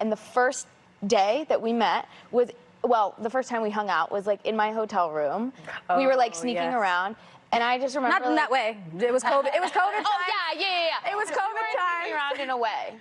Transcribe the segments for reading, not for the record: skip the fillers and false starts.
And the first day that we met was, well, the first time we hung out was like in my hotel room. We were like sneaking around. And I just remember, not in that way. It was COVID. It was COVID time. Oh yeah. It was COVID time. Sneaking around in a way.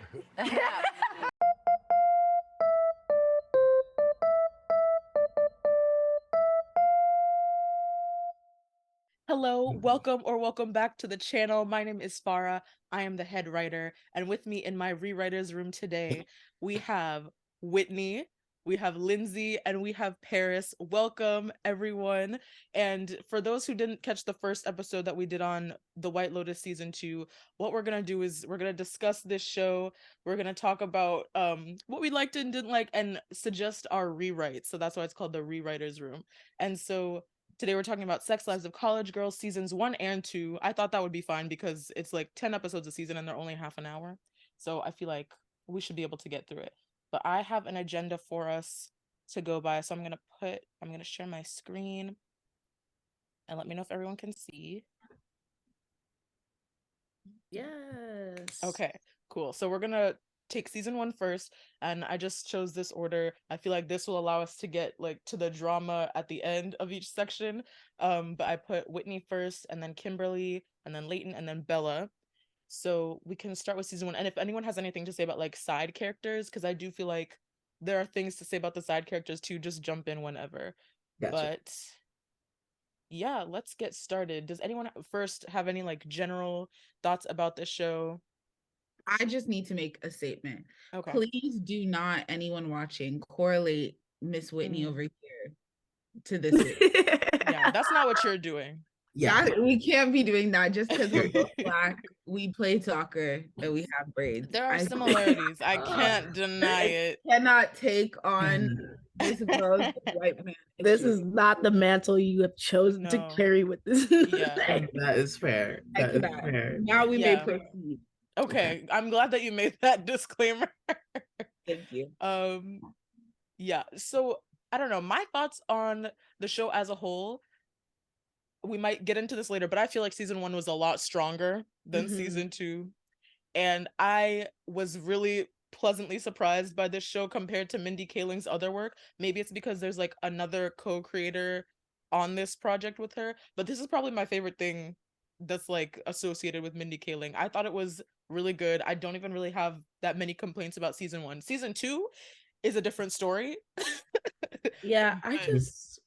Hello, welcome back to the channel. My name is Farah. I am the head writer, and with me in my rewriters room today, we have Whitney, we have Lindsey, and we have Paris. Welcome, everyone. And for those who didn't catch the first episode that we did on The White Lotus season 2, what we're gonna do is we're gonna discuss this show. We're gonna talk about what we liked and didn't like, and suggest our rewrites. So that's why it's called the rewriters room. And so today we're talking about Sex Lives of College Girls seasons 1 and 2. I thought that would be fine because it's like 10 episodes a season and they're only half an hour. So I feel like we should be able to get through it. But I have an agenda for us to go by. So I'm gonna share my screen and let me know if everyone can see. Yes. Okay, cool. So we're gonna take season 1 first, and I just chose this order. I feel like this will allow us to get like to the drama at the end of each section. But I put Whitney first, and then Kimberly, and then Leighton, and then Bella. So we can start with season 1. And if anyone has anything to say about like side characters, because I do feel like there are things to say about the side characters too, just jump in whenever. Gotcha. But yeah, let's get started. Does anyone first have any like general thoughts about the show? I just need to make a statement. Okay. Please do not, anyone watching, correlate Miss Whitney over here to this. Yeah, that's not what you're doing. Yeah. We can't be doing that just because we're both Black, we play soccer, and we have braids. There are similarities. I can't deny it. Cannot take on this girl's white man. This is not the mantle you have chosen to carry with this. Yeah. That is fair. That is fair. Now we may proceed. Okay, I'm glad that you made that disclaimer. Thank you. Yeah, so I don't know, my thoughts on the show as a whole, we might get into this later, but I feel like season 1 was a lot stronger than season 2, and I was really pleasantly surprised by this show compared to Mindy Kaling's other work. Maybe it's because there's like another co-creator on this project with her, but this is probably my favorite thing that's like associated with Mindy Kaling. I thought it was really good. I don't even really have that many complaints about season 1. Season 2 is a different story. Yeah, I just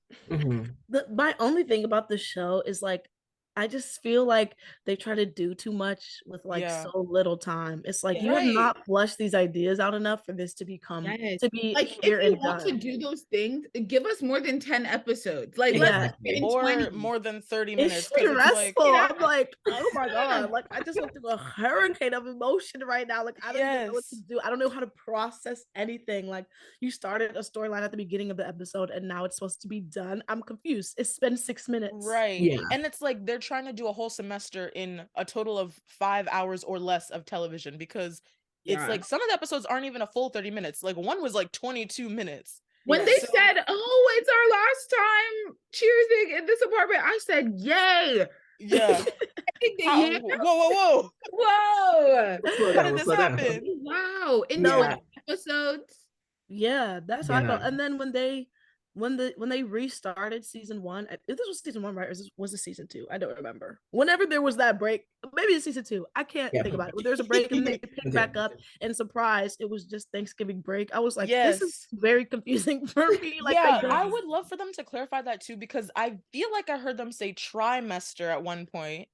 my only thing about the show is like I just feel like they try to do too much with like so little time. It's like you have not flushed these ideas out enough for this to become to be like if you want to do those things, give us more than 10 episodes. Like let's or 20. more than 30 minutes. It's stressful. I'm like, oh my god, like I just went through a hurricane of emotion right now. Like I don't even know what to do. I don't know how to process anything. Like you started a storyline at the beginning of the episode and now it's supposed to be done. I'm confused. It's been 6 minutes. Right. Yeah. And it's like they're trying to do a whole semester in a total of 5 hours or less of television, because it's like some of the episodes aren't even a full 30 minutes. Like one was like 22 minutes. When they said, oh, it's our last time cheersing in this apartment, I said, yay. Yeah. Whoa. How did this happen? Wow. In 20 episodes. Yeah, that's how I felt. And then when they restarted season 1, this was season 1, right? Or was it season 2? I don't remember. Whenever there was that break, maybe it's season 2. I can't think about it. When there's a break and they pick back up, and surprise, it was just Thanksgiving break. I was like, this is very confusing for me. Like, I would love for them to clarify that too, because I feel like I heard them say trimester at one point.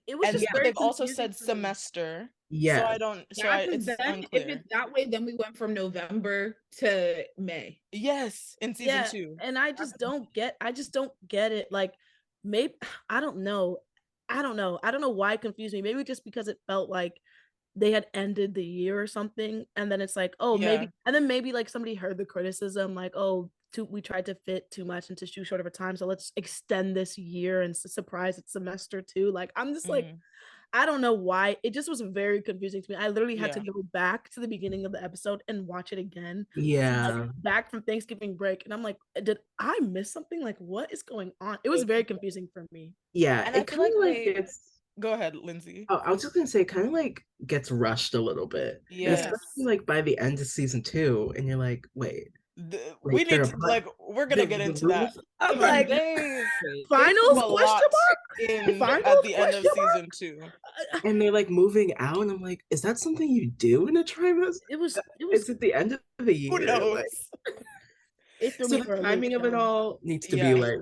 It was just they've also said semester. Yeah. So I don't. It's unclear. If it's that way, then we went from November to May. Yes, in season 2. And I just don't get it. Like maybe I don't know why it confused me. Maybe just because it felt like they had ended the year or something, and then it's like, maybe, and then maybe like somebody heard the criticism, like, we tried to fit too much into too short of a time, so let's extend this year and surprise it's semester 2. Like I'm just like, I don't know why. It just was very confusing to me. I literally had to go back to the beginning of the episode and watch it again. Yeah. Back from Thanksgiving break. And I'm like, did I miss something? Like, what is going on? It was very confusing for me. Yeah. And I feel like Go ahead, Lindsay. Oh, I was just gonna say, it kind of like gets rushed a little bit, and Yes. especially like by the end of season 2, and you're like, wait, We need they're to like we're gonna get into that. I'm But like, they finals threw a question lot mark? in Finals at the end of question mark? season 2. and they're like moving out, and I'm like, is that something you do in a trimester? It was It's at the end of the Who year. knows? Like, it threw so me for the a timing loop, of it y'all. all needs to Yeah. be like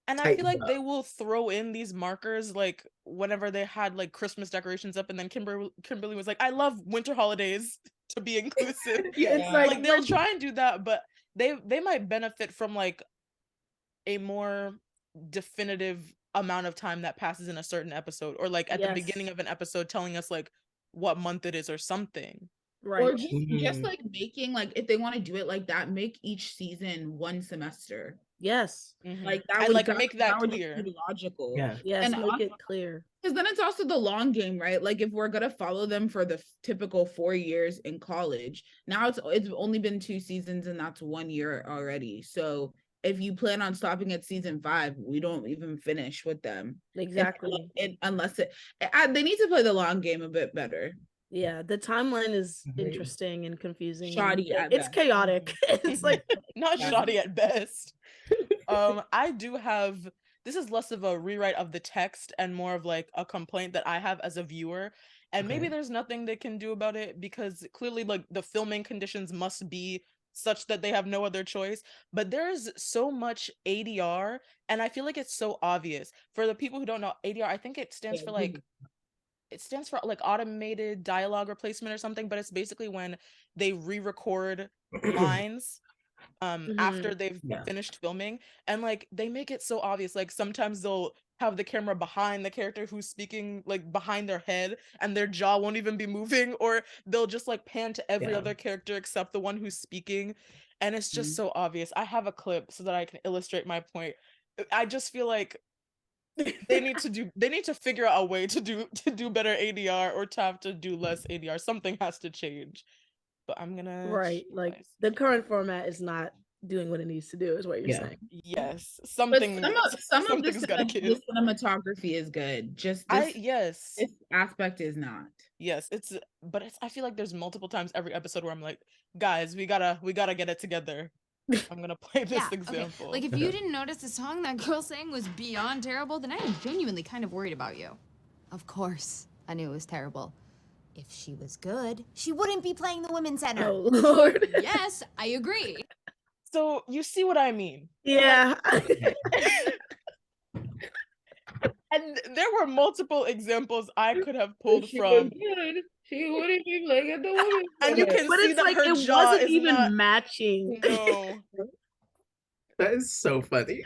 And I feel like tightened they up. will throw in these markers like whenever they had like Christmas decorations up, and then Kimberly was like, I love winter holidays to be inclusive. Yeah. It's Like like they'll try and do that, but they might benefit from like a more definitive amount of time that passes in a certain episode, or like at the beginning Yes. of an episode telling us like what month it is or something. Or right. just like making, like, if they want to do it like that, make each season one semester. Yes. Like that And would like make that would clear. be logical. Yeah. Yes, And make it clear. Because then it's also the long game, right? Like if we're gonna follow them for the typical 4 years in college, now it's only been 2 seasons, and that's 1 year already. So if you plan on stopping at season 5, we don't even finish with them. Exactly. Unless they need to play the long game a bit better. Yeah, the timeline is Mhm. interesting and confusing. Shoddy and at it's best. chaotic. It's like Not Yeah. shoddy at best. I do have, this is less of a rewrite of the text and more of like a complaint that I have as a viewer. And maybe Okay. there's nothing they can do about it because clearly like the filming conditions must be such that they have no other choice. But there's so much ADR, and I feel like it's so obvious. For the people who don't know, ADR, I think it stands for like, it stands for like automated dialogue replacement or something, but it's basically when they re-record lines after they've Yeah. finished filming, and like they make it so obvious. Like sometimes they'll have the camera behind the character who's speaking, like behind their head, and their jaw won't even be moving, or they'll just like pan to every Yeah. other character except the one who's speaking, and it's just Mhm. so obvious. I have a clip so that I can illustrate my point. I just feel like they need to figure out a way to do better ADR, or to have to do less ADR. Something has to change. But I'm gonna right. show Like my the screen. current format is not doing what it needs to do, is what you're Yeah. saying. Yes, But something some of something's gotta the give. cinematography is good. Just Yes, this aspect is not. yes, but I feel like there's multiple times every episode where I'm like, guys, we gotta get it together. I'm gonna play this Yeah, okay. example. Like, if you didn't notice the song that girl sang was beyond terrible, then I'm genuinely kind of worried about you. Of course, I knew it was terrible. If she was good, she wouldn't be playing the women's center. Oh Lord. Yes, I agree. So you see what I mean? Yeah. And there were multiple examples I could have pulled If she from, was good, she wouldn't be playing at the women's and you center. can But see it's that like her it jaw wasn't is even not. matching. No. That is so funny.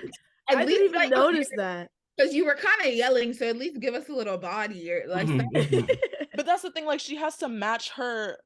I didn't even notice that. Because you were kind of yelling, so at least give us a little body or like Mhm, mhm. But that's the thing, like she has to match her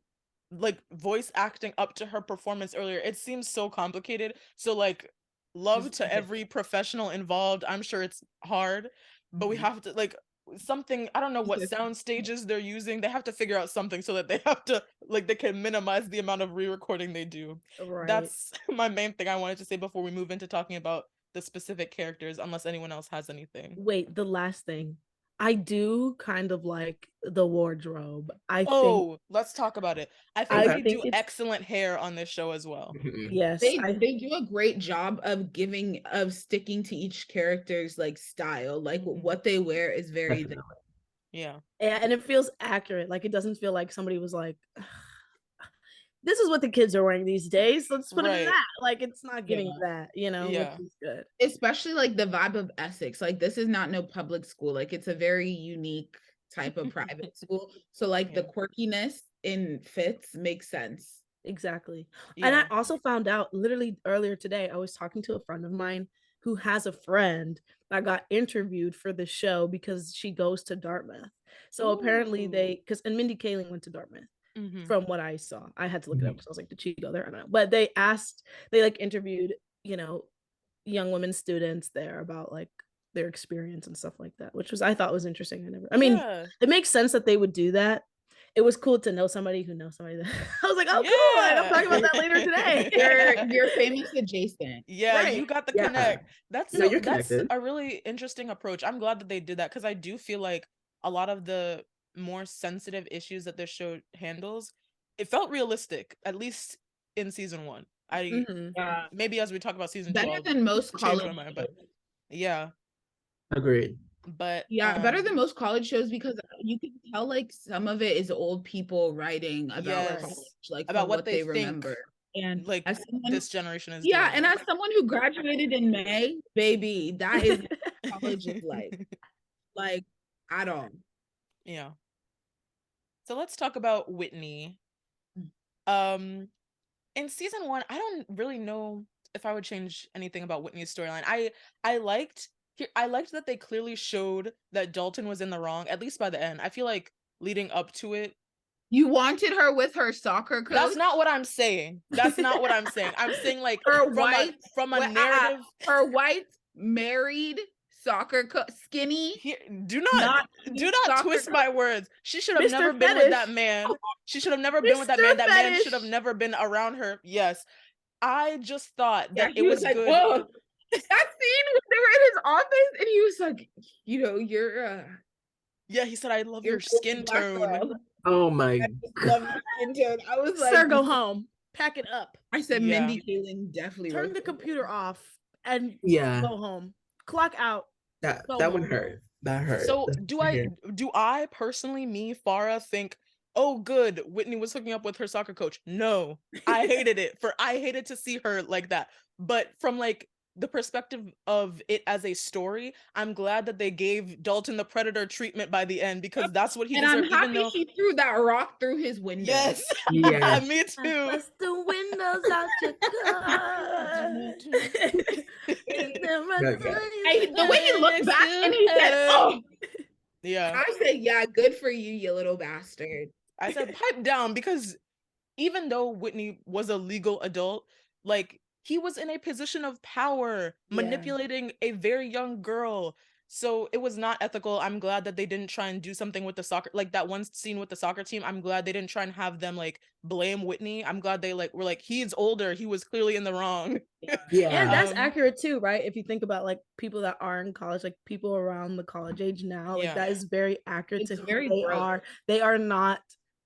like voice acting up to her performance earlier. It seems so complicated. So like love to every professional involved. I'm sure it's hard, but we have to like something, I don't know what sound stages they're using. They have to figure out something so that they have to like they can minimize the amount of re-recording they do. Right. That's my main thing I wanted to say before we move into talking about the specific characters, unless anyone else has anything. Wait, the last thing. I do kind of like the wardrobe. I think Oh, let's talk about it. I think I they think do it's excellent hair on this show as well. Mhm. yes. they do a great job of sticking to each character's like style. Like what they wear is very Definitely. Yeah. and it feels accurate. Like it doesn't feel like somebody was like, this is what the kids are wearing these days. Let's put it in Right. that. Like it's not giving Yeah. that, Yeah. which is good. especially like the vibe of Essex. Like this is not no public school. Like it's a very unique type of private school. So like the quirkiness in fits makes sense. Exactly. And Yeah. I also found out literally earlier today, I was talking to a friend of mine who has a friend that got interviewed for the show because she goes to Dartmouth. So apparently and Mindy Kaling went to Dartmouth. Mhm. From what I saw. I had to look it up because I was like, did she go there? I don't know. But they like interviewed, young women students there about like their experience and stuff like that, which I thought was interesting. Yeah. It makes sense that they would do that. It was cool to know somebody who knows somebody that I was like, oh cool, like, I'm talking about that later today. You're famous adjacent. Yeah, Right. you got the Yeah. connect. That's No, you're that's connected. a really interesting approach. I'm glad that they did that because I do feel like a lot of the more sensitive issues that this show handles, it felt realistic, at least in season 1. Yeah. Maybe as we talk about season 2, Better I'll than most change college my mind, but shows. yeah. Agreed. But Yeah, better than most college shows because you can tell like some of it is old people writing about Yes. college, like About from what what they they think, remember. And like as someone, this generation is yeah, doing. and as someone who graduated in May, baby, that is what college is like at all. Yeah. So let's talk about Whitney. In season 1, I don't really know if I would change anything about Whitney's storyline. I liked that they clearly showed that Dalton was in the wrong, at least by the end. I feel like leading up to it, You wanted her with her soccer coach. that's not what I'm saying. That's not what I'm saying. I'm saying like her from a narrative. her white married soccer coach, skinny. Do not twist my words. She should have Mr. never been with that Fetish. man. She should have never been with that Mr. man. That man Fetish. should have never been around her. Yes. I just thought that Yeah, it was like, good. whoa. That scene when they were in his office and he was like, you know, you're Yeah, he said, I love your you're skin black tone. girl. Oh my I just love your skin tone. I was like, Sir, go home. Pack it up. I said Yeah. Mindy Kaling definitely Turn wrote the this. computer off and yeah, go home. Clock out. that Go that one home. hurt. That hurt. So That's do for I sure. personally, me, Farah, think, oh good, Whitney was hooking up with her soccer coach? No. I hated it. I hated to see her like that. But from like the perspective of it as a story, I'm glad that they gave Dalton the predator treatment by the end, because that's what he And deserved. I'm happy even though she threw that rock through his window. Yes. Yeah. Me too. Bust the windows out your car. The way he looked back and he said, oh, Yeah. I said, yeah, good for you, you little bastard. I said pipe down, because even though Whitney was a legal adult, like he was in a position of power, manipulating a very young girl. So it was not ethical. I'm glad that they didn't try and do something with the soccer, like that one scene with the soccer team. I'm glad they didn't try and have them like blame Whitney. I'm glad they like were like, he's older, he was clearly in the wrong. Yeah. And that's accurate too, right? If you think about like people that are in college, like people around the college age now, like that is very accurate It's to who very they gross. are. They are not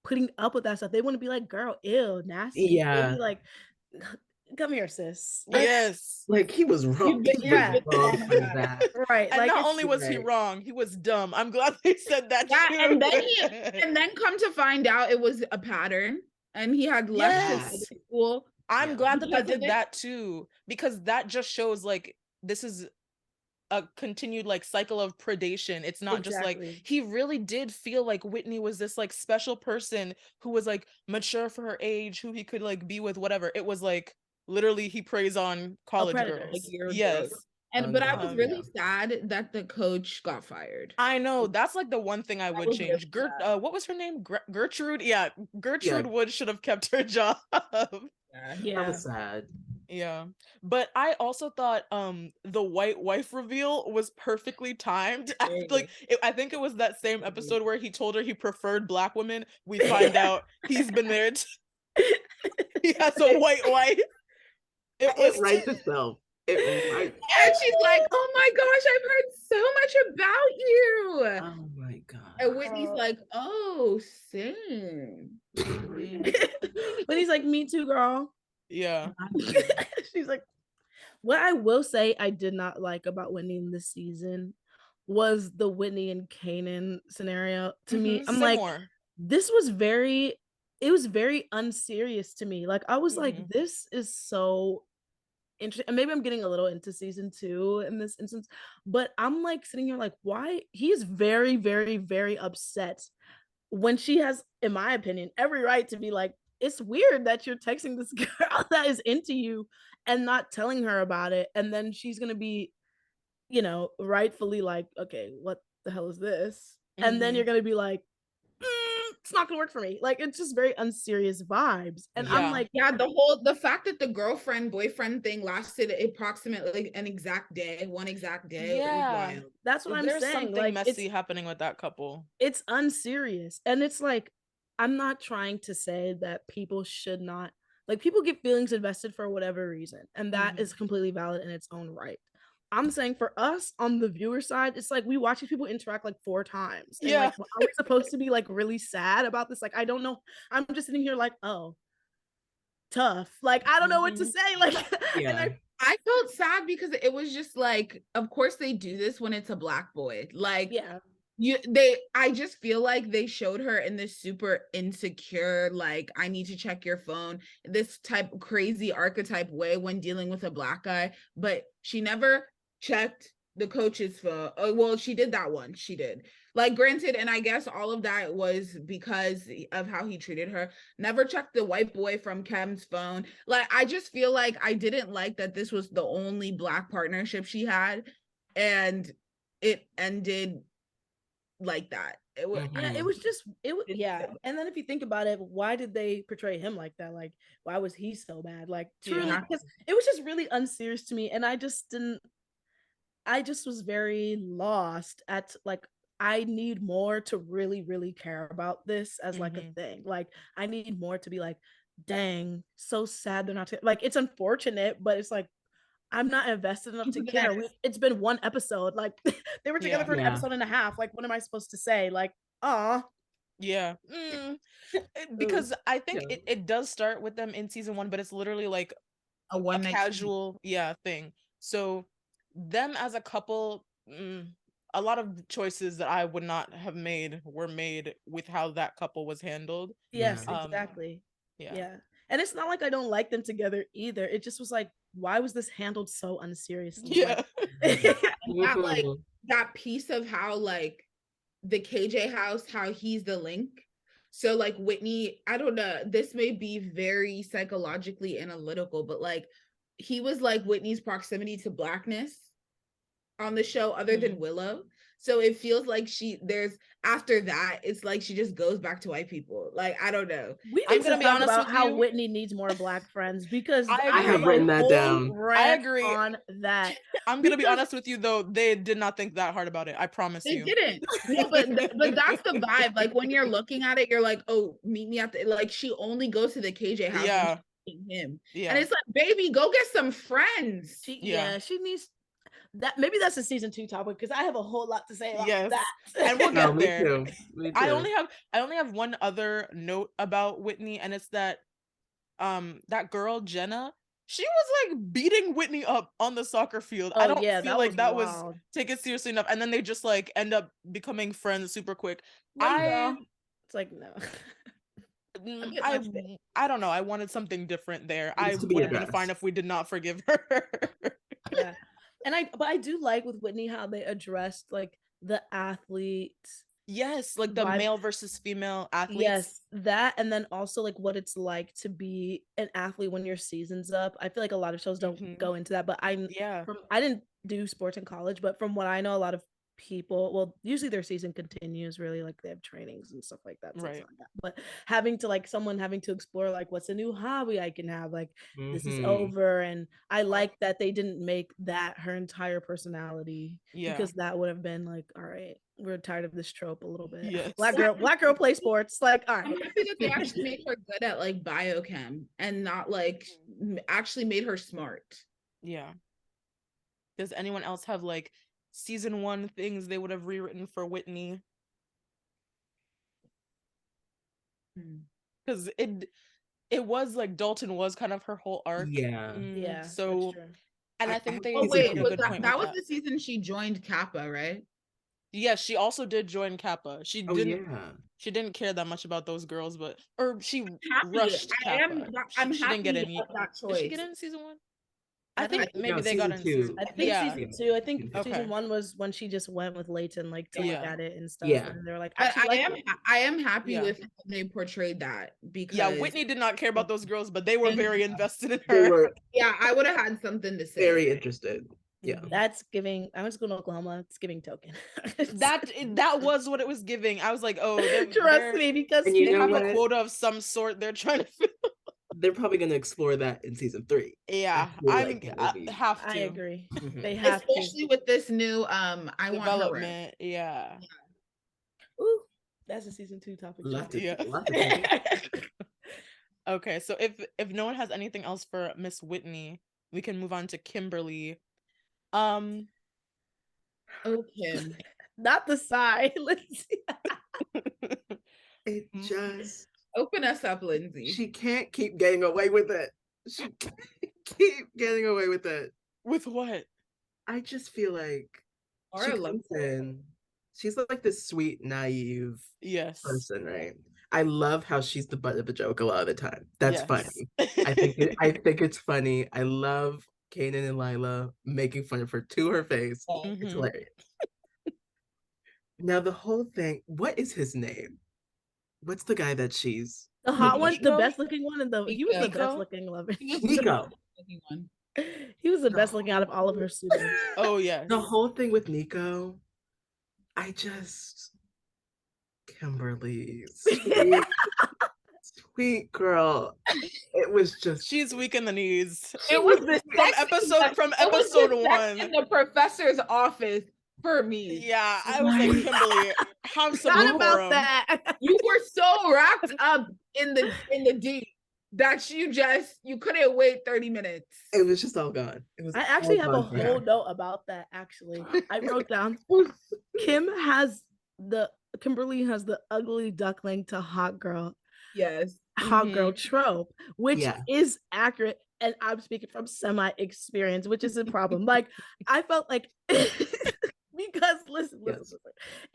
putting up with that stuff. They wouldn't be like, girl, ew, nasty. Yeah. They'd be like, come here, sis. Yes. Like he was wrong. He was wrong for that. Right. And like not only was he right. wrong, he was dumb. I'm glad they said that Yeah, too. and then come to find out it was a pattern and he had left Yes. his school. I'm glad that they Because of did it. that too, because that just shows like this is a continued like cycle of predation. It's not just like he really did feel like Whitney was this like special person who was like mature for her age, who he could like be with, whatever. It was like literally he preys on college girls. Like, you're a yes. jerk. And but I was really sad that the coach got fired. I know, that's like the one thing I would was change. really What was her name? Gertrude? Yeah, Gertrude Wood should have kept her job. That was sad. Yeah. But I also thought the white wife reveal was perfectly timed. I think it was that same episode where he told her he preferred black women. We find out he's been married. He has a white wife. It writes itself. And she's like, oh my gosh, I've heard so much about you. Oh my god. And Whitney's like, oh, same. But he's like, me too, girl. Yeah. She's like, what I will say I did not like about Whitney in this season was the Whitney and Kanan scenario. To me, I'm like, this was very unserious to me. Like, I was like, this is so interesting. And maybe I'm getting a little into season 2 in this instance, but I'm like sitting here like, why? He is very, very, very upset when she has, in my opinion, every right to be like, it's weird that you're texting this girl that is into you and not telling her about it. And then she's going to be, you know, rightfully like, okay, what the hell is this? And then you're going to be like, it's not gonna work for me. Like, it's just very unserious vibes. And I'm like, the fact that the girlfriend boyfriend thing lasted approximately one exact day. Yeah, that's what I'm There's saying. Something like, messy happening with that couple. It's unserious. And it's like, I'm not trying to say that people should not, like, people get feelings invested for whatever reason, and that is completely valid in its own right. I'm saying for us on the viewer side, it's like we watch these people interact like 4 times. And Yeah. like, are we supposed to be like really sad about this? Like, I don't know. I'm just sitting here like, oh, tough. Like, I don't know what to say. Like, Yeah. and I felt sad because it was just like, of course they do this when it's a Black boy. Like, yeah. I just feel like they showed her in this super insecure, like, I need to check your phone, this type of crazy archetype way when dealing with a Black guy, but she never checked the coach's phone. Oh, well, she did that one. She did. Like, granted, and I guess all of that was because of how he treated her. Never checked the white boy from Kem's phone. Like, I just feel like I didn't like that this was the only Black partnership she had, and it ended like that. It was Yeah, it was just yeah. And then if you think about it, why did they portray him like that? Like, why was he so bad? Like, truly, because it was just really unserious to me, and I just was very lost at like, I need more to really, really care about this as like a thing. Like, I need more to be like, dang, so sad they're not like, it's unfortunate, but it's like, I'm not invested enough to care. It's been 1 episode. Like, they were together for an episode and a half. Like, what am I supposed to say? Like, Yeah. Because I think it does start with them in season 1, but it's literally like a casual thing. So them as a couple, a lot of choices that I would not have made were made with how that couple was handled. Yes, exactly. Yeah. And it's not like I don't like them together either. It just was like, why was this handled so unseriously? Yeah. Like that piece of how like the KJ house, how he's the link. So like Whitney, I don't know, this may be very psychologically analytical, but like he was like Whitney's proximity to Blackness on the show other than Willow. So it feels like after that, it's like she just goes back to white people. Like, I don't know. I'm gonna be honest about how Whitney needs more Black friends, because I have written that down. I agree on that. I'm gonna be honest with you though, they did not think that hard about it. I promise you. They didn't. No, but that's the vibe. Like when you're looking at it, you're like, oh, meet me at the, like, she only goes to the KJ house. Yeah. Him. Yeah. And it's like, baby, go get some friends. She needs that. Maybe that's a season 2 topic, because I have a whole lot to say about that. And we'll get there. Me too. I only have one other note about Whitney, and it's that that girl Jenna, she was like beating Whitney up on the soccer field. I don't feel like that was taken seriously enough, and then they just like end up becoming friends super quick. It's like, no. I don't know. I wanted something different there. I would have been fine if we did not forgive her. Yeah. And I do like with Whitney how they addressed like the athletes. Yes, like the male versus female athletes. Yes, that, and then also like what it's like to be an athlete when your season's up. I feel like a lot of shows don't go into that, but I didn't do sports in college, but from what I know, a lot of people, well, usually their season continues, really, like they have trainings and stuff like that, so right? But having to someone having to explore like, what's a new hobby I can have, like this is over, and I like that they didn't make that her entire personality, because that would have been like, all right, we're tired of this trope a little bit. Yes. Black girl play sports, like, all right. I'm happy that they actually made her good at like biochem and not like actually made her smart. Yeah. Does anyone else have like season 1 things they would have rewritten for Whitney? Because it was like Dalton was kind of her whole arc. Yeah. So, and I think they made a good point. That was the season she joined Kappa, right? Yes, she also did join Kappa. She didn't care that much about those girls, she rushed Kappa. I'm she happy didn't get any. that choice. Did she get in season 1? I think maybe they got in season 2. I think season 2. I think season 1 was when she just went with Leighton, like, to look at it and stuff. And they were like, I am happy with how they portrayed that, because Whitney did not care about those girls, but they were very invested in her. I would have had something to say. Very interested. Yeah, that's giving. I went to school in Oklahoma. It's giving token. that was what it was giving. I was like, oh, trust me, because they have a quota of some sort they're trying to fill. They're probably going to explore that in season 3. Yeah, I have to. I agree. They have especially with this new development. Yeah. Ooh, that's a season 2 topic. Okay, so if no one has anything else for Miss Whitney, we can move on to Kimberly. Okay. Not the sigh, Lindsay. It just Open us up, Lindsay. she can't keep getting away with it. She can't keep getting away with it. With what? I just feel like Or she I love comes in. She's like this sweet, naive Yes. person, right? I love how she's the butt of a joke a lot of the time. That's Yes. funny. I think it's funny. I love Kanan and Lila making fun of her to her face. It's Mhm. hilarious. Now the whole thing, what is his name? What's the guy that she's The hot one, the Nico? best looking one, and he was the Nico? best looking lover. Nico. He was the best looking out of all of her students. Oh yeah. The whole thing with Nico, I just Kimberly, sweet girl. It was just She's weak in the knees. It was the From sex episode it was the one. sex in the professor's office for me. Yeah, I was like, Kimberly, have some Not about decorum. that. You were so wrapped up in the D that you couldn't wait 30 minutes. it was just all gone. It was I actually all have a gone for whole her. note about that. Actually, I wrote down Kimberly has the ugly duckling to hot girl Yes. girl trope, which Yeah. is accurate. And I'm speaking from semi experience, which is a problem. Like I felt like because listen,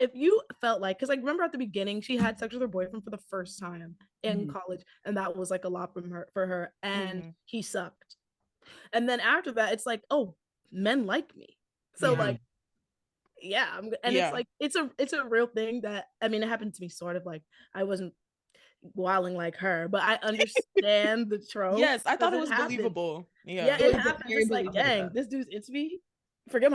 if you felt like, because like remember at the beginning she had sex with her boyfriend for the first time in college, and that was like a lot for her, and he sucked. And then after that, it's like, oh, men like me. So like, yeah, it's like it's a real thing that, I mean, it happened to me sort of, like I wasn't wilding like her, but I understand the trope. Yes, I thought it was happens. believable. Yeah, Yeah. it happens. It's like, dang, this dude's into me. Forget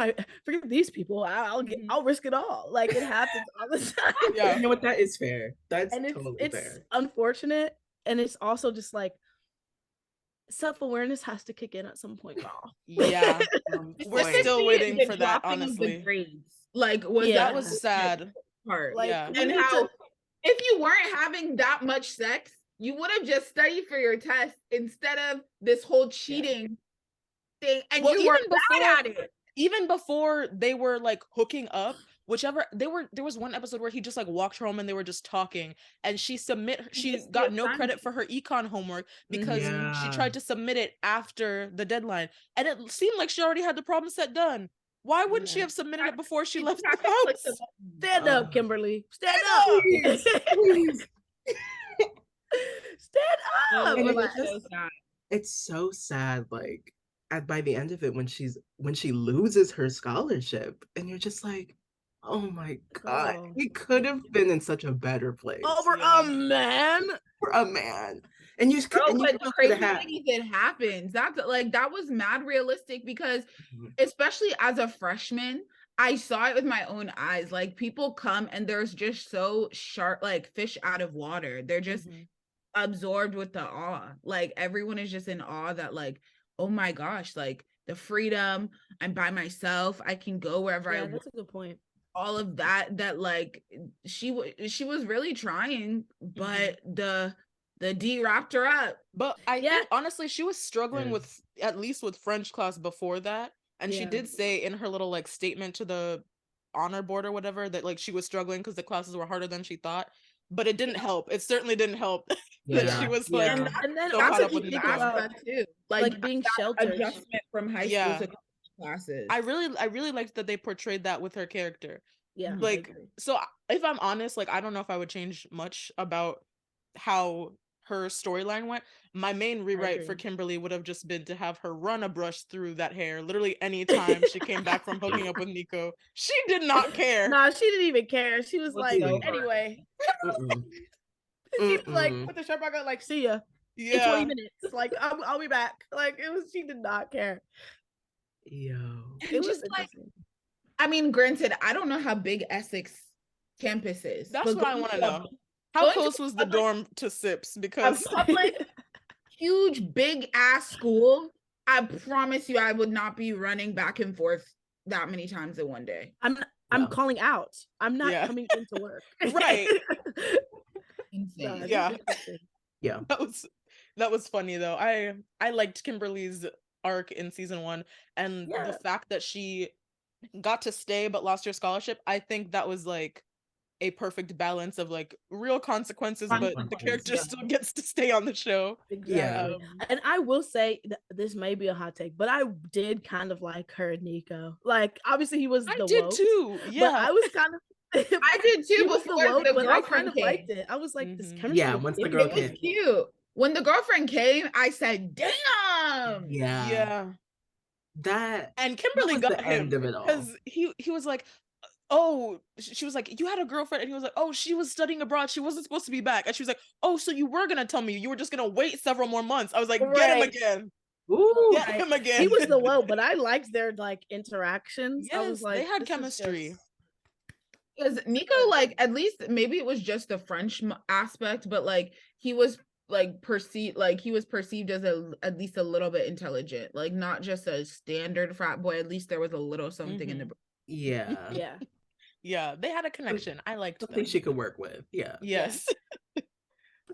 these people. I'll risk it all. Like it happens all the time. Yeah. You know what? That is fair. That's And totally it's fair. unfortunate, and it's also just like self-awareness has to kick in at some point, y'all. Yeah. We're still waiting for that, dropping of the honestly. grades. Like That was sad. part. Like, Yeah. And how if you weren't having that much sex, you would have just studied for your test instead of this whole cheating thing. And Well, you were bad at it. Even before they were like hooking up, there was one episode where he just like walked her home and they were just talking, and she got no credit for her econ homework because she tried to submit it after the deadline, and it seemed like she already had the problem set done. Why wouldn't she have submitted it before she left the house? Stand up, Kimberly. Stand up. Please, please. Stand up. And It was so sad. It's so sad. Like by the end of it, when she loses her scholarship, and you're just like, oh my God, Oh. he could have been in such a better place. Over a man. For a man. And you Bro, and you but still crazy could have thing is it happens. That's like that was mad realistic because especially as a freshman, I saw it with my own eyes. Like people come and there's just so sharp, like fish out of water. They're just absorbed with the awe. Like everyone is just in awe that like, oh my gosh, like the freedom, I'm by myself, I can go wherever I want. That's a good point. All of that like she was really trying, but the D wrapped her up. But I think honestly she was struggling with at least with French class before that, and she did say in her little like statement to the honor board or whatever that like she was struggling because the classes were harder than she thought, but it didn't help. It certainly didn't help that she was like and then so also caught up you with think Nico. about too, like being sheltered. Adjustment from high school to classes. I really liked that they portrayed that with her character. Yeah, like so if I'm honest, like I don't know if I would change much about how her storyline went. My main rewrite for Kimberly would have just been to have her run a brush through that hair literally anytime she came back from hooking up with Nico. She did not care. Nah, she didn't even care. She was like, anyway. She was like, put the shirt back on, like, see ya. In 20 minutes. Like, I'll be back. Like, she did not care. Yo. It was like, I mean, granted, I don't know how big Essex campus is. That's what I want to know. How close was the dorm to Sips? Because public, huge, big ass school. I promise you, I would not be running back and forth that many times in one day. I'm calling out. I'm not coming into work. Right. Insane. Yeah. That was funny though. I liked Kimberly's arc in season 1, and Yeah. the fact that she got to stay but lost her scholarship, I think that was like a perfect balance of like real consequences, but the Consequences, character yeah. still gets to stay on the show. Exactly. And I will say this may be a hot take, but I did kind of like her and Nico. Like, obviously he was I the did woke, too. but Yeah. I was kind of I did too he was the before woke, the but I kind girlfriend of came. liked it. I was like, this Mhm. chemistry. Yeah, is once the good. girl It was came. cute. When the girlfriend came, I said, "Damn." Yeah. That And Kimberly was got the him end of it all. because he was like, oh, she was like, you had a girlfriend, and he was like, oh, she was studying abroad, she wasn't supposed to be back, and she was like, oh, so you were gonna tell me, you were just gonna wait several more months. I was like, get him Right. again. Ooh. Get him again. He was the woke, but I liked their like interactions. I was Yes, like, they had this is chemistry. just- Because Nico, like, at least maybe it was just the French aspect, but like he was perceived as at least a little bit intelligent, like not just a standard frat boy. At least there was a little something in the. Yeah. Yeah. Yeah, they had a connection. I liked Something them. she could work with. Yeah. Yes.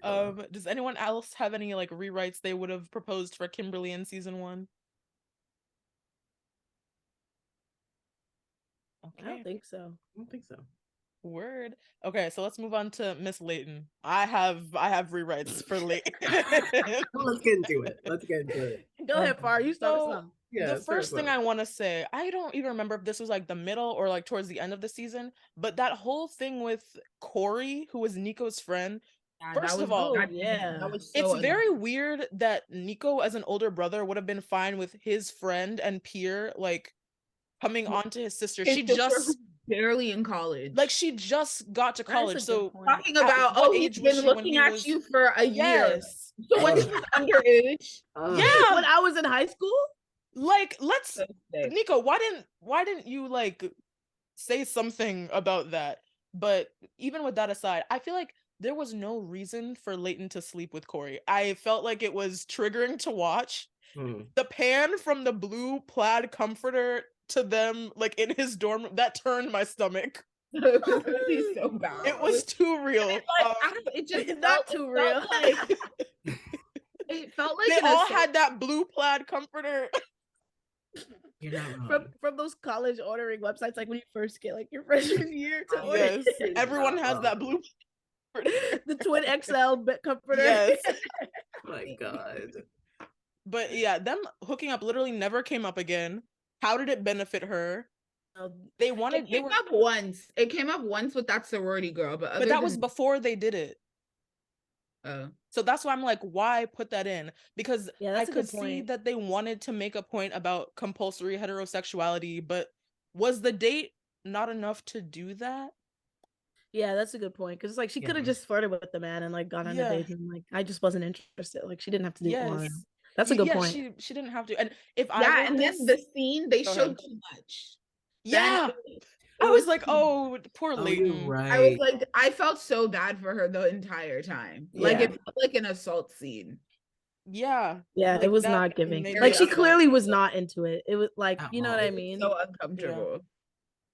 Does anyone else have any like rewrites they would have proposed for Kimberly in season 1? I don't think so. I don't think so. Word. Okay, so let's move on to Miss Layton. I have rewrites for Layton. Let's get into it. Go ahead, Far. You start with So some. Yeah, the first thing I want to say, I don't even remember if this was like the middle or like towards the end of the season, but that whole thing with Corey, who was Nico's friend. First of all, that was so it's very weird that Nico, as an older brother, would have been fine with his friend and peer like coming onto his sister. His She sister just was barely in college. like she just got to That is a college. good So point. Talking at about, what oh, he's age was been she when looking he at was- you for a year. Yes. So when she was underage, Yeah. When I was in high school, Like, let's so sick. Nico, why didn't you like say something about that? But even with that aside, I feel like there was no reason for Layton to sleep with Corey. I felt like it was triggering to watch. The pan from the blue plaid comforter to them like in his dorm room, that turned my stomach. He's so bad. It was too real. Like, it just not felt, too it real. felt like it felt like They an all assault. had that blue plaid comforter. You're not wrong. from those college ordering websites, like when you first get like your freshman year to order Yes, everyone has that blue. the twin XL comforter. Yes. My God. But yeah, them hooking up literally never came up again. How did it benefit her? They wanted. It came up once. It came up once with that sorority girl, but that was before they did it. Oh. So that's why I'm like, why put that in? Because Yeah, I that's a could good see point. that they wanted to make a point about compulsory heterosexuality, but was the date not enough to do that? Yeah, that's a good point. Because like she could have just flirted with the man and like gone on a date and like I just wasn't interested. Like she didn't have to do it. Yes. That's a good Yeah, point. she didn't have to. And if I Yeah, wrote and this, then the scene they Go showed ahead. too much. yeah, Then I was like, oh, poor Oh, Layton. you're right. I was like, I felt so bad for her the entire time. Like Yeah. it felt like an assault scene. Yeah. Yeah, like, it was that not giving. made Like me she upset. clearly was not into it. It was like, At you know what all. I mean? So uncomfortable.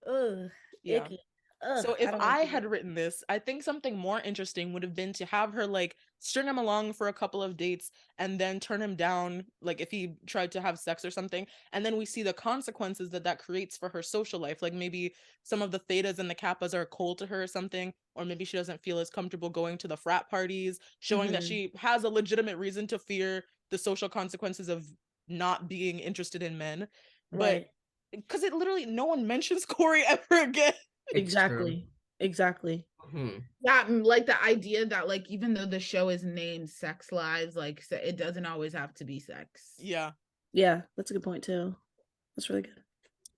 Ugh, Yeah. icky. Ugh, So if don't I like had it. written this, I think something more interesting would have been to have her like string him along for a couple of dates and then turn him down, like if he tried to have sex or something, and then we see the consequences that creates for her social life. Like maybe some of the thetas and the kappas are cold to her or something, or maybe she doesn't feel as comfortable going to the frat parties, showing that Mhm. she has a legitimate reason to fear the social consequences of not being interested in men. But Right. because it literally no one mentions Corey ever again. Exactly. Exactly. Yeah, like the idea that like even though the show is named Sex Lives, like it doesn't always have to be sex. Yeah. Yeah, that's a good point too. That's really good.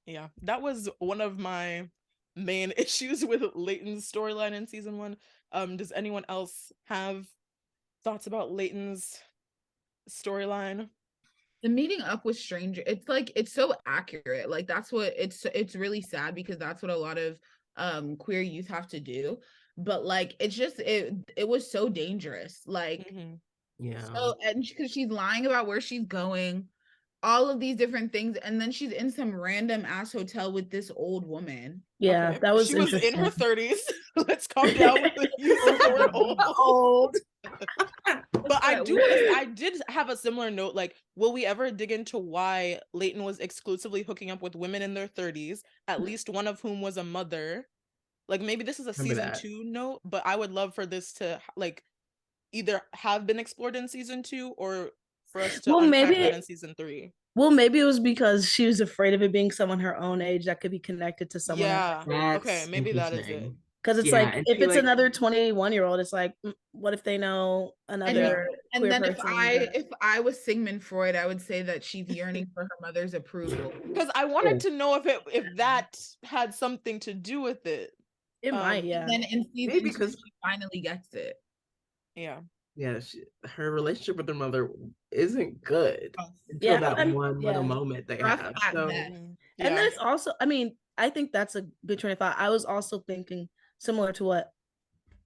Yeah, that was one of my main issues with Layton's storyline in season 1. Does anyone else have thoughts about Layton's storyline? The meeting up with stranger, it's like it's so accurate. Like that's what it's really sad because that's what a lot of queer youth have to do. But like it's just it was so dangerous. Like Yeah. so, and because she's lying about where she's going, all of these different things, and then she's in some random ass hotel with this old woman. Yeah, Okay. that was She was in interesting. her 30s. Let's calm down with the use of the word old. But I did have a similar note. Like, will we ever dig into why Leighton was exclusively hooking up with women in their 30s, at least one of whom was a mother? Like, maybe this is a Remember season that. 2 note, but I would love for this to like either have been explored in season 2 or for us to unpack that in season 3. Well, maybe it was because she was afraid of it being someone her own age that could be connected to someone. Yeah. That's Okay, maybe that is it. interesting. Because it's Yeah, like and if she, it's like- another 21-year-old, it's like, what if they know another And queer then person? if I was Sigmund Freud, I would say that she's yearning for her mother's approval. Because I wanted to know if that had something to do with it. It might, yeah. And then in season Maybe 2, because she finally gets it. Yeah. yeah, her relationship with her mother isn't good until Yeah, that I'm- one little yeah. moment they Rough have. at So best. And then it's also, I mean, I think that's a good train of thought. I was also thinking similar to what,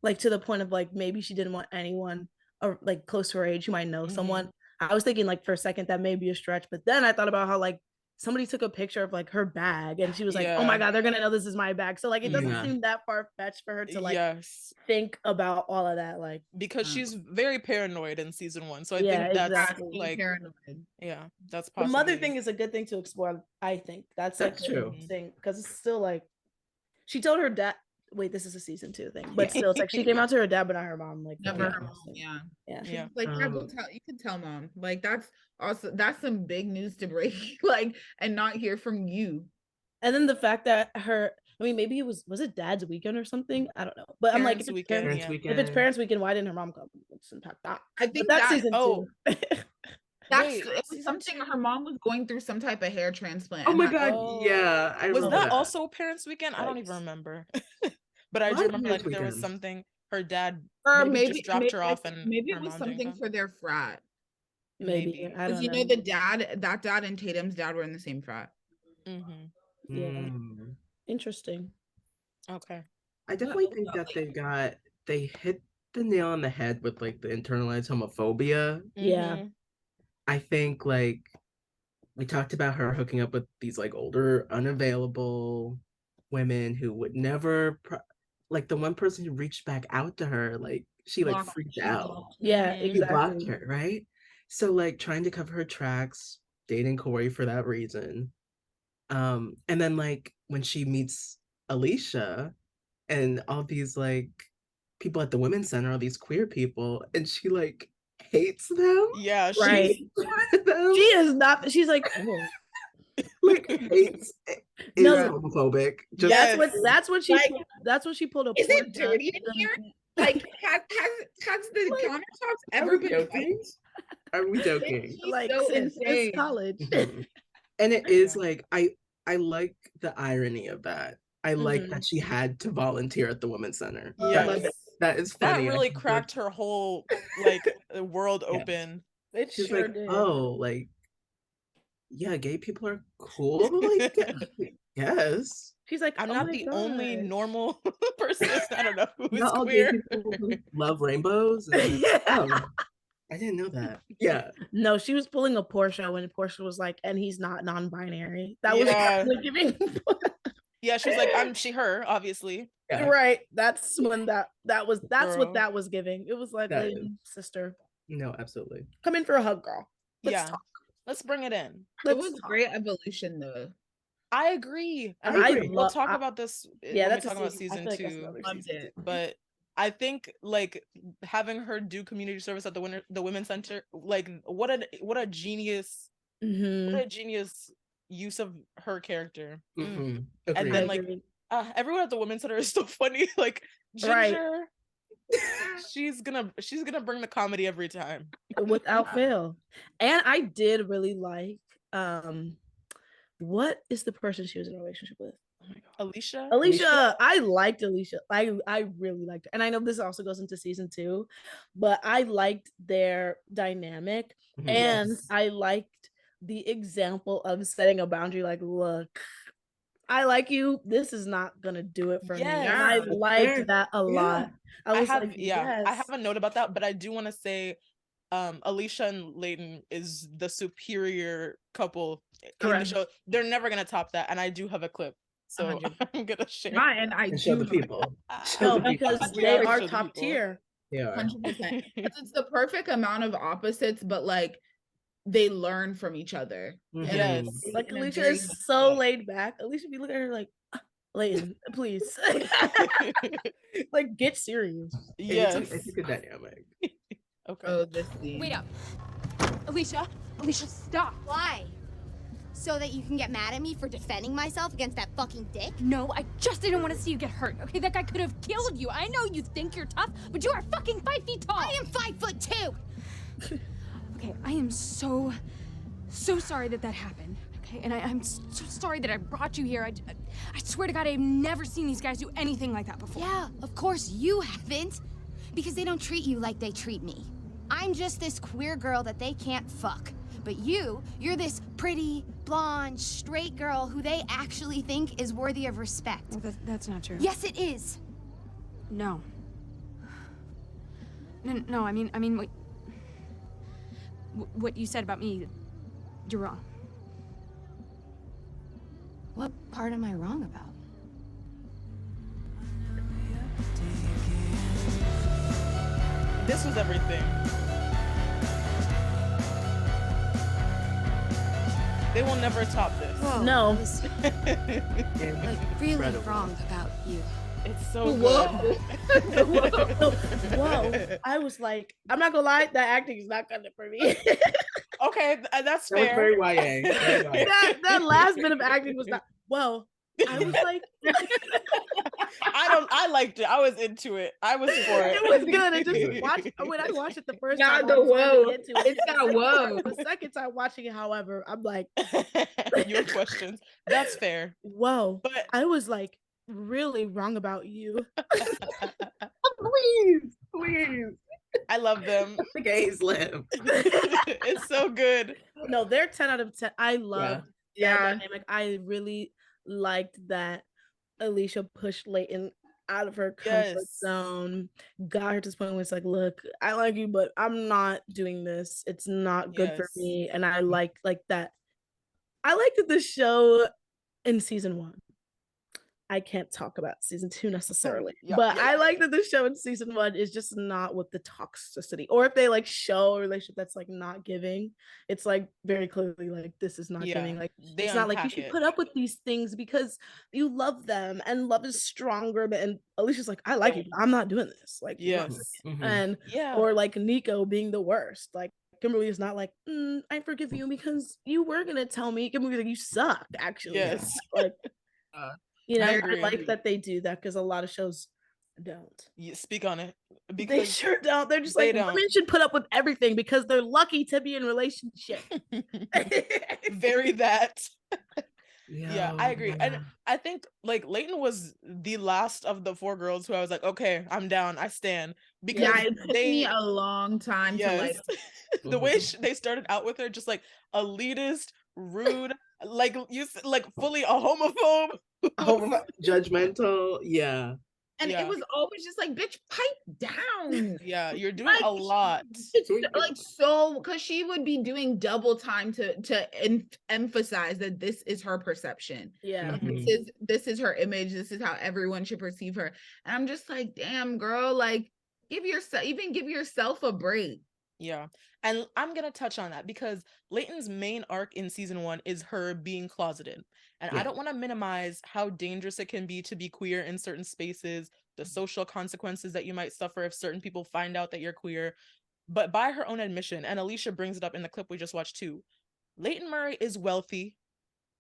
like to the point of like maybe she didn't want anyone or like close to her age who might know someone. I was thinking like for a second that may be a stretch, but then I thought about how like somebody took a picture of like her bag and she was like, oh my God, they're gonna know this is my bag. So like it doesn't seem that far-fetched for her to like think about all of that, like because she's very paranoid in season 1. So I Yeah, think that's exactly. like Paranoid. Yeah, that's the possibly mother thing is a good thing to explore. I think that's like That's true. thing because it's still like she told her dad. Wait, this is a season 2 thing, but still, it's like she came out to her dad, but not her mom. Like Never her mom. Yeah. Yeah. She's like, yeah, go tell. You can tell mom. Like that's some big news to break. Like and not hear from you. And then the fact that her, I mean, maybe it was it dad's weekend or something? I don't know. But I'm like, if it's parents' weekend, why didn't her mom come? Let's unpack that. I think that's season 2. It was something her mom was going through some type of hair transplant. Oh my God, yeah. I was remember that also Parents' Weekend? I don't even remember. But I do remember like there was something her dad maybe just dropped her off and maybe it was something for their frat. Maybe. I don't know. You know that dad and Tatum's dad were in the same frat. Yeah. Interesting. Okay. I definitely think that they hit the nail on the head with like the internalized homophobia. Yeah. I think like we talked about her hooking up with these like older, unavailable women who would never like the one person who reached back out to her, like she like freaked out. Yeah, exactly. He blocked her, right? So like trying to cover her tracks, dating Corey for that reason. And then like when she meets Alicia and all these like people at the women's center, all these queer people, and she like hates them. Yeah, right. She is not. She's like, oh. like hates. Is homophobic. Just that's what she pulled a. Is it dirty in here? Like has the countertops ever been wiped? Are we joking? Like so since college. And it is like I like the irony of that. I like that she had to volunteer at the women's center. Yes. That is funny. That really cracked her whole like world open. It She's sure like, did. oh, like yeah, gay people are cool. Like, yes. She's like, I'm not the only normal person. I don't know who is queer. Gay people who love rainbows. And, oh, I didn't know that. Yeah. No, she was pulling a Portia when Portia was like, and he's not non-binary. That was giving. Yeah, she was like, I'm she, her, obviously. Yeah. Right. That's when that's what that was giving. It was like, sister. No, absolutely. Come in for a hug, girl. Let's talk. Let's bring it in. It was great evolution though. I agree. And we'll talk about this when we talk about season 2. But I think like having her do community service at the women's center, like what a genius, what a genius use of her character. And then like everyone at the women's center is so funny. Like Ginger, she's gonna bring the comedy every time without fail. And I did really like what is the person she was in a relationship with? Oh my God. Alicia. I liked Alicia. I really liked her. And I know this also goes into season 2, but I liked their dynamic. And I liked the example of setting a boundary like, look, I like you. This is not gonna do it for me. And I liked that a lot. I have a note about that, but I do want to say Alicia and Leighton is the superior couple in the show. They're never gonna top that, and I do have a clip, so I'm gonna share. And I show the people. No, because they are top tier. Yeah. 100%. It's the perfect amount of opposites, but like they learn from each other. Yes. Like In a Alicia very is so laid back. Alicia, if you look at her like, Layton, please. Like, get serious. Yes. It's a good dynamic. Okay. Oh, this scene. Wait up. Alicia, stop. Why? So that you can get mad at me for defending myself against that fucking dick? No, I just didn't want to see you get hurt. Okay, that guy could have killed you. I know you think you're tough, but you are fucking 5 feet tall. I am 5'2". Okay, I am so sorry that happened. Okay, and I'm so sorry that I brought you here. I swear to God, I've never seen these guys do anything like that before. Yeah, of course you haven't. Because they don't treat you like they treat me. I'm just this queer girl that they can't fuck. But you're this pretty, blonde, straight girl who they actually think is worthy of respect. Well, that's not true. Yes, it is. No. No, I mean, what you said about me, you're wrong. What part am I wrong about? This was everything. They will never top this. Whoa, No. I was, like, really Incredible. wrong about you. It's so Whoa. good. Whoa. I was like, I'm not gonna lie, that acting is not good for me. Okay, that's That was fair. very YA. Very YA. that last bit of acting was not. Whoa. I was like, I liked it. I was into it. I was for it. it was good. It just when I watched it the first Not time, the I was really whoa. into it. It's not whoa. The second time watching it, however, I'm like, Your questions. That's fair. whoa. But I was like really wrong about you. Please. I love them. The gays live. It's so good. No, they're 10 out of 10. I love that Yeah. dynamic. I really liked that Alicia pushed Layton out of her comfort Yes. zone, got her to the point where it's like, look, I like you, but I'm not doing this. It's not good for Yes. me. And I like that. I liked that the show in season 1. I can't talk about season 2 necessarily, Yeah. but I like that the show in season 1 is just not with the toxicity, or if they like show a relationship that's like not giving, it's like very clearly like this is not Yeah, giving. Like they it's not like you unpack should it. put up with these things because you love them and love is stronger. And Alicia's like, I like you, but I'm not doing this. Like, you know, Yes. Mhm. and Yeah. or like Nico being the worst. Like Kimberly is not like, I forgive you because you were gonna tell me. Kimberly's like, you suck, actually. Yes. Like, you know, I I agree. like that they do that because a lot of shows don't. You speak on it. They Because sure don't. They're just they like, don't. women should put up with everything because they're lucky to be in relationship. very that. Yeah, I agree. And Yeah. I think like Layton was the last of the 4 girls who I was like, okay, I'm down. I stand. Because Yeah, it took they me a long time to like. the way they started out with her, just like elitist, rude, like like fully a homophobe. Judgmental. Yeah. And Yeah. it was always just like, bitch, pipe down. Yeah, you're doing Like, a lot. It's like so, because she would be doing double time to emphasize that this is her perception. Yeah. Mhm. This is her image. This is how everyone should perceive her. And I'm just like, damn, girl, like give yourself a break. Yeah. And I'm going to touch on that because Layton's main arc in season 1 is her being closeted. And I Yeah. don't want to minimize how dangerous it can be to be queer in certain spaces, the social consequences that you might suffer if certain people find out that you're queer. But by her own admission, and Alicia brings it up in the clip we just watched too, Layton Murray is wealthy,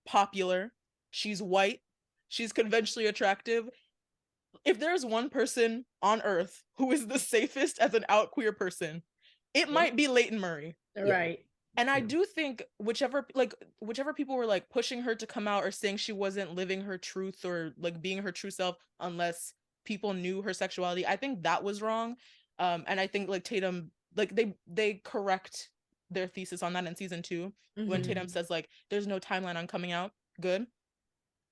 popular, she's white, she's conventionally attractive. If there's one person on earth who is the safest as an out queer person, it might be Layton Murray. Right. And I Yeah. do think whichever people were like pushing her to come out or saying she wasn't living her truth or like being her true self unless people knew her sexuality, I think that was wrong. And I think like Tatum, like they correct their thesis on that in season 2 when Tatum says like there's no timeline on coming out. Good.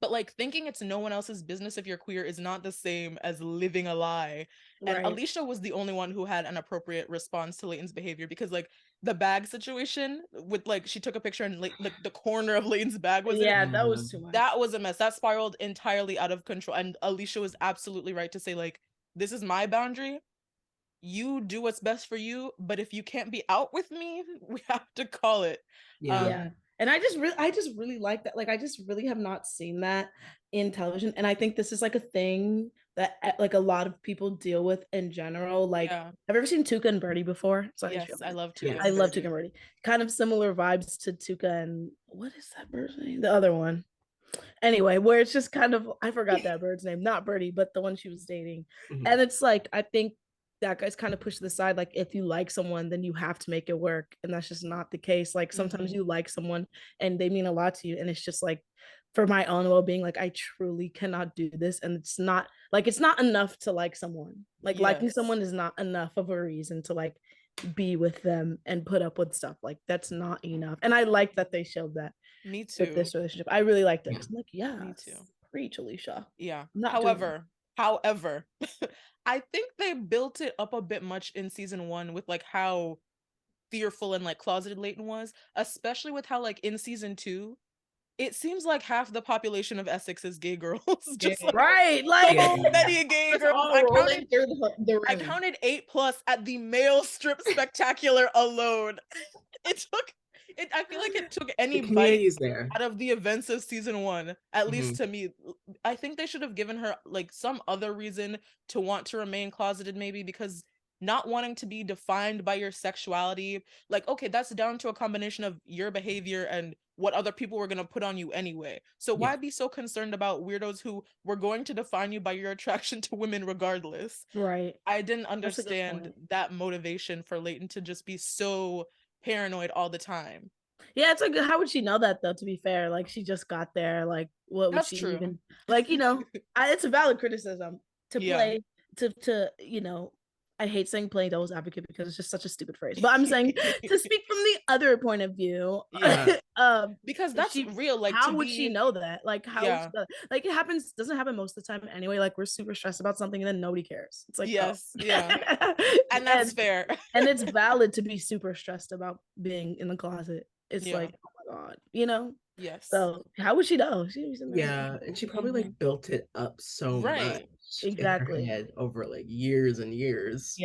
But like thinking it's no one else's business if you're queer is not the same as living a lie. And Right. Alicia was the only one who had an appropriate response to Layton's behavior because like the bag situation with like she took a picture and like the corner of Layton's bag was in it. Yeah, that was too much. That was a mess. That spiraled entirely out of control. And Alicia was absolutely right to say like, this is my boundary. you do what's best for you, but if you can't be out with me, we have to call it. Yeah. And I just really like that. Like, I just really have not seen that in television. And I think this is like a thing that like a lot of people deal with in general. Like, have you ever seen Tuca and Birdie before? Yes, I love Tuca. I love Tuca and Birdie. Kind of similar vibes to Tuca and what is that bird's name? The other one. Anyway, where it's just kind of, I forgot that bird's name, not Birdie, but the one she was dating. And it's like, I think that guy's kind of pushed to the side. Like, if you like someone, then you have to make it work. And that's just not the case. Like, sometimes you like someone and they mean a lot to you. And it's just like, for my own well-being, like, I truly cannot do this. And it's not enough to like someone. Like, liking someone is not enough of a reason to like be with them and put up with stuff. Like, that's not enough. And I like that they showed that. Me too. With this relationship, I really liked it. I'm like, me too. Preach, Alicia. Yeah. Not However, I think they built it up a bit much in season 1 with like how fearful and like closeted Leighton was, especially with how like in season 2, it seems like half the population of Essex is gay girls. Just like, like so many gay girls. I room. counted 8+ at the male strip spectacular alone. I feel like it took any bite out of the events of season 1, at least to me. I think they should have given her like some other reason to want to remain closeted, maybe, because not wanting to be defined by your sexuality, like, okay, that's down to a combination of your behavior and what other people were going to put on you anyway. So why be so concerned about weirdos who were going to define you by your attraction to women regardless? Right. I didn't understand that motivation for Leighton to just be so paranoid all the time. Yeah, it's like, how would she know that though, to be fair? Like, she just got there. Like, what would she even, like, you know, it's a valid criticism to play to you know, I hate saying playing devil's advocate because it's just such a stupid phrase, but I'm saying to speak from the other point of view, because that's real. Like, how would she know that? Like, how like, it doesn't happen most of the time anyway. Like, we're super stressed about something and then nobody cares. It's like, and that's fair. And it's valid to be super stressed about being in the closet. It's like, oh my god, you know. So how would she know? And she probably like built it up so much in her head over like years and years.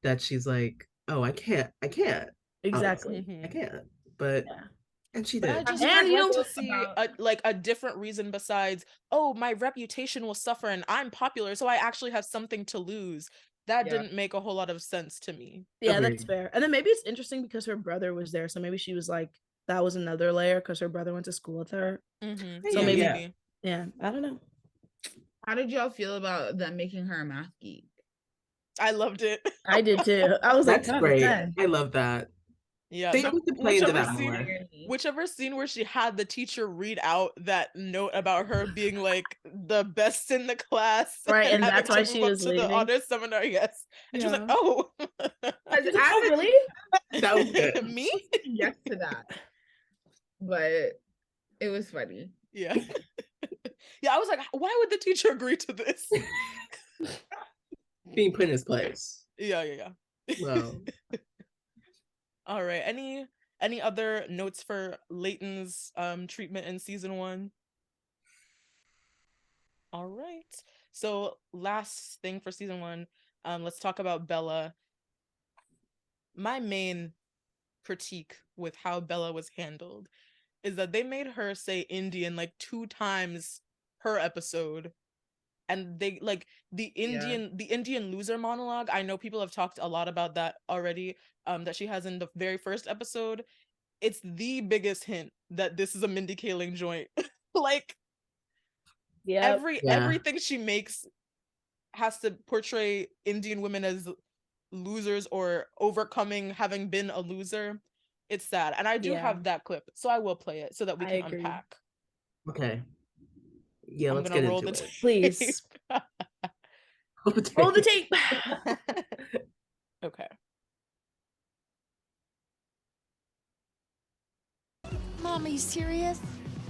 That she's like, oh, I can't. Exactly. I can't. But and she did. I just want to see a different reason besides, oh, my reputation will suffer and I'm popular, so I actually have something to lose. That didn't make a whole lot of sense to me. Yeah, that's fair. And then maybe it's interesting because her brother was there, so maybe she was like, that was another layer because her brother went to school with her. So maybe, I don't know. How did y'all feel about them making her a math geek? I loved it. I did too. I was like, that's great. I love that. Yeah, they need to play into that more. Whichever scene where she had the teacher read out that note about her being like the best in the class, right? And that's why she was to the honor seminar. Yes, and she was like, "Oh, really? That was good. Me? Yes to that." But it was funny. Yeah, yeah. I was like, "Why would the teacher agree to this?" Being put in his place. Yeah. Well. All right. Any other notes for Leighton's treatment in season 1? All right. So last thing for season 1, let's talk about Bella. My main critique with how Bella was handled is that they made her say Indian like 2 times per episode. And they like the Indian loser monologue. I know people have talked a lot about that already. That she has in the very first episode. It's the biggest hint that this is a Mindy Kaling joint. Like, everything she makes has to portray Indian women as losers or overcoming having been a loser. It's sad, and I do have that clip, so I will play it so that we can unpack. Okay. Yeah, let's get into roll the it. tape. Please. Roll the tape. Okay. Mom, are you serious?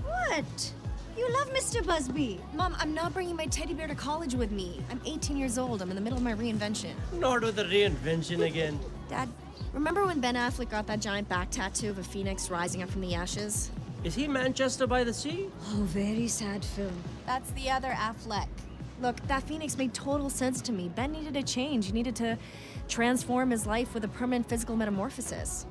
What? You love Mr. Busby. Mom, I'm not bringing my teddy bear to college with me. I'm 18 years old. I'm in the middle of my reinvention. Not with the reinvention again. Dad, remember when Ben Affleck got that giant back tattoo of a phoenix rising up from the ashes? Is he Manchester by the Sea? Oh, very sad film. That's the other Affleck. Look, that Phoenix made total sense to me. Ben needed a change. He needed to transform his life with a permanent physical metamorphosis.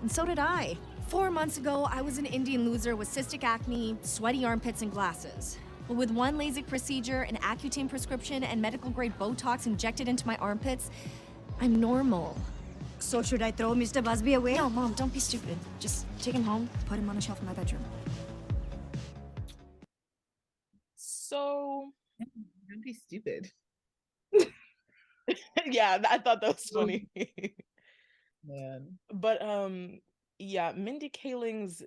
And so did I. 4 months ago, I was an Indian loser with cystic acne, sweaty armpits, and glasses. But with one LASIK procedure, an Accutane prescription, and medical-grade Botox injected into my armpits, I'm normal. So should I throw Mr. Busby away? No, Mom, don't be stupid. Just take him home, put him on a shelf in my bedroom. So Don't be stupid. yeah, I thought that was funny. Man. But yeah, Mindy Kaling's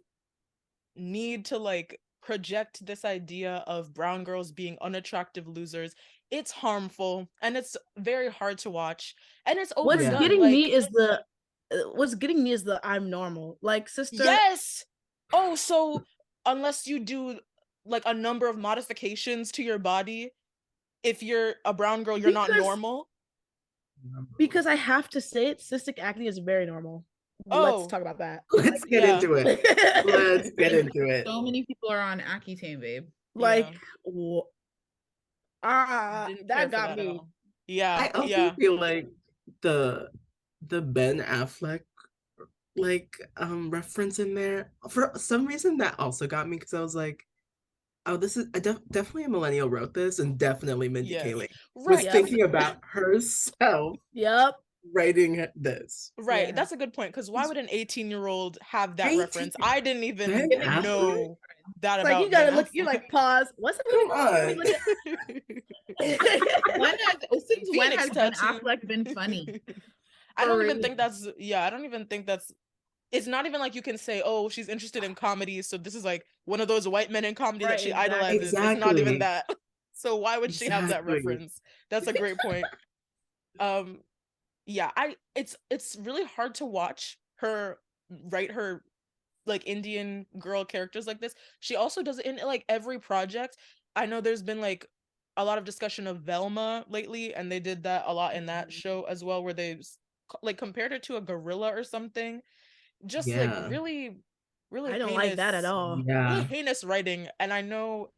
need to like project this idea of brown girls being unattractive losers, it's harmful and it's very hard to watch, and it's What's overdone. getting like, me is the I'm normal. Like, sister. yes. Oh, so unless you do like a number of modifications to your body, if you're a brown girl, you're not normal. Because I have to say it, cystic acne is very normal. Oh. Let's talk about that. Let's get into it. Let's get into it. So many people are on Accutane, babe. Like, Didn't care that for got at me. all. Yeah, I also feel like the Ben Affleck like reference in there, for some reason, that also got me, because I was like, oh, this is definitely a millennial wrote this, and definitely Mindy Kaling was thinking about herself. Yep. Writing this. Right. That's a good point, because why would an 18-year-old have that reference? I didn't even know that It's about like, you gotta Ben look, you're Affleck. like, pause. What's it? Come on. Since when Phoenix has Ben tattoo. Affleck been funny? I don't even really? think that's I don't even think that's it's not even like you can say, oh, she's interested in comedy, so this is like one of those white men in comedy that she idolizes. It's not even that. So why would she have that reference? That's a great point. Yeah, it's really hard to watch her write her like Indian girl characters like this. She also does it in like every project. I know there's been like a lot of discussion of Velma lately, and they did that a lot in that show as well, where they like compared her to a gorilla or something. Just like really I don't like that at all. Really heinous writing, and I know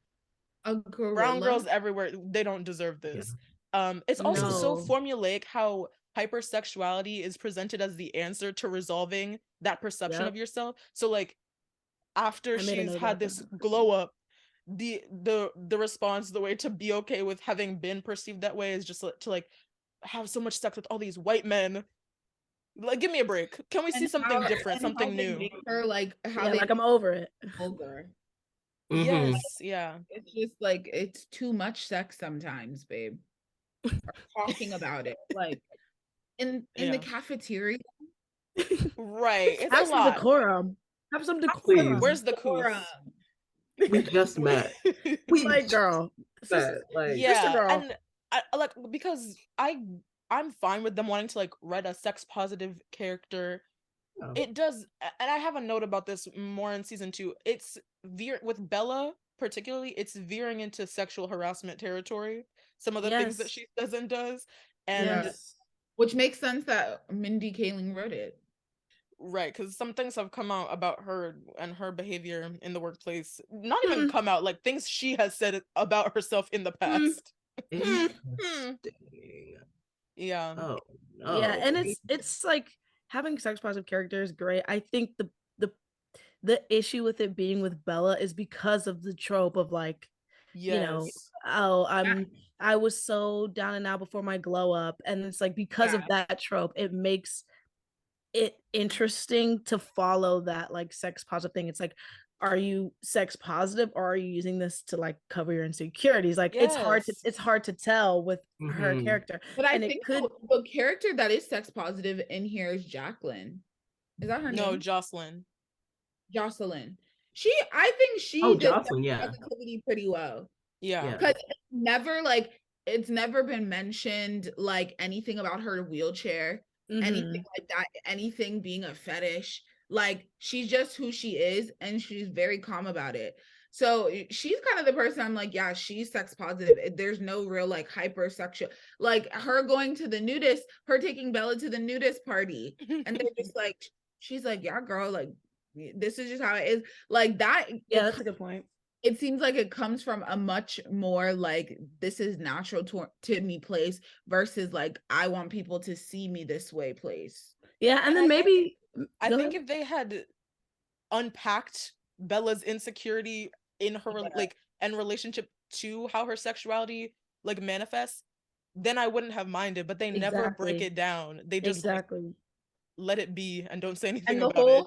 brown girls everywhere, they don't deserve this. It's also so formulaic how hypersexuality is presented as the answer to resolving that perception of yourself. So like after she's had this glow up, the response, the way to be okay with having been perceived that way is just to like have so much sex with all these white men. Like, give me a break. Can we see something different, something new? Make her like how Yeah, they like, I'm over it. Vulgar. Yes, yeah. It's just like it's too much sex sometimes, babe. Or talking about it, like in the cafeteria. Right. It's Have a some lot. decorum. Have some decorum. Where's the cool? We just met. Like, girl. Yeah, girl. and I like, because I'm fine with them wanting to like write a sex positive character. It does, and I have a note about this more in season 2. It's with Bella particularly, it's veering into sexual harassment territory. Some of the things that she says and does, and which makes sense that Mindy Kaling wrote it. Right, because some things have come out about her and her behavior in the workplaess. Not even come out, like things she has said about herself in the past. Yeah. Oh no. Yeah, and it's like having sex positive characters is great. I think the issue with it being with Bella is because of the trope of like, you know, oh, I was so down and out before my glow up, and it's like because of that trope, it makes it interesting to follow that like sex positive thing. It's like, are you sex positive, or are you using this to like cover your insecurities? Like it's hard to tell with her character. But I think the character that is sex positive in here is Jacqueline. Is that her name? No, Jocelyn. I think she did Jocelyn, positivity pretty well. Yeah. Because it's never been mentioned like anything about her wheelchair, anything like that, anything being a fetish. Like she's just who she is, and she's very calm about it. So she's kind of the person I'm like, yeah, she's sex positive. There's no real like hypersexual, like her going to the nudist, her taking Bella to the nudist party, and they're just like, she's like, yeah, girl, like this is just how it is. Like that. Yeah, that's a good point. it seems like it comes from a much more like this is natural to me place versus like I want people to see me this way place. Yeah, and then maybe I think if they had unpacked Bella's insecurity in her like and relationship to how her sexuality like manifests, then I wouldn't have minded. But they never break it down. They just like, let it be and don't say anything and about it.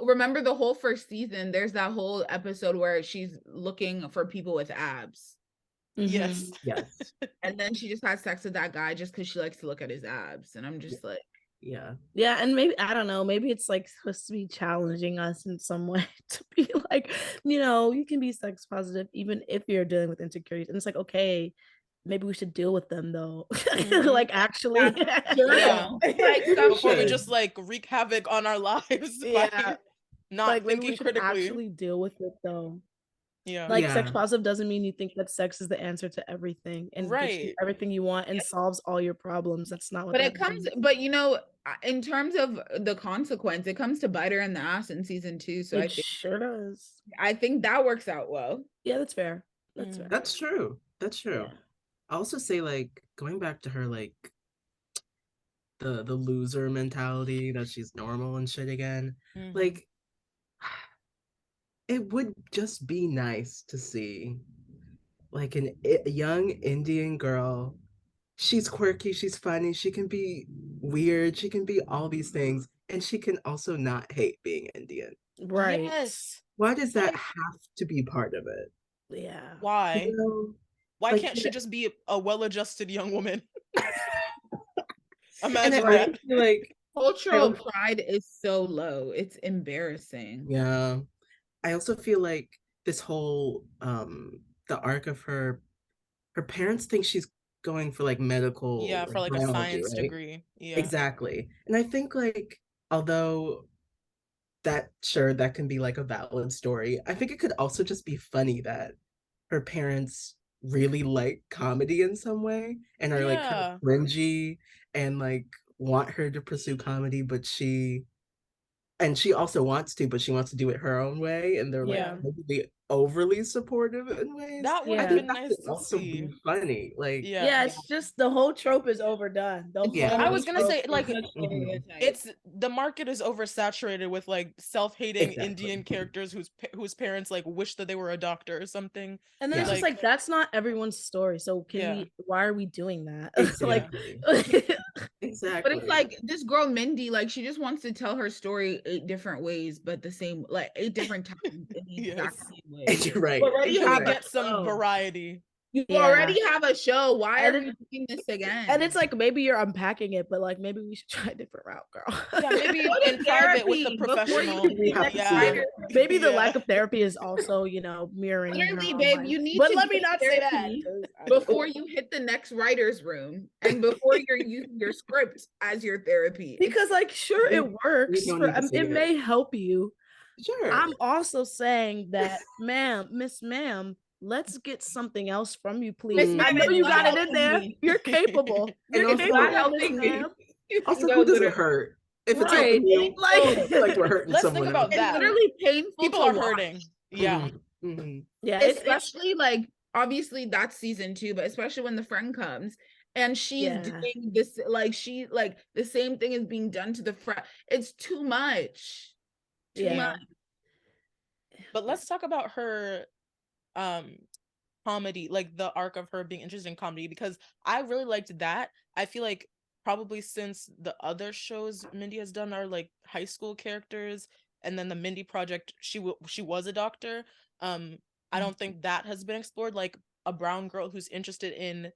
Remember the whole first season, there's that whole episode where she's looking for people with abs. Yes. Yes. And then she just had sex with that guy just because she likes to look at his abs. And I'm just like, yeah. And maybe, I don't know, maybe it's like supposed to be challenging us in some way to be like, you know, you can be sex positive even if you're dealing with insecurities. And it's like, okay, maybe we should deal with them though. Like actually. Before we just like wreak havoc on our lives by not like, maybe thinking we should critically. actually deal with it though. Yeah. Like sex positive doesn't mean you think that sex is the answer to everything and gets you everything you want and solves all your problems. That's not what but that it comes means. but you know, in terms of the consequence, it comes to bite her in the ass in season 2. So I think sure does. I think that works out well. Yeah, that's fair. That's fair. That's true. That's true. I also say like going back to her like the loser mentality that she's normal and shit again. Like it would just be nice to see like a young Indian girl. She's quirky, she's funny, she can be weird, she can be all these things, and she can also not hate being Indian. Right. Yes. Why does that have to be part of it? Yeah. Why? You know, why like, can't she just be a well-adjusted young woman? Imagine that. Like cultural pride is so low. It's embarrassing. Yeah. I also feel like this whole the arc of her parents think she's going for like medical for like biology, a science right? degree. Yeah. Exactly. And I think like although that can be like a valid story, I think it could also just be funny that her parents really like comedy in some way and are like kind of cringy and like want her to pursue comedy, but she also wants to, but she wants to do it her own way, and they're like maybe overly supportive in ways. That would have been nice to also see. be funny. Like it's just the whole trope is overdone. I was gonna say like Mm-hmm. it's the market is oversaturated with like self-hating Indian characters whose parents like wish that they were a doctor or something. And then it's just like that's not everyone's story. So why are we doing that? Exactly. Exactly. But it's like this girl Mindy, like she just wants to tell her story 8 different ways, but the same like 8 different times in the exact same way. You're right. You get some variety. You already have a show. Why are you doing this again? And it's like maybe you're unpacking it, but like maybe we should try a different route, girl. Yeah, maybe in private with the professional. Maybe the lack of therapy is also, you know, mirroring. Literally, babe, you need but to let me not say that before you hit the next writer's room and before you're using your script as your therapy. Because like, sure, it works. It may help you. Sure. I'm also saying that, Miss Ma'am, let's get something else from you, please. I know you got it in there. You're capable. You're capable, Miss Ma'am. Also, who does it hurt? If it's helping you, like we're hurting let's someone think about else. that. It's literally painful. People are hurting. Yeah. Yeah. Especially like obviously that's season 2, but especially when the friend comes and she's doing this, like she like the same thing is being done to the friend. It's too much. Too much. But let's talk about her comedy, like the arc of her being interested in comedy, because I really liked that. I feel like probably since the other shows Mindy has done are like high school characters, and then the Mindy Project, she was a doctor. I don't think that has been explored, like a brown girl who's interested in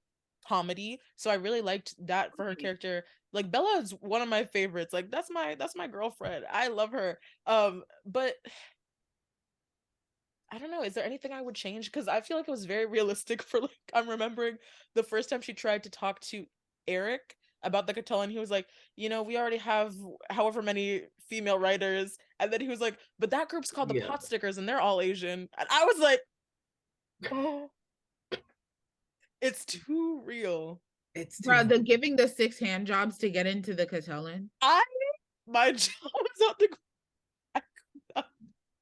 comedy. So I really liked that for her character. Like Bella is one of my favorites. Like that's my girlfriend. I love her. But I don't know. Is there anything I would change? Because I feel like it was very realistic for like, I'm remembering the first time she tried to talk to Eric about the Catalan, and he was like, you know, we already have however many female writers. And then he was like, but that group's called the Pot Stickers and they're all Asian. And I was like, oh, it's too real. It's too Bro, the giving the 6 hand jobs to get into the Catalan. My job was on the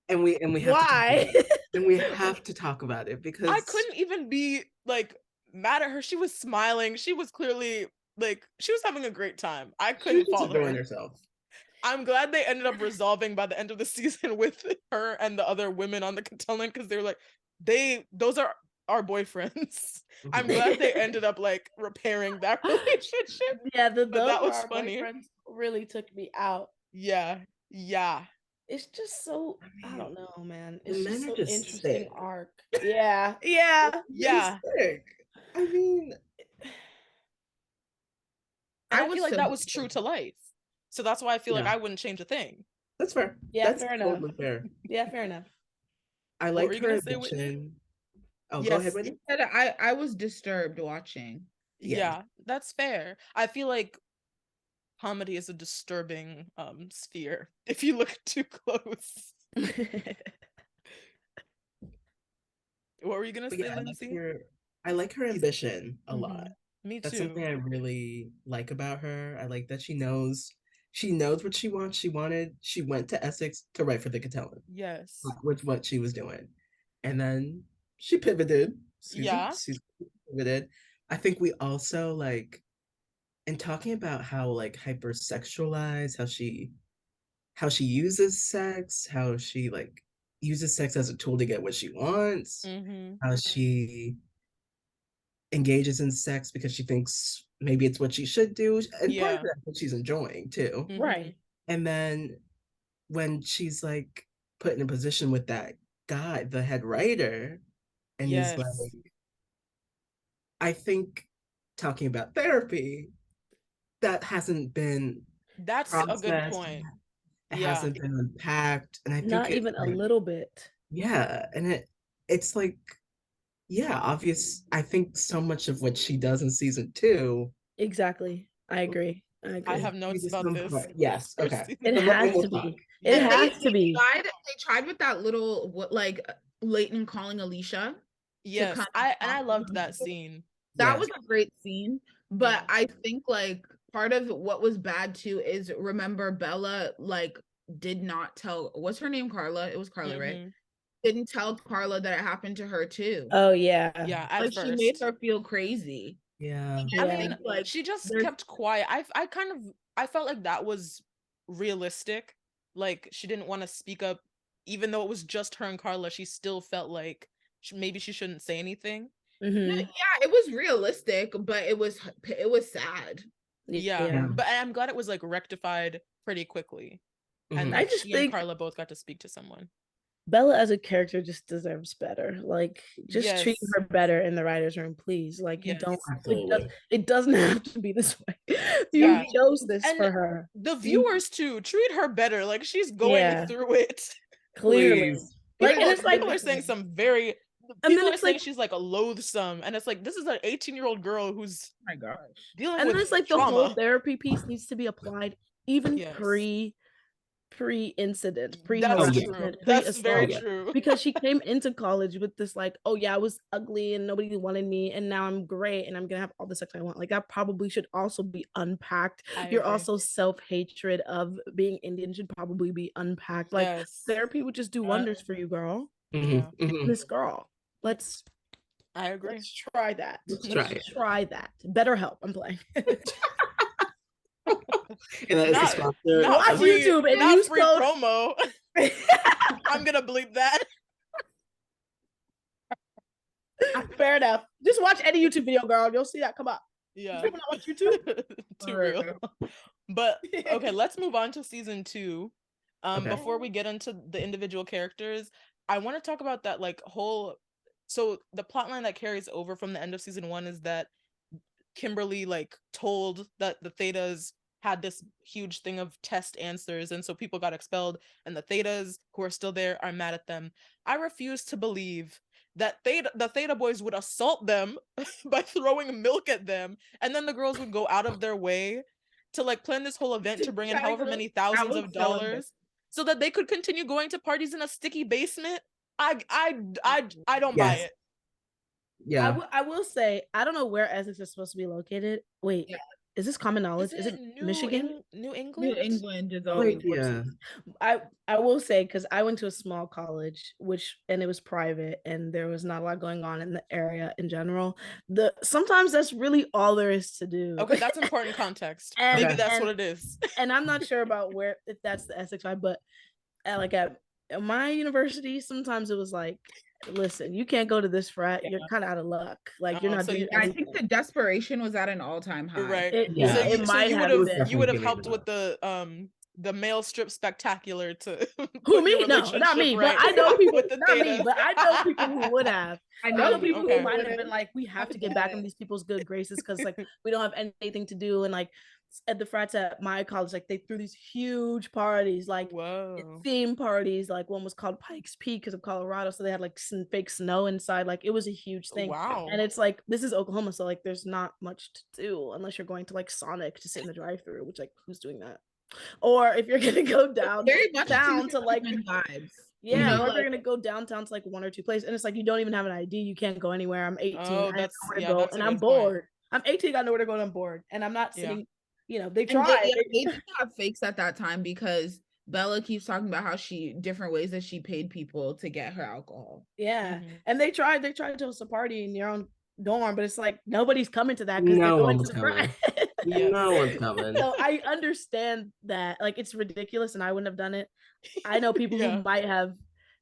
And we have Why? and we have to talk about it because I couldn't even be like mad at her. She was smiling. She was clearly like she was having a great time. I couldn't she was follow enjoying her. herself. I'm glad they ended up resolving by the end of the season with her and the other women on the cotillion because they were like, those are our boyfriends. I'm glad they ended up like repairing that relationship. Yeah, but those that was our funny. boyfriends really took me out. Yeah. It's just so I don't know, man. The It's men just are so just interesting sick. arc. Yeah. Yeah. Sick. I mean, And I was feel like so that was true to life. So that's why I feel like Yeah. I wouldn't change a thing. that's fair. Yeah, That's fair enough. totally fair. Yeah, fair enough. I What like were you her gonna say, Whitney? ambition. Oh, go Yes. ahead, Whitney. Said I was disturbed watching. Yeah, that's fair. I feel like comedy is a disturbing sphere if you look too close. What were you gonna But say, yeah, Lindsey? I like her ambition a Mhm. lot. Me That's too. something I really like about her. I like that she knows what she wants. She went to Essex to write for the cotillion. Yes. With what she was doing. And then she pivoted. Yeah. Susan pivoted. I think we also like in talking about how like hypersexualized, how she uses sex, how she like uses sex as a tool to get what she wants, how she engages in sex because she thinks maybe it's what she should do. And part of that's what she's enjoying too. Right. And then when she's like put in a position with that guy, the head writer, and he's like, I think talking about therapy, that hasn't been That's a good point. It hasn't been unpacked. And I think not even a little bit. Yeah. And it's like, yeah, obvious. I think so much of what she does in season 2. Exactly. I agree. I have notes about this. Yes. Okay. It has to be. It has to be. They tried with that little Leighton calling Alicia. Yes, I loved that scene. That was a great scene. But I think like part of what was bad too is remember Bella like did not tell what's her name, Carla? It was Carla, right? Didn't tell Carla that it happened to her too. Oh yeah. Yeah, at like first. she made her feel crazy. Yeah. I mean, like she just kept quiet. I felt like that was realistic. Like she didn't want to speak up, even though it was just her and Carla. She still felt like maybe she shouldn't say anything. Yeah, it was realistic, but it was sad. Yeah. But I'm glad it was like rectified pretty quickly, and I like just she and think Carla both got to speak to someone. Bella as a character just deserves better. Like, just treat her better in the writer's room, please. Like, you don't. It doesn't have to be this way. You chose this for her. The viewers too treat her better. Like she's going through it. Clearly. Like And it's like people are saying some very. And People then are it's saying like- she's like a loathsome, and it's like this is an 18-year-old girl who's my gosh dealing And with then it's like trauma. the whole therapy piece needs to be applied even pre-incident, pre-harassment, That's very pre-assault. true. Because she came into college with this like, oh yeah, I was ugly and nobody wanted me, and now I'm great and I'm gonna have all the sex I want. Like that probably should also be unpacked. You're also self-hatred of being Indian should probably be unpacked. Like therapy would just do wonders for you, girl. This girl. I agree. Let's try that. Let's try that. Better help. I'm playing. And that is the sponsor. Watch YouTube and use free code promo. I'm gonna bleep that. Fair enough. Just watch any YouTube video, girl. You'll see that come up. Yeah. People not watch YouTube. Too real. But okay, let's move on to season 2. Before we get into the individual characters, I want to talk about that like whole. So the plotline that carries over from the end of season 1 is that Kimberly like told that the Thetas had this huge thing of test answers, and so people got expelled, and the Thetas who are still there are mad at them. I refuse to believe that the Theta boys would assault them by throwing milk at them, and then the girls would go out of their way to like plan this whole event to bring in however many thousands of dollars so that they could continue going to parties in a sticky basement. I don't buy it. Yeah. I will say, I don't know where Essex is supposed to be located. Wait, is this common knowledge? Is it Michigan? New New England? England is Like, always yeah. I will say, because I went to a small college, and it was private, and there was not a lot going on in the area in general. Sometimes that's really all there is to do. Okay, that's important context. And- Maybe that's and- what it is. And I'm not sure about if that's the Essex vibe, but at my university, sometimes it was like, listen, you can't go to this frat. You're kind of out of luck. Like, you're not so doing I anything. think the desperation was at an all-time high. Right. Yeah. So It might have been. you would have Definitely helped giving with the male strip spectacular to Who, put me? your No, not relationship me. right But I know people. with the Not me. data. But I know people who would have. I know people Okay. who might have been like, we have to get back in these people's good graces because like we don't have anything to do. And like at the frats at my college, like they threw these huge parties, like theme parties. Like one was called Pikes Peak because of Colorado, so they had like some fake snow inside. Like it was a huge thing. Wow. And it's like, this is Oklahoma, so like there's not much to do unless you're going to like Sonic to sit in the drive-thru, which like who's doing that? Or if you're gonna go down Very much down to like vibes. yeah, You know, or if like- you're gonna go downtown to like one or two places, and it's like you don't even have an ID, you can't go anywhere. I'm 18, Oh, I that's don't know where to go, and I'm bored. I'm 18, I know where to go, and I'm bored, and I'm not sitting. You know, they And try. they did have fakes at that time because Bella keeps talking about how different ways that she paid people to get her alcohol. Yeah, and they tried to host a party in your own dorm, but it's like nobody's coming to that because they're going to the frat. No one's coming. So I understand that, like, it's ridiculous, and I wouldn't have done it. I know people who might have,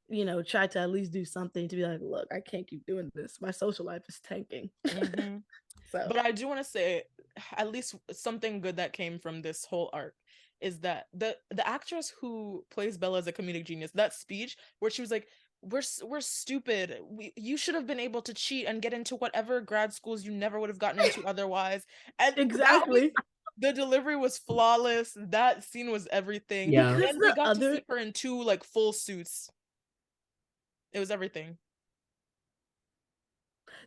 you know, tried to at least do something to be like, look, I can't keep doing this. My social life is tanking. So, but I do want to say, at least something good that came from this whole arc is that the actress who plays Bella as a comedic genius, that speech where she was like, we're stupid, you should have been able to cheat and get into whatever grad schools you never would have gotten into otherwise, and exactly, the delivery was flawless. That scene was everything. Yeah. And we got to see her in 2 like full suits. It was everything.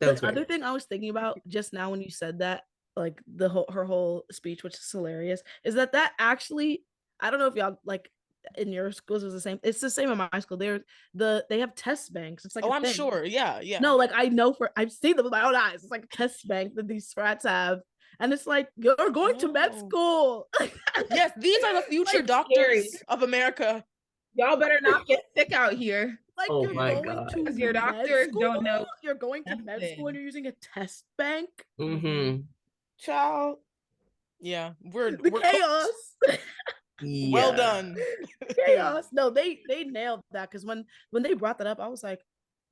The other thing I was thinking about just now when you said that, like her whole speech, which is hilarious, is that actually, I don't know if y'all like in your schools is the same. It's the same in my school. They have test banks. It's like I'm thing. sure. Yeah. No, like I know I've seen them with my own eyes. It's like a test bank that these frats have. And it's like, you're going to med school. Yes, these are the future like, doctors scary. of America. Y'all better not get sick out here. Like, Oh you're my going God. to Your med doctors school? don't know You're going to med school and you're using a test bank? Mm-hmm. Child. Yeah, we're chaos. Well done. Chaos. No, they nailed that because when they brought that up, I was like,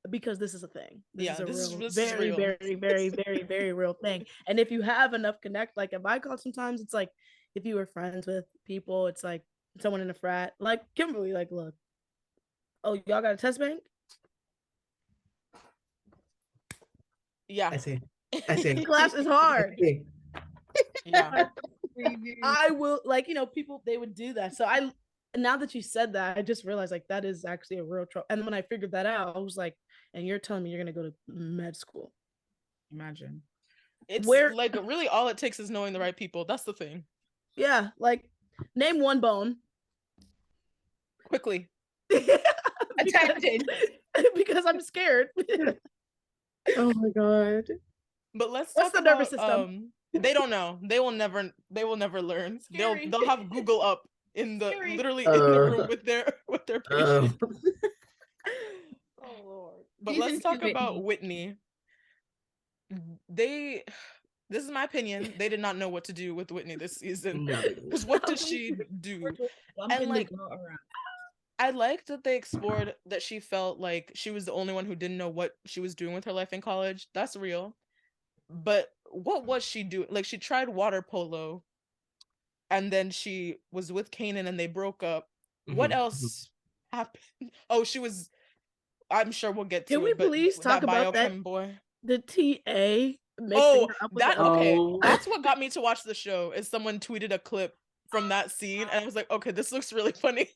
because this is a thing. This is a very, very, very, very, very real thing. And if you have enough connect, like at my college, sometimes it's like if you were friends with people, it's like someone in a frat, like Kimberly, like, look, oh, y'all got a test bank? Yeah. I see. Class is hard. Yeah. I will, like, you know, people, they would do that. So now that you said that, I just realized like that is actually a real trouble. And when I figured that out, I was like, and you're telling me you're gonna go to med school? Imagine. It's like really all it takes is knowing the right people. That's the thing. Yeah, like name one bone. Quickly. because I'm scared. Oh my God. But let's What's talk the nervous about, system? They don't know. They will never learn. Scary. They'll have Google up in the Scary. literally in the room with their patient. Oh Lord. But let's talk about Whitney. This is my opinion. They did not know what to do with Whitney this season. Because what does she do? And like, I liked that they explored that she felt like she was the only one who didn't know what she was doing with her life in college. That's real. But what was she doing? Like, she tried water polo, and then she was with Kanan and they broke up. What else happened? Oh, I'm sure we'll get to Can we it, but please talk about that? biochem boy. The TA. Okay. That's what got me to watch the show. Is someone tweeted a clip from that scene, and I was like, okay, this looks really funny.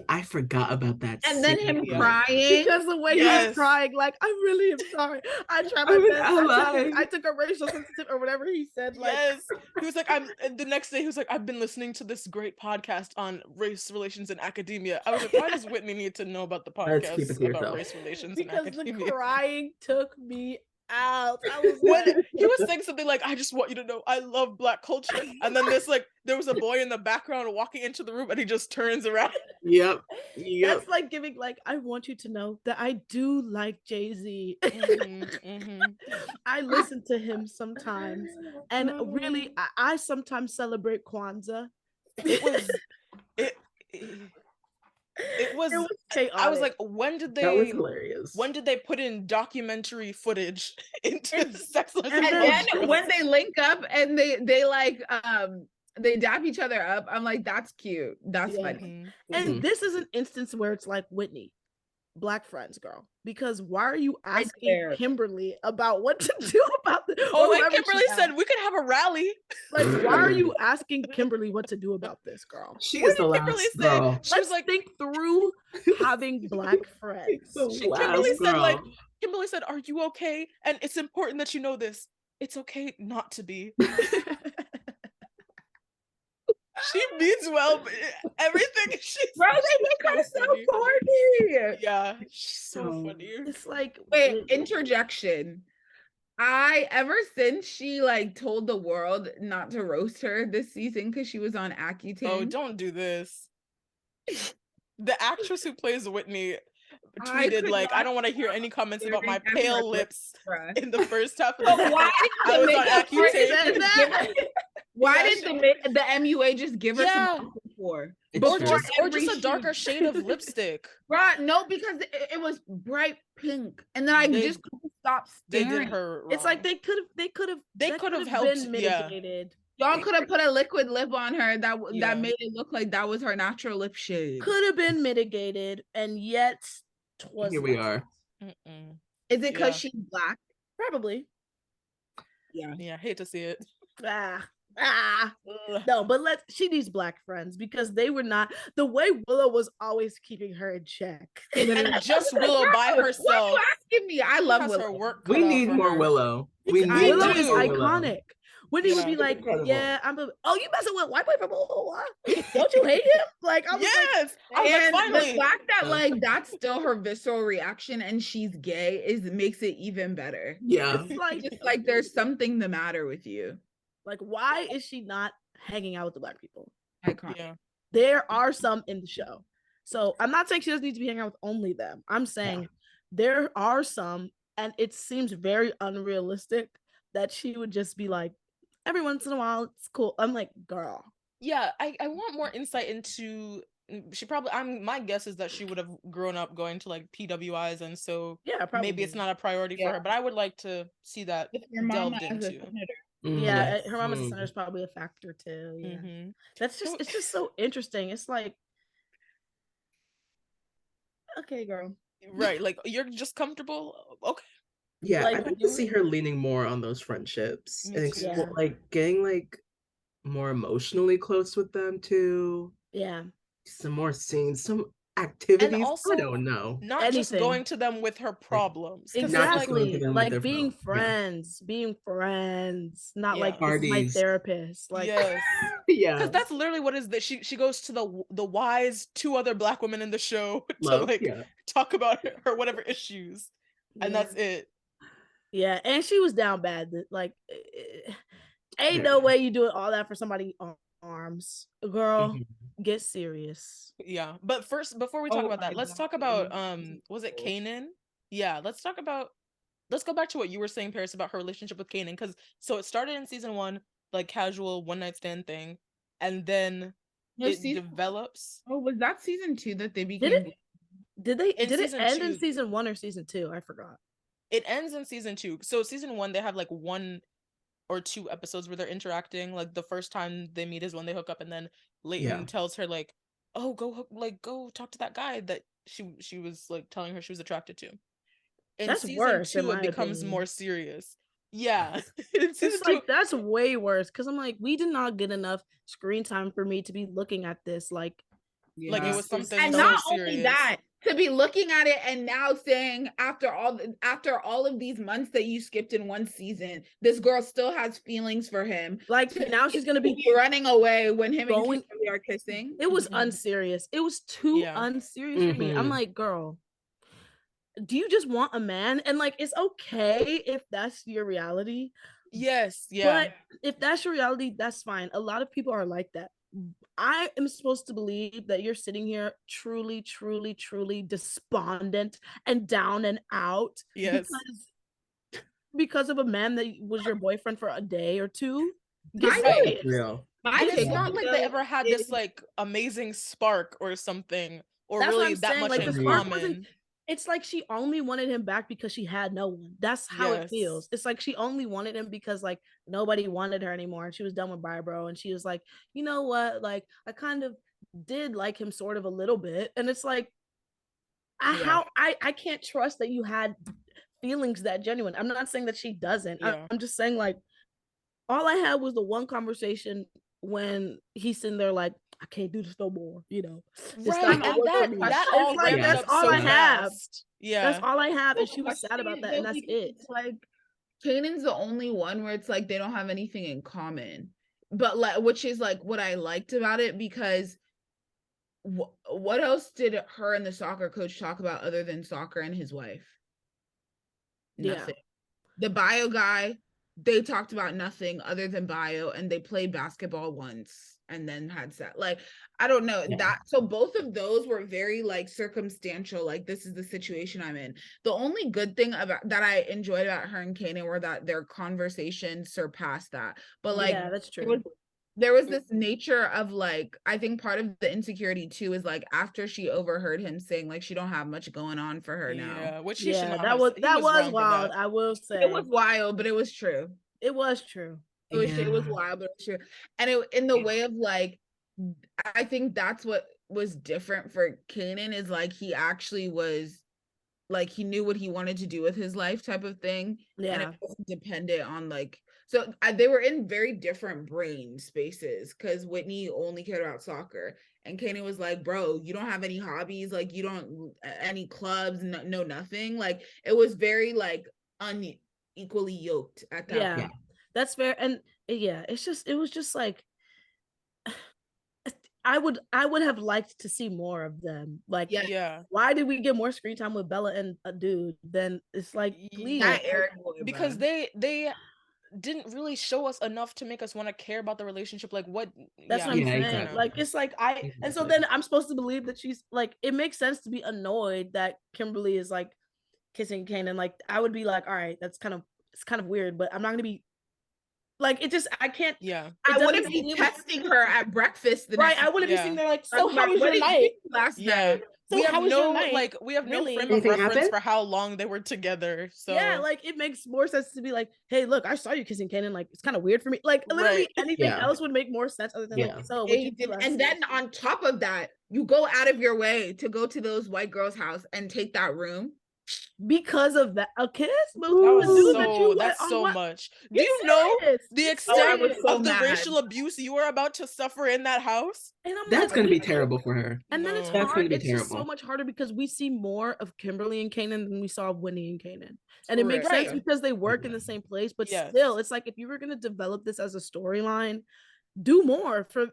I forgot about that. And then him scene. crying. Because the way he was crying, like, I really am sorry. I tried my best. I took a racial sensitive or whatever he said. Like, Yes. He was like, the next day he was like, I've been listening to this great podcast on race relations in academia. I was like, why does Whitney need to know about the Let's keep it podcast to about yourself. race relations in because academia? the crying took me out. I was When like, he was saying something like, I just want you to know I love Black culture. And then there was a boy in the background walking into the room and he just turns around. Yep. that's like giving like, I want you to know that I do like Jay-Z. I listen to him sometimes. And really, I sometimes celebrate Kwanzaa. It was chaotic. I was like, when did That was they hilarious. when did they put in documentary footage into Sex and And then when they link up and they like they dap each other up, I'm like, that's cute. That's funny. And this is an instance where it's like, Whitney, Black friends, girl, because why are you asking Kimberly about what to do about this? Oh, and Kimberly said we could have a rally. Like, why are you asking Kimberly what to do about this, girl? She is the last girl. She was like, think through having Black friends. Kimberly said, are you okay? And it's important that you know this. It's okay not to be. She means well, but everything she's Bro, they make her so corny. Yeah, she's so funny. It's like, wait, interjection. Ever since she like told the world not to roast her this season because she was on Accutane. Oh, don't do this. The actress who plays Whitney tweeted like, I don't want to hear any comments about my pale lips in the first half of the season. Why I was on Accutane. Why did the MUA just give her some for? Or just a darker shade of lipstick. Right, no, because it was bright pink, and then I just couldn't stop staring. They did her wrong. It's like they could have helped been mitigated. Y'all could have put a liquid lip on her that made it look like that was her natural lip shade. Could have been mitigated, and yet here we are. Is it because she's Black? Probably. Yeah, I hate to see it. No, but she needs Black friends because they were not the way Willow was always keeping her in check. And just Willow by herself. What are you asking me? I love Willow. We need more Willow. Willow is iconic. Whitney would be like, incredible. "Yeah, oh, you messing with white boy from blah, blah, blah. Don't you hate him?" Like, I was and finally. The fact that like that's still her visceral reaction, and she's gay makes it even better. Yeah, it's just like there's something the matter with you. Like, why is she not hanging out with the Black people? Iconic. Yeah. There are some in the show, so I'm not saying she doesn't need to be hanging out with only them. I'm saying there are some, and it seems very unrealistic that she would just be like, every once in a while, it's cool. I'm like, girl. Yeah, I want more insight into. She probably. My guess is that she would have grown up going to like PWIs, and so maybe it's not a priority for her. But I would like to see that delved into. Yeah, her mom as a senator is probably a factor too. Yeah, it's just so interesting. It's like, okay, girl, right? Like, you're just comfortable, okay? Yeah, like, I'd like to see her leaning more on those friendships and like getting like more emotionally close with them too. Yeah, some more scenes, some activities. And also, I don't know, not just going to them with her problems. Exactly, like being friends, not like this is my therapist. Like, yeah, because that's literally what is that. She goes to the wise two other Black women in the show to talk about her whatever issues, and that's it. Yeah, and she was down bad. Like, ain't no way you doing all that for somebody on arms, girl. Get serious. Yeah, but first, before we talk about that, let's talk about was it Kanan? Yeah, let's go back to what you were saying, Paris, about her relationship with Kanan, because so it started in season 1, like casual one night stand thing, and then it develops. Oh, was that season 2 that they became? Did it end in season 1 or season 2? I forgot. It ends in season 2. So season 1, they have like 1 or 2 episodes where they're interacting. Like the first time they meet is when they hook up, and then Leighton tells her like, "Oh, go talk to that guy that she was like telling her she was attracted to." In that's season worse. 2, it becomes more serious. Yeah, it's like that's way worse because I'm like, we did not get enough screen time for me to be looking at this like it was something. And so not serious. only that, to be looking at it and now saying after all of these months that you skipped in one season, this girl still has feelings for him. Like now she's gonna be running away when him and Kimberly are kissing. It was unserious. It was too unserious for me. I'm like, girl, do you just want a man? And like, it's okay if that's your reality. Yes, yeah. But if that's your reality, that's fine. A lot of people are like that. I am supposed to believe that you're sitting here truly, truly, truly despondent and down and out Yes. because of a man that was your boyfriend for a day or two. Right. Real. It's not like they ever had this like amazing spark or something, or That's really what I'm that saying. much Like in the spark wasn't. common. It's like she only wanted him back because she had no one. That's how it feels. It's like she only wanted him because like nobody wanted her anymore, and she was done with Bro. And she was like, you know what? Like I kind of did like him sort of a little bit, and it's like, how I can't trust that you had feelings that genuine. I'm not saying that she doesn't. I'm just saying like all I had was the one conversation when he's sitting there like, I can't do this no more, you know. Right, and that all like, ramped that's up all so I have. fast. Yeah, that's all I have, and she was sad about that, and that's it. It's like Kanan's the only one where it's like they don't have anything in common, but like, which is like what I liked about it, because what else did her and the soccer coach talk about other than soccer and his wife? Nothing. The bio guy, they talked about nothing other than bio, and they played basketball once and then had sex. Like, I don't know that. So both of those were very like circumstantial. Like, this is the situation I'm in. The only good thing about that I enjoyed about her and Kanan were that their conversation surpassed that. But like, yeah, that's true. There was this nature of like, I think part of the insecurity too is like after she overheard him saying like she don't have much going on for her now. Yeah, which he should not that was wild. I will say it was wild, but it was true. It was true. It was wild, but it was true. And it in the way of like, I think that's what was different for Kanan is like he actually was like he knew what he wanted to do with his life type of thing. Yeah. And it wasn't dependent on like so they were in very different brain spaces because Whitney only cared about soccer and Kanan was like, bro, you don't have any hobbies, like you don't any clubs, no nothing. Like it was very like unequally yoked at that point. That's fair. And it was just like I would have liked to see more of them. Like, why did we get more screen time with Bella and a dude? Then it's like, please, because they didn't really show us enough to make us want to care about the relationship. Like, what? That's what I'm saying. Exactly. Like, it's like and so then I'm supposed to believe that she's like, it makes sense to be annoyed that Kimberly is like kissing Kanan. Like, I would be like, all right, it's kind of weird, but I'm not gonna be. Like it just, I can't. Yeah, I wouldn't be testing her at breakfast. I wouldn't be sitting there like, so how was your night last night? So we have no night? we have no frame of reference for how long they were together. So yeah, like it makes more sense to be like, hey, look, I saw you kissing Kanan. Like it's kind of weird for me. Like literally anything else would make more sense other than like, so. And then on top of that, you go out of your way to go to those white girls' house and take that room. Because of that, a kiss? That's so much. Do you know the extent of the racial abuse you are about to suffer in that house? And that's going to be terrible for her. And then it's hard. It's just so much harder because we see more of Kimberly and Kanan than we saw of Whitney and Kanan. And it makes sense because they work in the same place. But still, it's like if you were going to develop this as a storyline, do more for or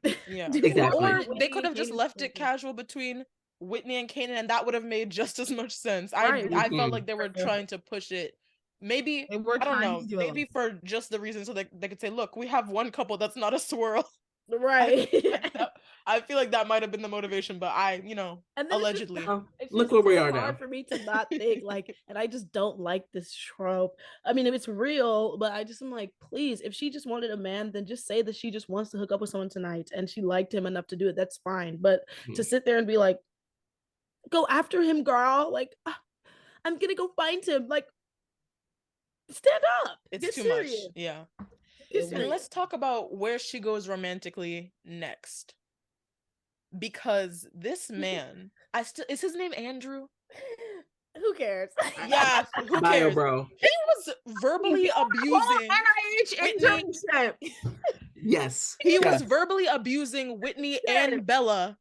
they could have just left it casual between Whitney and Kanan, and that would have made just as much sense. I felt like they were trying to push it. Maybe I don't know. Maybe for just the reason so they could say, "Look, we have one couple that's not a swirl." Right. I feel like that might have been the motivation, but allegedly. Look where we are now. Hard for me to not think like, and I just don't like this trope. I mean, if it's real, but I'm like, please, if she just wanted a man, then just say that she just wants to hook up with someone tonight and she liked him enough to do it. That's fine. But to sit there and be like, go after him, girl. Like, I'm gonna go find him. Like, stand up. It's too much. Yeah. And let's talk about where she goes romantically next. Because this man, is his name Andrew? Who cares? Yeah, who cares? Bro. He was verbally abusing internship. Yes. He was verbally abusing Whitney and Bella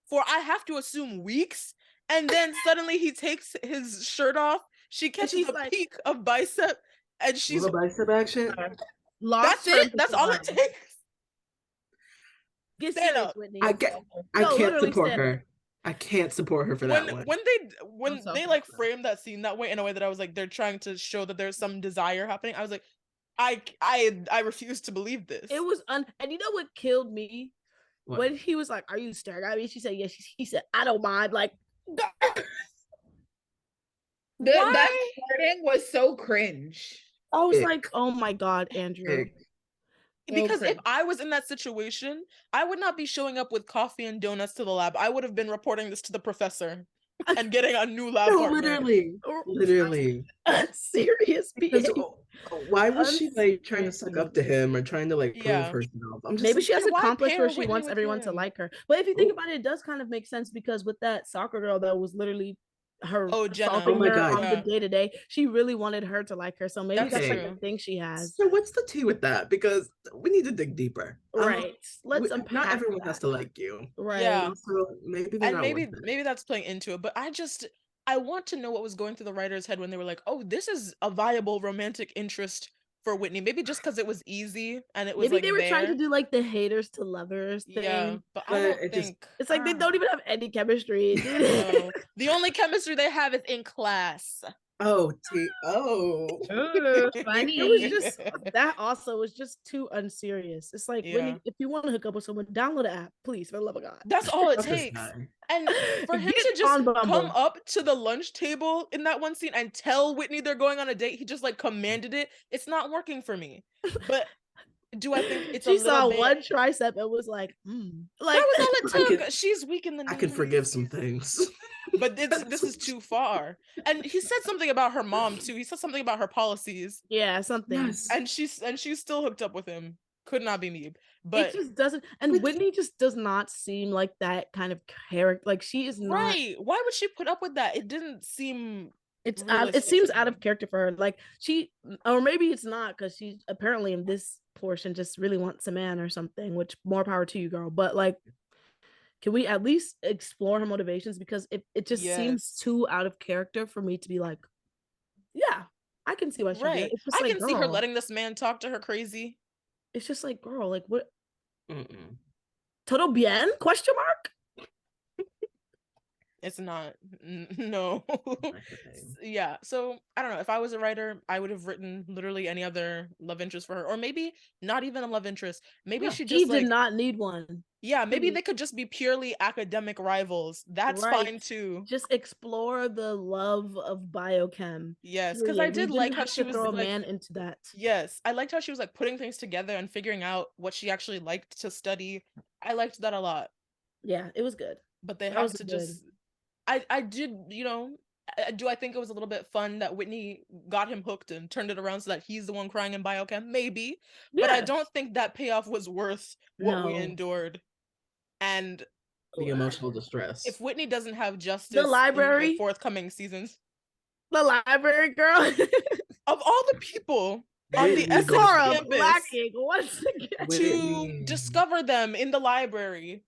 for, I have to assume, weeks. And then suddenly he takes his shirt off. She catches a peek of bicep, and she's bicep action. That's it. That's all it takes. Get stand up, Whitney. I can't support her. I can't support her for that one. When they like framed that scene that way in a way that I was like, they're trying to show that there's some desire happening. I was like, I refuse to believe this. It was and you know what killed me? What? When he was like, "Are you staring at me?" She said, "Yes." He said, "I don't mind." Like, that flirting was so cringe. I was like, "Oh my god, Andrew." Because if I was in that situation, I would not be showing up with coffee and donuts to the lab. I would have been reporting this to the professor and getting a new lab partner. Literally. Serious behavior. Why was she like trying to suck up to him or trying to like prove herself? I'm just Maybe like, she has accomplished where she Whitney wants with everyone to him? like her. But if you think about it, it does kind of make sense because with that soccer girl that was literally her assaulting her on the day-to-day, she really wanted her to like her. So maybe that's like the thing she has. So what's the tea with that? Because we need to dig deeper. Right. Let's unpack. Not everyone has to like you. Right. Yeah. Also, maybe they're not worth it. Maybe that's playing into it. But I want to know what was going through the writer's head when they were like, oh, this is a viable romantic interest for Whitney. Maybe just because it was easy and it was maybe like they were trying to do like the haters to lovers thing. Yeah, but I don't think it's like they don't even have any chemistry. No. The only chemistry they have is in class. Oh, funny. It was just that also was just too unserious. It's like when if you want to hook up with someone, download an app, please, for the love of God. That's all it takes. And for him to just come up to the lunch table in that one scene and tell Whitney they're going on a date, he just like commanded it. It's not working for me. But do I think it's she saw one tricep and was like, like that was all it took. She's weak in the knees. I can forgive some things. But this is too far. And he said something about her mom too. He said something about her policies. Yeah, something. Yes. And she's still hooked up with him. Could not be me. But it just doesn't. And Whitney just does not seem like that kind of character. Like she is not. Right. Why would she put up with that? It didn't seem. It seems out of character for her. Like or maybe it's not because she apparently in this portion just really wants a man or something. Which more power to you, girl. But like. Can we at least explore her motivations? Because it just seems too out of character for me to be like, yeah, I can see why she did it. It's just I like, can see her letting this man talk to her crazy. It's just like, girl, like what? Todo bien? Question mark? It's not. No. Yeah. So I don't know. If I was a writer, I would have written literally any other love interest for her, or maybe not even a love interest. Maybe she just did not need one. Yeah, maybe they could just be purely academic rivals. That's fine too. Just explore the love of biochem. Yes, because I did like how she was throw a like, man into that. Yes, I liked how she was like putting things together and figuring out what she actually liked to study. I liked that a lot. Yeah, it was good. But they have to just. I did, do I think it was a little bit fun that Whitney got him hooked and turned it around so that he's the one crying in biochem? Maybe. Yes. But I don't think that payoff was worth what we endured. And the emotional distress. If Whitney doesn't have justice the library in the forthcoming seasons. The library girl. Of all the people on the S1 campus lacking once again to discover them in the library.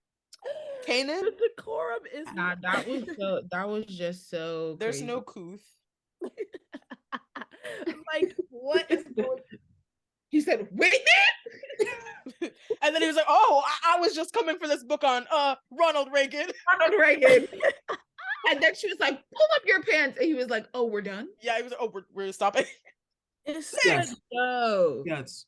Kanan? The decorum is that was just so there's crazy. No couth. Like what is going He said, Whitney? And then he was like, oh, I was just coming for this book on Ronald Reagan. Ronald Reagan. And then she was like, pull up your pants. And he was like, oh, we're done? Yeah, he was like, oh, we're stopping. Yes. No. Yes.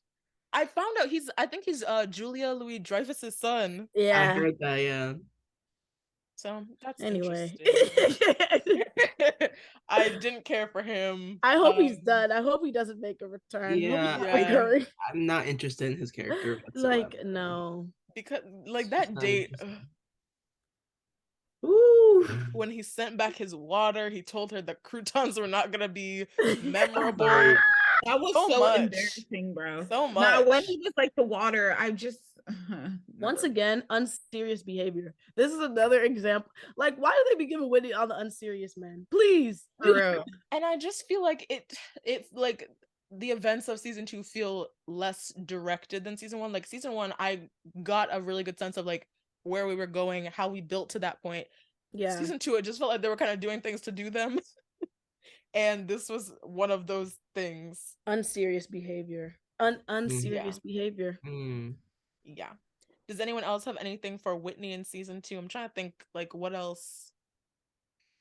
I found out I think he's Julia Louis-Dreyfus's son. Yeah. I heard that, yeah. So that's anyway. I didn't care for him. I hope he's done. I hope he doesn't make a return. Yeah, I'm not interested in his character whatsoever. Like, no. Because like that date. Ooh. When he sent back his water, he told her the croutons were not gonna be memorable. That was so embarrassing, bro. So much. Now, when he was like the water, I just once again, unserious behavior. This is another example. Like, why do they be giving Whitney all the unserious men? Please. And I just feel like it like the events of season 2 feel less directed than season 1. Like season 1, I got a really good sense of like where we were going, how we built to that point. Yeah. Season 2, it just felt like they were kind of doing things to do them. And this was one of those things. Unserious behavior. Unserious behavior. Yeah. Does anyone else have anything for Whitney in season 2? I'm trying to think, like, what else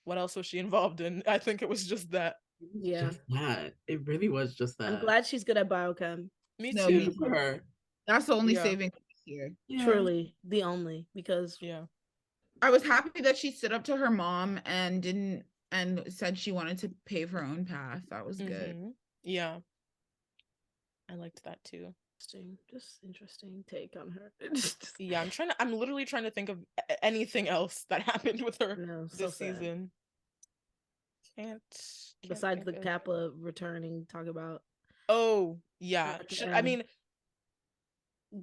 was she involved in? I think it was just that. Yeah. Just that. It really was just that. I'm glad she's good at biochem. Me No, too. me Good for her. That's the only Yeah. saving grace here. Yeah. Truly, the only, because Yeah. I was happy that she stood up to her mom and said she wanted to pave her own path. That was good. Mhm. Yeah. I liked that too. just interesting take on her. Yeah, I'm literally trying to think of anything else that happened with her No, this so sad. season. Can't Besides think the of- Kappa returning, talk about. Oh, yeah. I mean,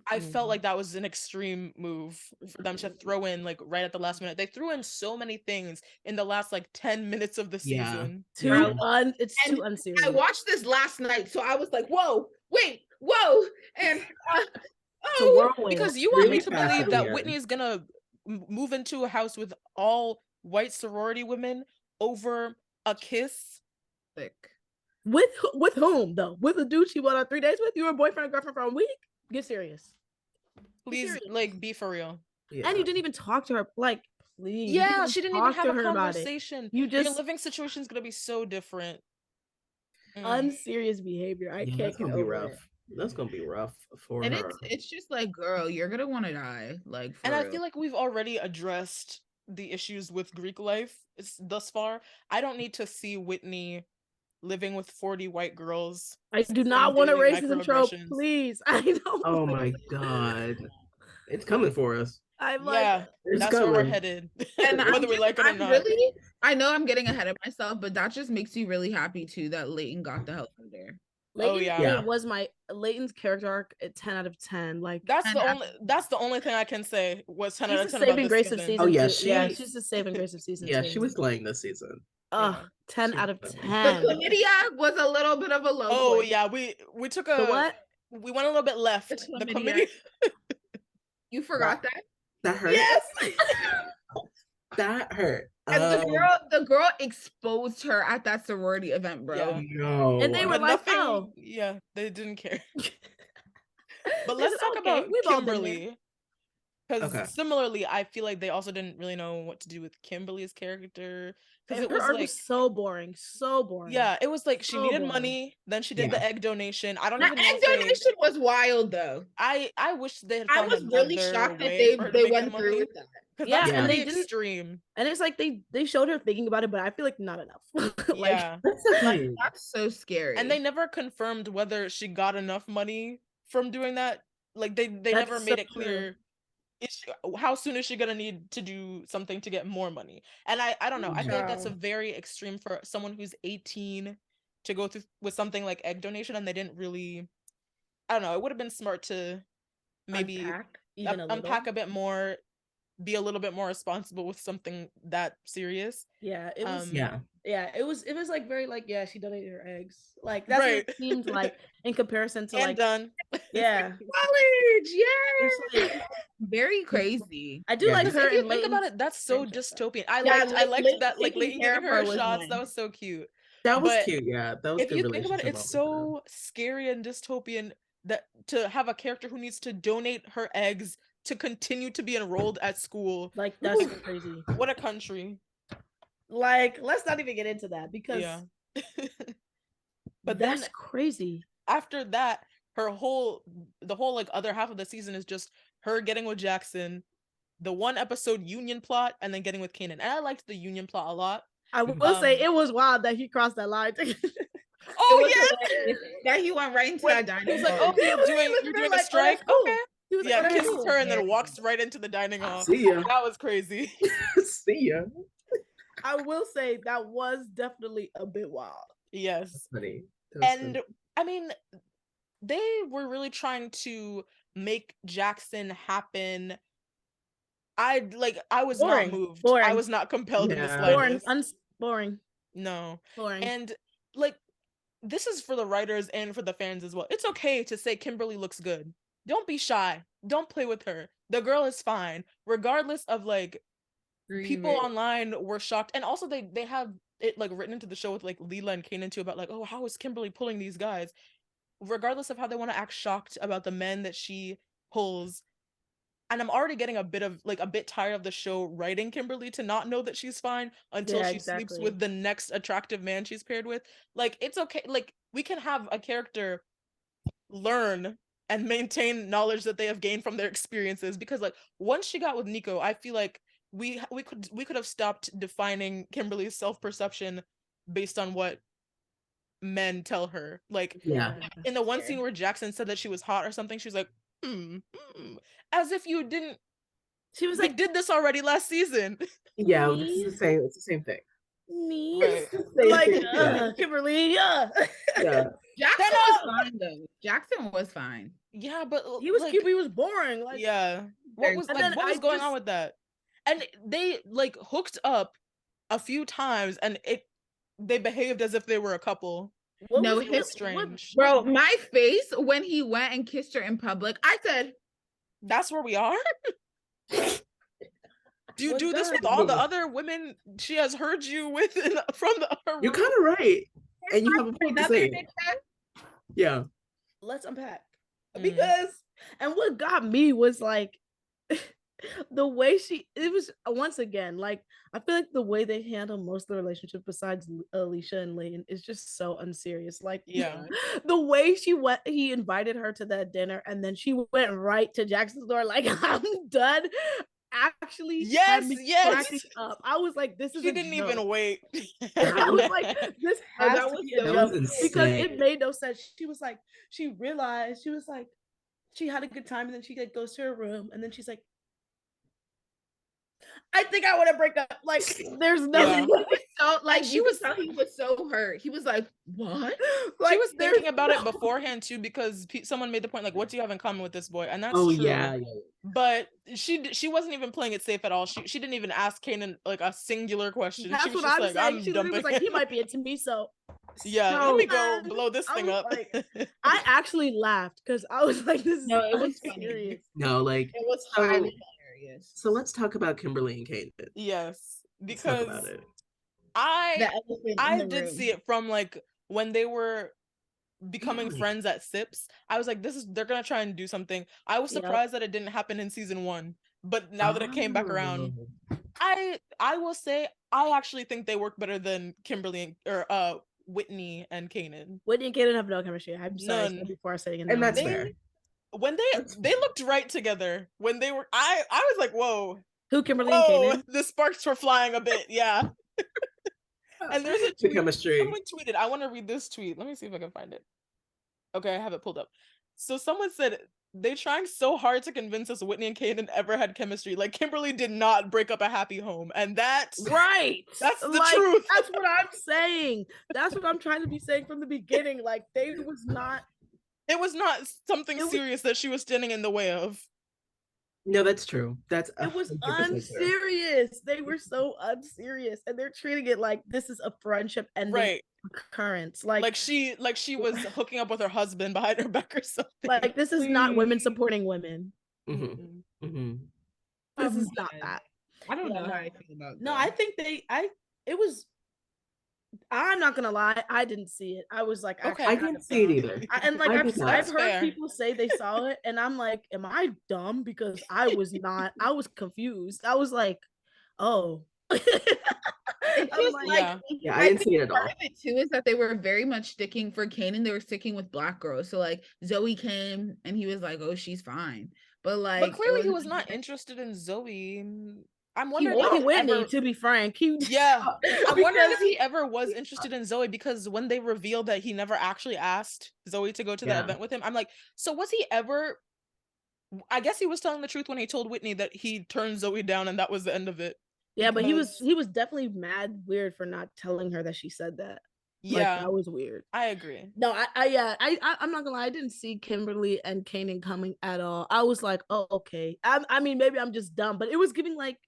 I felt Mhm. like that was an extreme move for them to throw in like right at the last minute. They threw in so many things in the last like 10 minutes of the season. It's And too unserious. I watched this last night, so I was like, "Whoa, wait, whoa!" And It's a whirlwind. Because you want me Really to fast believe at that the Whitney end. is gonna move into a house with all white sorority women over a kiss? With whom though? With a dude she went on 3 days with? You were boyfriend and girlfriend for a week? Get serious. Please, like, be for real. Yeah. And you didn't even talk to her. Like, please. you Yeah, she didn't even talk have to a her about it. conversation. You Your just living situation is gonna be so different. unserious behavior. I Yeah, can't that's get gonna be over rough. it. That's gonna be rough for and her. it's just like, girl, you're gonna want to die, like. For And I real. feel like we've already addressed the issues with Greek life thus far. I don't need to see Whitney living with 40 white girls. I do suffering not want a daily racism trope, microaggressions. please. I don't. Oh my god. It's coming for us. I'm Yeah, like, It's that's where we're coming. headed, And whether we like it or not. I know I'm getting ahead of myself, but that just makes you really happy too that Leighton got the hell out of there. Leighton, yeah. it was my Leighton's character arc at 10 out of 10. Like That's the only thing I can say was 10 out of 10 saving about this grace season. of season. Oh yeah, she's the saving grace of season. Yeah, 2. she was slaying this season. 10 out of The 10. chlamydia was a little bit of a low Oh point. yeah, we took a The what? We went a little bit left. The chlamydia. You forgot that? That hurt. Yes. That hurt. And the girl exposed her at that sorority event, bro. Yeah. No. And they were But like, nothing, oh. yeah, they didn't care. But They let's said, talk okay, about we've all been there. Kimberly. Because Okay. similarly, I feel like they also didn't really know what to do with Kimberly's character. Because it Her was arc like, was so boring. So boring. yeah, it was like she So needed boring. money, then she did the egg donation. I don't The even know egg if they, donation was wild though. I wish they had I found was really another shocked that way for her to they make went the through money. with that. Because Yeah, that's and pretty they didn't- extreme. And it's like they showed her thinking about it, but I feel like not enough. Like, Yeah. That's so scary. And they never confirmed whether she got enough money from doing that. Like they never That's made so it clear how soon is she gonna need to do something to get more money. And I don't know, I feel like that's a very extreme for someone who's 18 to go through with something like egg donation, and they didn't really, I don't know, it would have been smart to maybe unpack a bit more, be a little bit more responsible with something that serious. Yeah, it was. It was like very like, yeah, she donated her eggs. Like that's what it seemed like in comparison to And like done. Yeah. College, It's like, very crazy. I do like her. If you and think about Leighton's it, that's so dystopian. I Yeah, liked Leighton that, like taking Leighton care giving of her her was shots. nice. That was so cute. That was But cute. Yeah, that was if good you think about it, relationship it's moment for them. so scary and dystopian that to have a character who needs to donate her eggs to continue to be enrolled at school. Like that's crazy. What a country. Like, let's not even get into that because Yeah. But that's then crazy. after that, the whole like other half of the season is just her getting with Jackson, the one episode union plot, and then getting with Kanan. And I liked the union plot a lot. I will say it was wild that he crossed that line. Oh yeah, that he went right into that dining He was like, hall. "Oh, you're doing a strike? Okay." He was Yeah, like, kisses cool. her and then walks right into the dining hall. See ya. That was crazy. See ya. I will say that was definitely a bit wild. Yes. Funny. And I mean, they were really trying to make Jackson happen. I was Boring. not moved. Boring. I was not compelled in the Boring. slightest. Boring. No. Boring. And like, this is for the writers and for the fans as well. It's okay to say Kimberly looks good. Don't be shy. Don't play with her. The girl is fine, regardless of like people online were shocked. And also they have it like written into the show with like Leela and Kanan too about like, oh, how is Kimberly pulling these guys? Regardless of how they want to act shocked about the men that she pulls, and I'm already getting a bit tired of the show writing Kimberly to not know that she's fine until she sleeps with the next attractive man she's paired with. Like, it's okay. Like, we can have a character learn and maintain knowledge that they have gained from their experiences, because like once she got with Nico, I feel like we could have stopped defining Kimberly's self-perception based on what men tell her. Like, in the one scene where Jackson said that she was hot or something, she was like, as if you didn't. She was we like, did this already last season. Yeah, it's the same thing. Me, Right. like Kimberly, Yeah. Jackson was fine though. Jackson was fine. Yeah, but he was like, cute. He was boring. Like, yeah, what was going on with that? And they like hooked up a few times, and they behaved as if they were a couple. No, it was strange. Bro, my face when he went and kissed her in public, I said, "That's where we are." Do you do this with all the other women she has heard you with from her room? You're kind of right, and you have a point to say. Yeah. Let's unpack, because and what got me was like the way it was, once again, like I feel like the way they handle most of the relationship besides Alicia and Lane is just so unserious. Like, the way he invited her to that dinner and then she went right to Jackson's door like, I'm done. Actually, yes. Up. I was like, this is. She didn't even wait. I was like, this has to be a joke, because it made no sense. She was like, she realized, she was like, she had a good time, and then she like goes to her room, and then she's like, I think I want to break up. Like, there's nothing. So like, he was so hurt. He was like, what? Like, she was thinking about it beforehand too, because someone made the point like, what do you have in common with this boy? And that's true. Yeah. But she wasn't even playing it safe at all. She didn't even ask Kanan like a singular question. That's she was what just I'm like, saying. I'm She dumping was like, he might be into me, so let me go blow this thing up. Like, I actually laughed because I was like, this is it was serious. No, like, it was highly hilarious. So let's talk about Kimberly and Kanan. Yes, because let's talk about it. I did see it from like when they were becoming friends at Sips. I was like, they're gonna try and do something. I was surprised that it didn't happen in season 1, but now that it came back around, I will say I actually think they work better than Kimberly or Whitney and Kanan. Whitney and Kanan have no chemistry. I'm sorry, before saying it. And that's fair. When they looked right together, when they were, I was like, whoa. Who, Kimberly and Kanan? The sparks were flying a bit, yeah. And there's a tweet. Chemistry. Someone tweeted. I want to read this tweet. Let me see if I can find it. Okay, I have it pulled up. So someone said, they're trying so hard to convince us Whitney and Kanan ever had chemistry. Like, Kimberly did not break up a happy home. And that's the truth. That's what I'm saying. That's what I'm trying to be saying from the beginning. Like, it was not something serious that she was standing in the way of. No, that's true. It was unserious. They were so unserious, and they're treating it like this is a friendship ending occurrence. Like she was hooking up with her husband behind her back or something. Like, this is not women supporting women. Mm-hmm. Mm-hmm. This is not that. I don't know how I feel about that. No, I think it was. I'm not gonna lie, I didn't see it. I was like, okay, I didn't see it either. I've heard people say they saw it, and I'm like, am I dumb? Because I was not. I was confused. I was like, oh. It's just I didn't see it at all. Part of it too is that they were very much sticking for Kanan. They were sticking with black girls. So like Zoe came and he was like, oh, she's fine. But clearly he was not interested in Zoe. I'm wondering if Whitney, to be frank. I'm wondering if he ever was interested in Zoe, because when they revealed that he never actually asked Zoe to go to that event with him, I'm like, so was he ever? I guess he was telling the truth when he told Whitney that he turned Zoe down and that was the end of it. Yeah, but he was definitely mad weird for not telling her that she said that. Yeah, like, that was weird. I agree. No, I'm not gonna lie. I didn't see Kimberly and Kanan coming at all. I was like, oh, okay. I mean, maybe I'm just dumb, but it was giving like.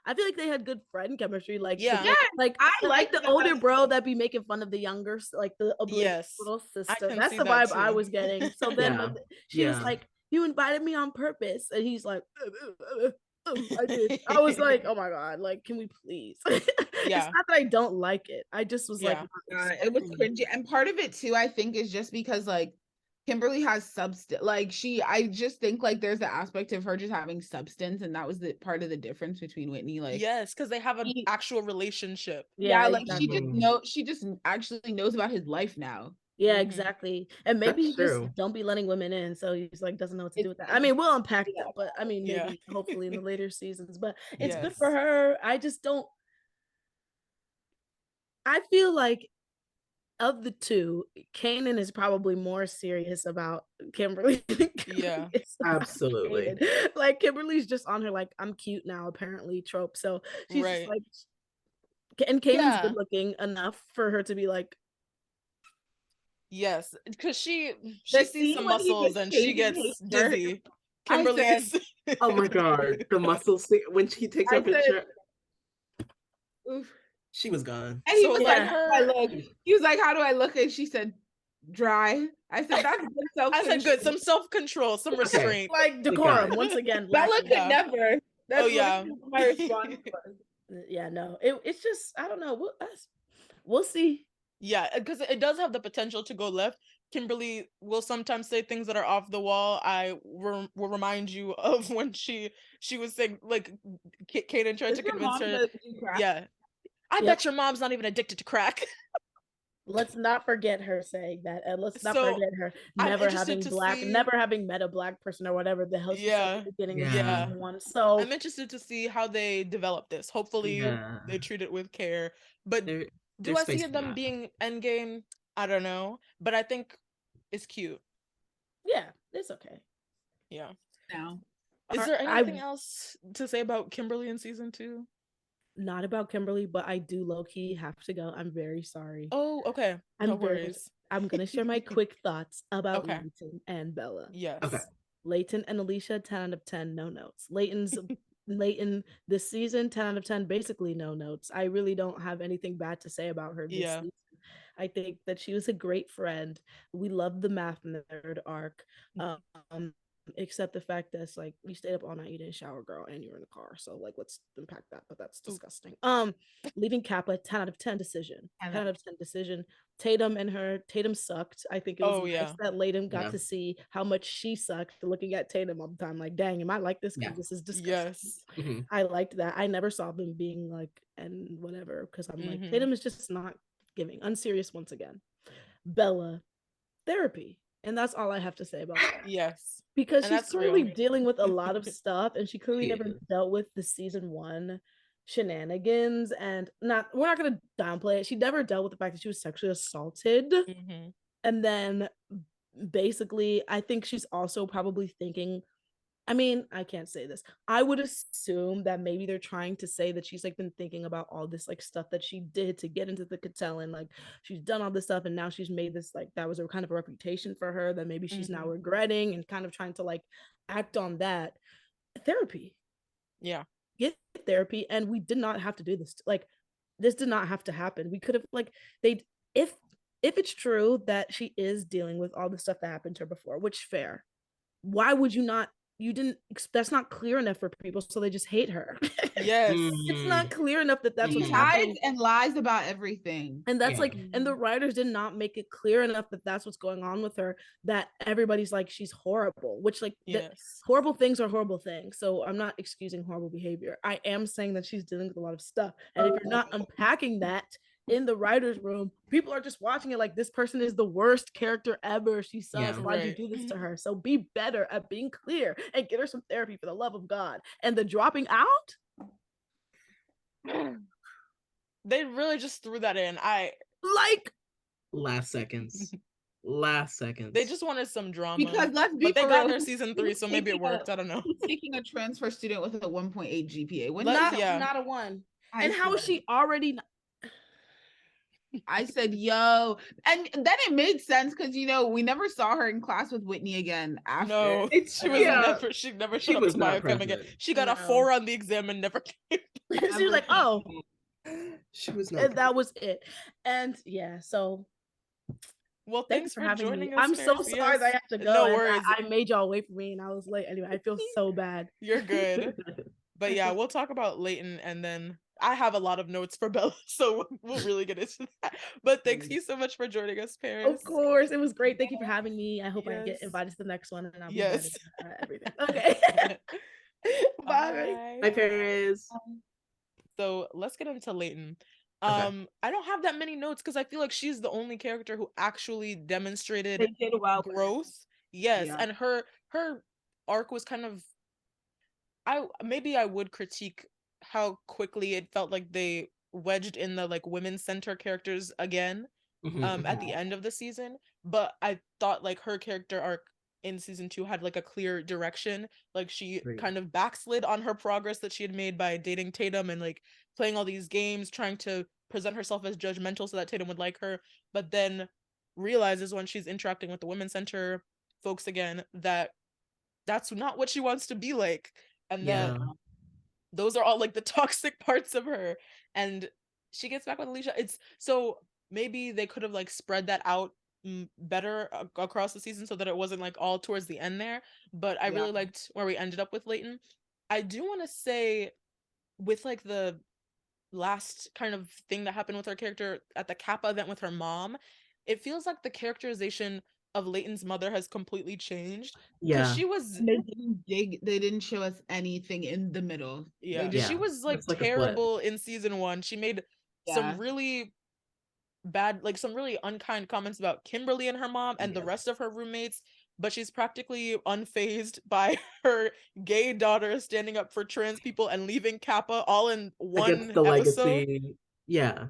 I feel like they had good friend chemistry. Like, like I like the older bro that be making fun of the younger, like the little sister. That's the vibe I was getting. So then when she was like, "You invited me on purpose," and he's like, "I did." I was like, "Oh my god! Like, can we please?" It's not that I don't like it. I just was like, it was cringy, and part of it too, I think, is just because like Kimberly has substance. Like I just think like there's the aspect of her just having substance, and that was the part of the difference between Whitney. Like, yes, because they have an actual relationship. Yeah, like exactly. she just actually knows about his life now. Yeah, exactly. And maybe That's he just true. don't be letting women in, so he's like doesn't know what to do with that. I mean, we'll unpack that, but I mean, Yeah. maybe hopefully in the later seasons. But it's good Yes. for her. I just don't. I feel like of the two, Kanan is probably more serious about Kimberly than Kimberly Yeah. is about Absolutely. Kanan. Like Kimberly's just on her like I'm cute now apparently trope. So she's just Right. like, and Kanan's Yeah. good looking enough for her to be like, yes, because she The sees scene some when he muscles gets and she chased gets in his shirt, dizzy. I Kimberly's Oh my god, the muscle scene when she takes I off his said, shirt, oof. she was gone. And he So was it's like, like how do I her. look? He was like, how do I look? And she said, dry. I said, that's good self. I said good, some self-control, some restraint. like decorum once again. Bella lacking. could never. That's Oh yeah. what my response was. Yeah, no, it's just I don't know. We'll see. Yeah, because it does have the potential to go left. Kimberly will sometimes say things that are off the wall. I will remind you of when she was saying like Kaden tried Is to your convince mom her. does do crack? Yeah, I bet your mom's not even addicted to crack. Let's not forget her saying that, and let's not So, forget her I'm never interested having to see- never having met a black person or whatever the hell she said Yeah, at the beginning of yeah. season 1. So I'm interested to see how they develop this. Hopefully, Yeah. they treat it with care. But do there's I space see for them that. being endgame? I don't know, but I think it's cute. yeah, it's okay. Yeah. Now, Is there anything else to say about Kimberly in season 2? Not about Kimberly, but I do low-key have to go. I'm very sorry. Oh, okay. No worries. I'm gonna share my quick thoughts about Okay. Leighton and Bella. Yes. Okay. Leighton and Alicia, 10 out of 10, no notes. Leighton this season, 10 out of 10, basically no notes. I really don't have anything bad to say about her this Yeah. season. I think that she was a great friend. We loved the math nerd arc. Except the fact that it's like you stayed up all night, you didn't shower, girl, and you were in the car. So like let's unpack that, but that's disgusting. Leaving Kappa, 10 out of 10 decision. 10 out of 10 decision. Tatum sucked. I think it was nice that Leighton got to see how much she sucked looking at Tatum all the time. Like, dang, am I like this? Because this is disgusting. Yes. I liked that. I never saw them being like and whatever, because I'm like, Tatum is just not giving. Unserious once again. Bella, therapy. And that's all I have to say about that. Yes. Because she's clearly dealing with a lot of stuff, and she clearly never dealt with the season 1 shenanigans. And we're not gonna downplay it. She never dealt with the fact that she was sexually assaulted. And then basically, I think she's also probably thinking, I mean, I can't say this. I would assume that maybe they're trying to say that she's like been thinking about all this like stuff that she did to get into the Catellan. Like she's done all this stuff and now she's made this like that was a kind of a reputation for her that maybe she's now regretting and kind of trying to like act on that. Therapy. Yeah. Get therapy. And we did not have to do this. Like this did not have to happen. We could have like if it's true that she is dealing with all the stuff that happened to her before, which fair. Why would you not? That's not clear enough for people, so they just hate her. Yes. It's not clear enough that that's what's She happening. hides and lies about everything. And that's like, and the writers did not make it clear enough that that's what's going on with her, that everybody's like, she's horrible, which like, horrible things are horrible things. So I'm not excusing horrible behavior. I am saying that she's dealing with a lot of stuff. And if you're not unpacking that in the writer's room, people are just watching it like this person is the worst character ever. She sucks. Why'd you do this to her? So be better at being clear and get her some therapy for the love of God. And the dropping out, they really just threw that in. Last seconds. They just wanted some drama. Because let's be but they for got real, their season 3, so maybe it worked. I don't know. Taking a transfer student with a 1.8 GPA. Not a 1. And how is she already? I said, yo. And then it made sense because, you know, we never saw her in class with Whitney again after. No, she never showed up to biochem again. She got a 4 on the exam and never came. She was like, oh. She was not. And that was it. And yeah, so. Well, thanks for having joining me. us. I'm so sorry that I have to go. No worries. I made y'all wait for me and I was late. Anyway, I feel so bad. You're good. But yeah, we'll talk about Leighton and then I have a lot of notes for Bella, so we'll really get into that. But thank you so much for joining us, Paris. Of course, it was great. Thank you for having me. I hope I get Yes. invited to the next one, and I'll be Yes. invited to everything. Okay. Bye. Bye, Paris. So let's get into Leighton. Okay. I don't have that many notes because I feel like she's the only character who actually demonstrated They did well. growth. Yes, Yeah. and her arc was kind of, I would critique how quickly it felt like they wedged in the like women's center characters again at the end of the season, but I thought like her character arc in season 2 had like a clear direction. Like she kind of backslid on her progress that she had made by dating Tatum and like playing all these games, trying to present herself as judgmental so that Tatum would like her, but then realizes when she's interacting with the women's center folks again that that's not what she wants to be like, and that those are all like the toxic parts of her, and she gets back with Alicia. It's so maybe they could have like spread that out better across the season so that it wasn't like all towards the end there, but I really liked where we ended up with Leighton. I do want to say with like the last kind of thing that happened with her character at the Kappa event with her mom, it feels like the characterization of Leighton's mother has completely changed. Because she was They didn't show us anything in the middle. she was like terrible in season 1. She made some really bad, like some really unkind comments about Kimberly and her mom and the rest of her roommates, but she's practically unfazed by her gay daughter standing up for trans people and leaving Kappa all in one Against the episode. legacy. Yeah.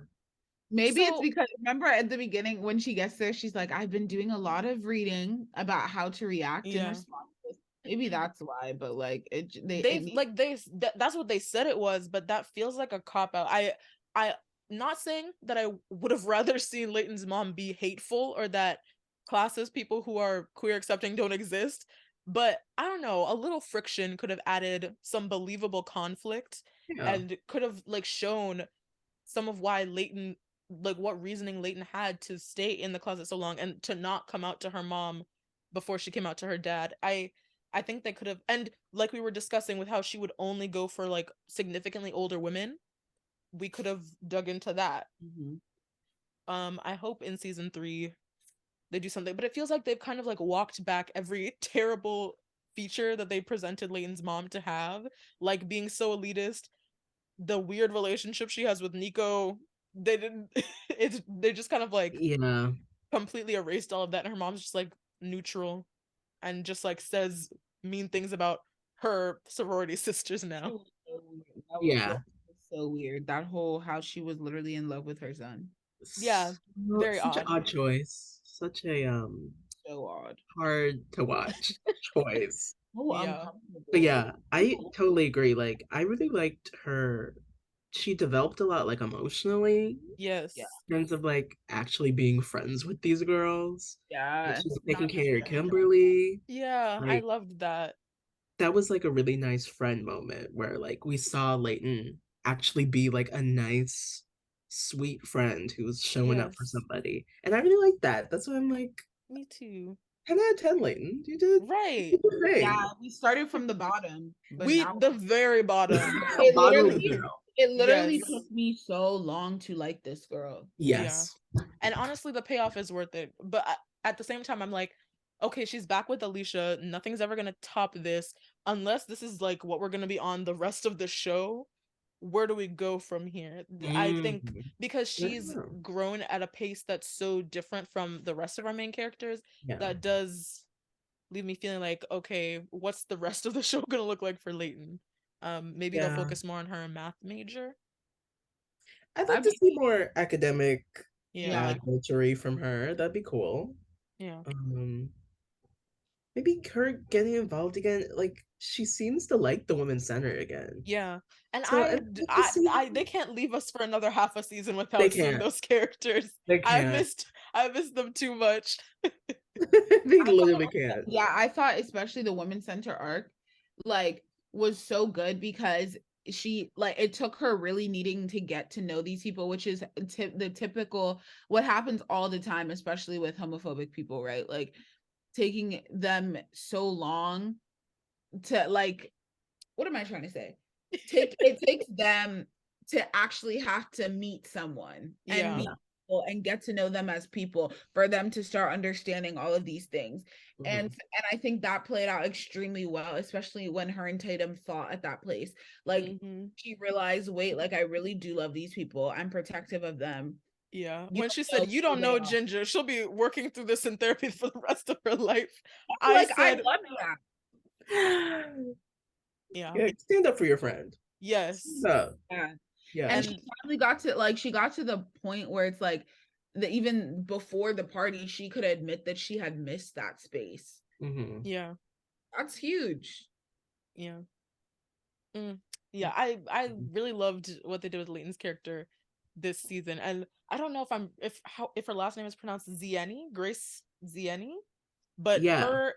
Maybe it's because, remember at the beginning when she gets there, she's like, I've been doing a lot of reading about how to react in response to this. Maybe that's why, but like that's what they said it was, but that feels like a cop out. I not saying that I would have rather seen Leighton's mom be hateful or that classes people who are queer accepting don't exist, but I don't know, a little friction could have added some believable conflict and could have like shown some of why Leighton, like what reasoning Leighton had to stay in the closet so long and to not come out to her mom before she came out to her dad. I think they could have, and like we were discussing with how she would only go for like significantly older women, we could have dug into that. I hope in season 3 they do something, but it feels like they've kind of like walked back every terrible feature that they presented Leighton's mom to have, like being so elitist, the weird relationship she has with Nico. They didn't they just kind of like completely erased all of that, and her mom's just like neutral and just like says mean things about her sorority sisters now. So weird. That whole how she was literally in love with her son. Yeah, very such odd. an odd choice. Such a so odd, hard to watch choice. But yeah, I totally agree. Like I really liked her. She developed a lot, like emotionally. Yes. In terms of like actually being friends with these girls. Yeah. She's taking care of Kimberly. Yeah, like, I loved that. That was like a really nice friend moment where like we saw Leighton actually be like a nice, sweet friend who was showing up for somebody. And I really like that. That's why I'm like, me too. 10 out of 10, Leighton. You did right. Yeah, we started from the bottom. But the very bottom. It literally took me so long to like this girl. Yes. Yeah. And honestly, the payoff is worth it. But at the same time, I'm like, okay, she's back with Alicia. Nothing's ever going to top this unless this is like what we're going to be on the rest of the show. Where do we go from here? I think because she's grown at a pace that's so different from the rest of our main characters, that does leave me feeling like, okay, what's the rest of the show going to look like for Leighton? Maybe they'll focus more on her math major. I'd like to see more academic nurturing from her. That'd be cool. Yeah. Maybe her getting involved again. Like she seems to like the women's center again. Yeah, and so I they can't leave us for another half a season without seeing those characters. I missed them too much. They literally can't. Yeah, I thought especially the women's center arc, like, was so good because she like it took her really needing to get to know these people, which is the typical what happens all the time, especially with homophobic people, right? Like taking them so long to like, what am I trying to say? It takes them to actually have to meet someone and Yeah. meet people and get to know them as people for them to start understanding all of these things. And I think that played out extremely well, especially when her and Tatum fought at that place. Like she realized, wait, like I really do love these people. I'm protective of them. Yeah. You When she don't said, know "You who don't they know are." Ginger, she'll be working through this in therapy for the rest of her life." I said, love that. yeah. Yeah, stand up for your friend. Yes. Stand up. Yeah. Yeah. And she finally got to the point where it's like even before the party, she could admit that she had missed that space. Yeah. That's huge. Yeah. Yeah, I really loved what they did with Leighton's character this season. And I don't know if her last name is pronounced Zieni, Grace Zieni, but her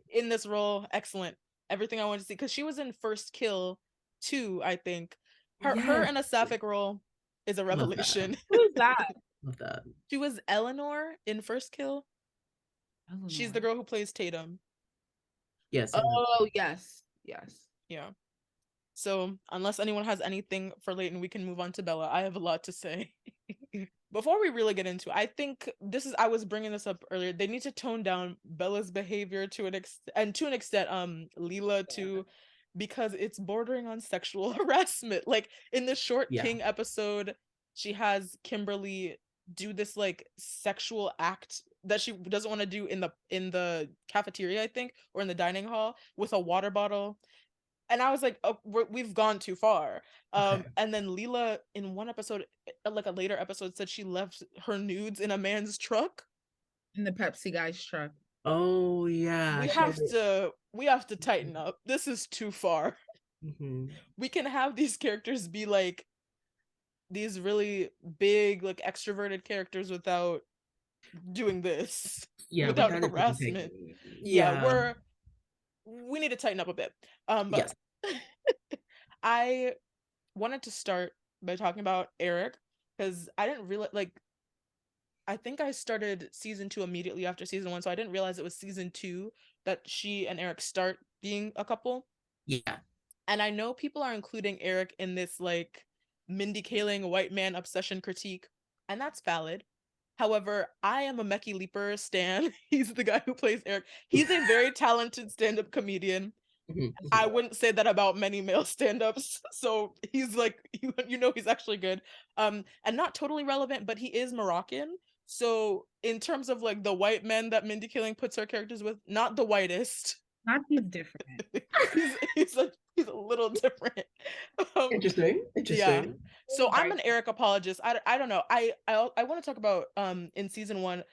in this role, excellent. Everything I wanted to see, because she was in First Kill 2, I think. Her in a sapphic role is a revelation. Who is that? Love that. She was Eleanor in First Kill. She's the girl who plays Tatum. Yes. Oh, yes. Yeah. So unless anyone has anything for Leighton, we can move on to Bella. I have a lot to say. Before we really get into it, I think I was bringing this up earlier. They need to tone down Bella's behavior to an extent, Leela too, because it's bordering on sexual harassment. Like in the Short King episode, she has Kimberly do this like sexual act that she doesn't want to do in the cafeteria, I think, or in the dining hall with a water bottle. And I was like, oh, we've gone too far. And then Leela in one episode, like a later episode, said she left her nudes in a man's truck. In the Pepsi guy's truck. Oh yeah. We have to tighten up. This is too far. We can have these characters be like these really big, like extroverted characters without doing this. Yeah, without harassment. Yeah. We need to tighten up a bit. But I wanted to start by talking about Eric, because I didn't really I think I started season 2 immediately after season 1, so I didn't realize it was season 2 that she and Eric start being a couple. Yeah. And I know people are including Eric in this like Mindy Kaling white man obsession critique, and that's valid. However, I am a Mecky Leaper stan. He's the guy who plays Eric. He's a very talented stand-up comedian. I wouldn't say that about many male stand-ups. So he's like, he's actually good. And not totally relevant, but he is Moroccan. So in terms of like the white men that Mindy Kaling puts her characters with, not the whitest. Not he's different. he's a little different. Interesting. Yeah. So I'm an Eric apologist. I don't know. I want to talk about in season 1,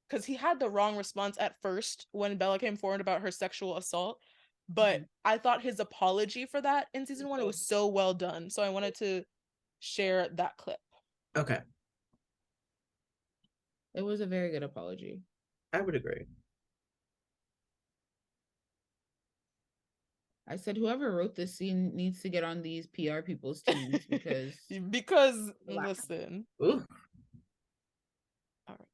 because he had the wrong response at first when Bella came forward about her sexual assault. But I thought his apology for that in season 1, it was so well done. So I wanted to share that clip. Okay. It was a very good apology. I would agree. I said whoever wrote this scene needs to get on these PR people's teams because listen. Ooh. All right.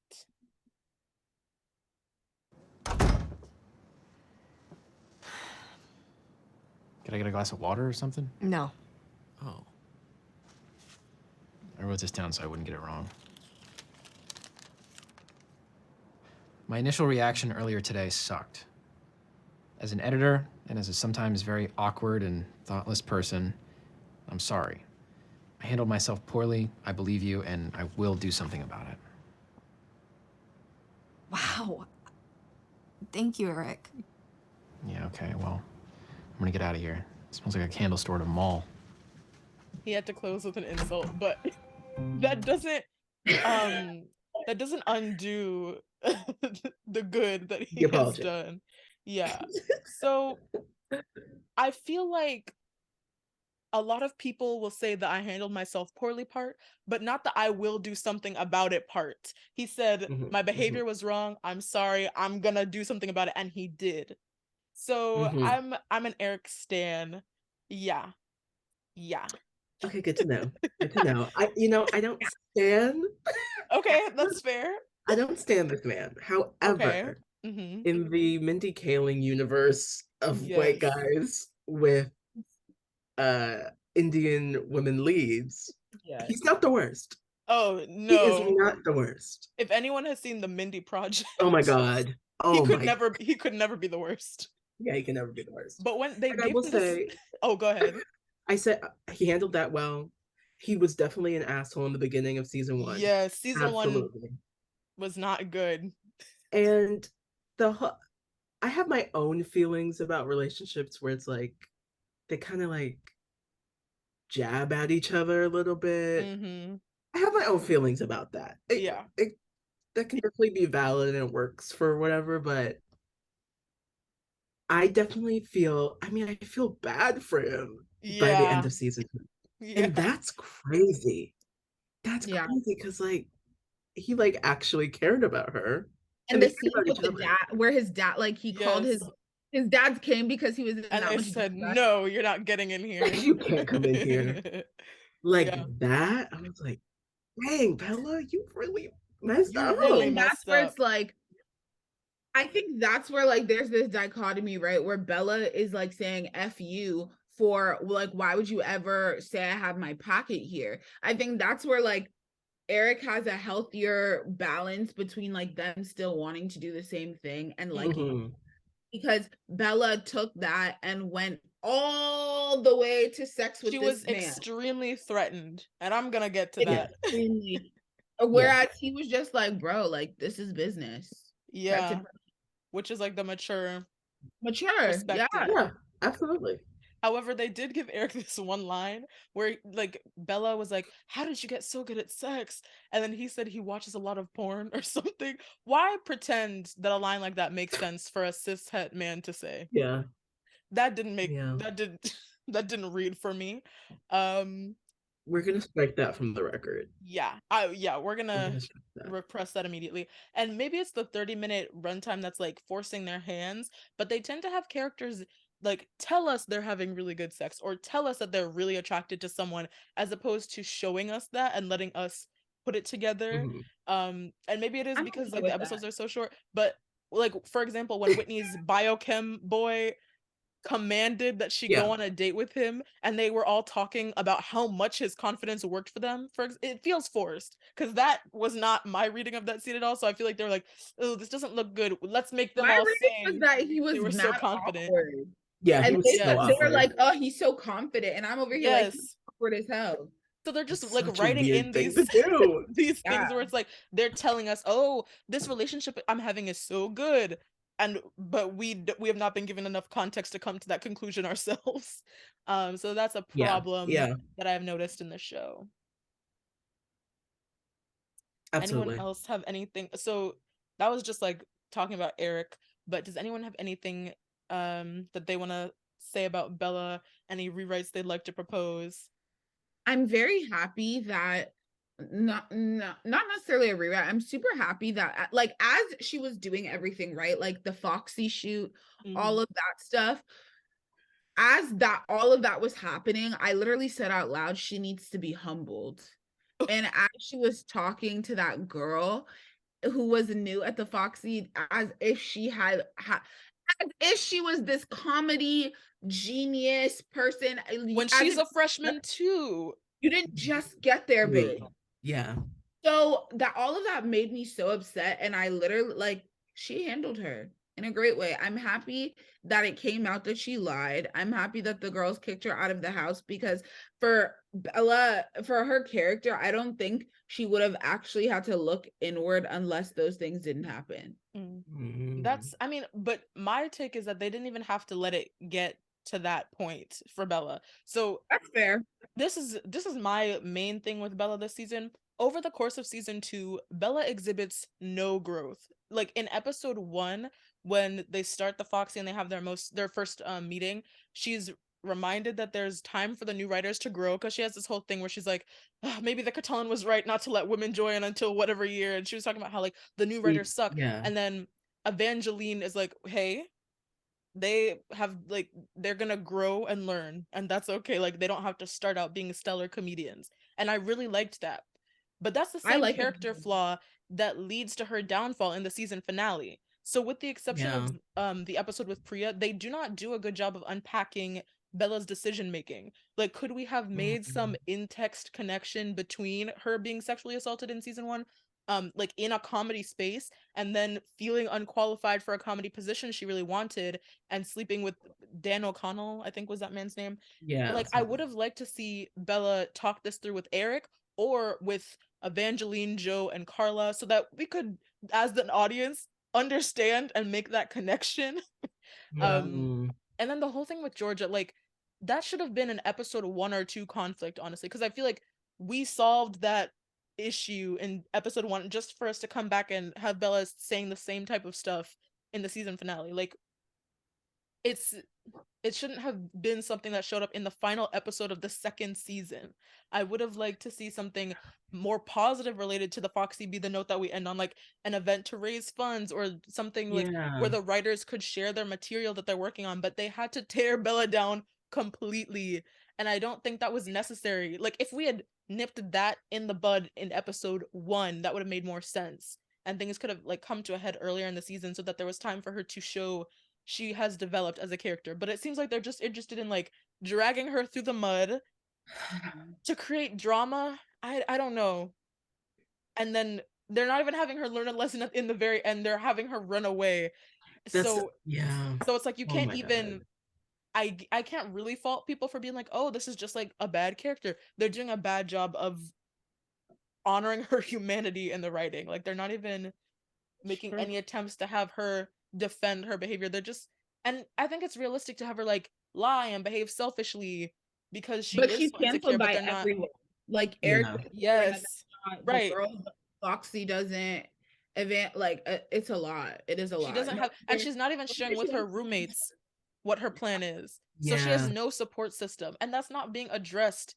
Could I get a glass of water or something? No. Oh. I wrote this down so I wouldn't get it wrong. My initial reaction earlier today sucked. As an editor, and as a sometimes very awkward and thoughtless person, I'm sorry. I handled myself poorly, I believe you, and I will do something about it. Wow. Thank you, Eric. Yeah, okay, well, I'm gonna get out of here. It smells like a candle store at a mall. He had to close with an insult, but that doesn't undo the good that he has done. Yeah. So I feel like a lot of people will say that I handled myself poorly part, but not the I will do something about it part. He said, my behavior was wrong. I'm sorry. I'm gonna do something about it. And he did. So I'm an Eric stan. Yeah. Okay, good to know. Good to know. I don't stan. Okay, that's fair. I don't stan this man. However, in the Mindy Kaling universe of white guys with Indian women leads, Yeah. He's not the worst. Oh He is no. not the worst. If anyone has seen the Mindy Project, Oh my god. he Oh could my. never be the worst. Yeah, he can never be the worst. But when they And I gave will him this, say, oh, go ahead. I said he handled that well. He was definitely an asshole in the beginning of season 1. Yeah, season 1 Absolutely. was not good. And I have my own feelings about relationships where it's like they kind of like jab at each other a little bit. Mm-hmm. I have my own feelings about that. Yeah. That can definitely be valid and it works for whatever, but I definitely feel, I feel bad for him by the end Yeah. of season 2. Yeah. And that's crazy. That's Yeah. crazy because like he like actually cared about her. And they the cared scene about with each the other. dad, where his dad, like he called his dad came because he was in And that they much said, distress. no, you're not getting in here. You can't come in here. Like Yeah. that. I was like, dang, Bella, you really messed up. really And that's messed where up. it's like, I think that's where like there's this dichotomy, right? Where Bella is like saying F you for like, why would you ever say I have my pocket here? I think that's where like Eric has a healthier balance between like them still wanting to do the same thing and liking, because Bella took that and went all the way to sex with She this was man. extremely threatened, and I'm gonna get to that. Extremely. Whereas he was just like, bro, like this is business. Yeah. Which is like the mature perspective. Yeah, absolutely. However, they did give Eric this one line where like Bella was like, how did you get so good at sex? And then he said he watches a lot of porn or something. Why pretend that a line like that makes sense for a cishet man to say? Yeah. That didn't make that didn't read for me. We're gonna strike that from the record. Yeah, we're gonna repress that immediately. And maybe it's the 30-minute runtime that's like forcing their hands, but they tend to have characters like tell us they're having really good sex or tell us that they're really attracted to someone, as opposed to showing us that and letting us put it together. And maybe it is because like the episodes are so short, but like for example, when Whitney's biochem boy commanded that she go on a date with him and they were all talking about how much his confidence worked for them, it feels forced, because that was not my reading of that scene at all. So I feel like they're like, oh, this doesn't look good, let's make them My all reading say was that he was they were so confident. awkward. Yeah, and he was so they were awkward. like, oh, he's so confident, and I'm over here like, he's awkward as hell. So they're just That's like such a writing weird in thing these to do. these things where it's like they're telling us, oh, this relationship I'm having is so good, but we have not been given enough context to come to that conclusion ourselves. So that's a problem that I've noticed in the show. Absolutely. Anyone else have anything? So that was just like talking about Eric, but does anyone have anything that they want to say about Bella? Any rewrites they'd like to propose? I'm very happy that not necessarily a rewrite. I'm super happy that like as she was doing everything right, like the Foxy shoot, all of that stuff, as that all of that was happening, I literally said out loud, she needs to be humbled. And as she was talking to that girl who was new at the Foxy, as if she had as if she was this comedy genius person, when she's a freshman too. You didn't just get there, babe. Yeah. So that all of that made me so upset, and I literally like she handled her in a great way. I'm happy that it came out that she lied. I'm happy that the girls kicked her out of the house, because for Bella, for her character, I don't think she would have actually had to look inward unless those things didn't happen. That's, I mean, but my take is that they didn't even have to let it get to that point for Bella. So that's fair. This is my main thing with Bella this season. Over the course of season 2, Bella exhibits no growth. Like in episode 1, when they start the Foxy and they have their first meeting, she's reminded that there's time for the new writers to grow, because she has this whole thing where she's like, maybe the Catalan was right not to let women join until whatever year, and she was talking about how like the new writers suck. And then Evangeline is like, hey, they have like, they're gonna grow and learn, and that's okay. Like they don't have to start out being stellar comedians, and I really liked that. But that's the same character flaw that leads to her downfall in the season finale. So with the exception of the episode with Priya, they do not do a good job of unpacking Bella's decision making. Like, could we have made some in-text connection between her being sexually assaulted in season 1, like in a comedy space, and then feeling unqualified for a comedy position she really wanted, and sleeping with Dan O'Connell, I think was that man's name. Yeah. Like, I would have liked to see Bella talk this through with Eric or with Evangeline, Joe, and Carla, so that we could, as an audience, understand and make that connection. And then the whole thing with Georgia, like, that should have been an episode 1 or 2 conflict, honestly, because I feel like we solved that issue in episode 1 just for us to come back and have Bella saying the same type of stuff in the season finale. Like, it shouldn't have been something that showed up in the final episode of the 2nd season. I would have liked to see something more positive related to the Foxy Be the Note that we end on, like an event to raise funds or something like where the writers could share their material that they're working on, but they had to tear Bella down completely. And I don't think that was necessary. Like, if we had nipped that in the bud in episode 1, that would have made more sense. And things could have like come to a head earlier in the season so that there was time for her to show she has developed as a character. But it seems like they're just interested in like dragging her through the mud to create drama. I don't know. And then they're not even having her learn a lesson in the very end. They're having her run away. So it's like you can't even I can't really fault people for being like, oh, this is just like a bad character. They're doing a bad job of honoring her humanity in the writing. Like, they're not even making any attempts to have her defend her behavior. They're just, and I think it's realistic to have her like lie and behave selfishly because she is she's canceled by everyone. Like Eric, right. Girl, Foxy doesn't. It's a lot. It is a lot. She doesn't have, and she's not even sharing with her roommates what her plan is. So she has no support system, and that's not being addressed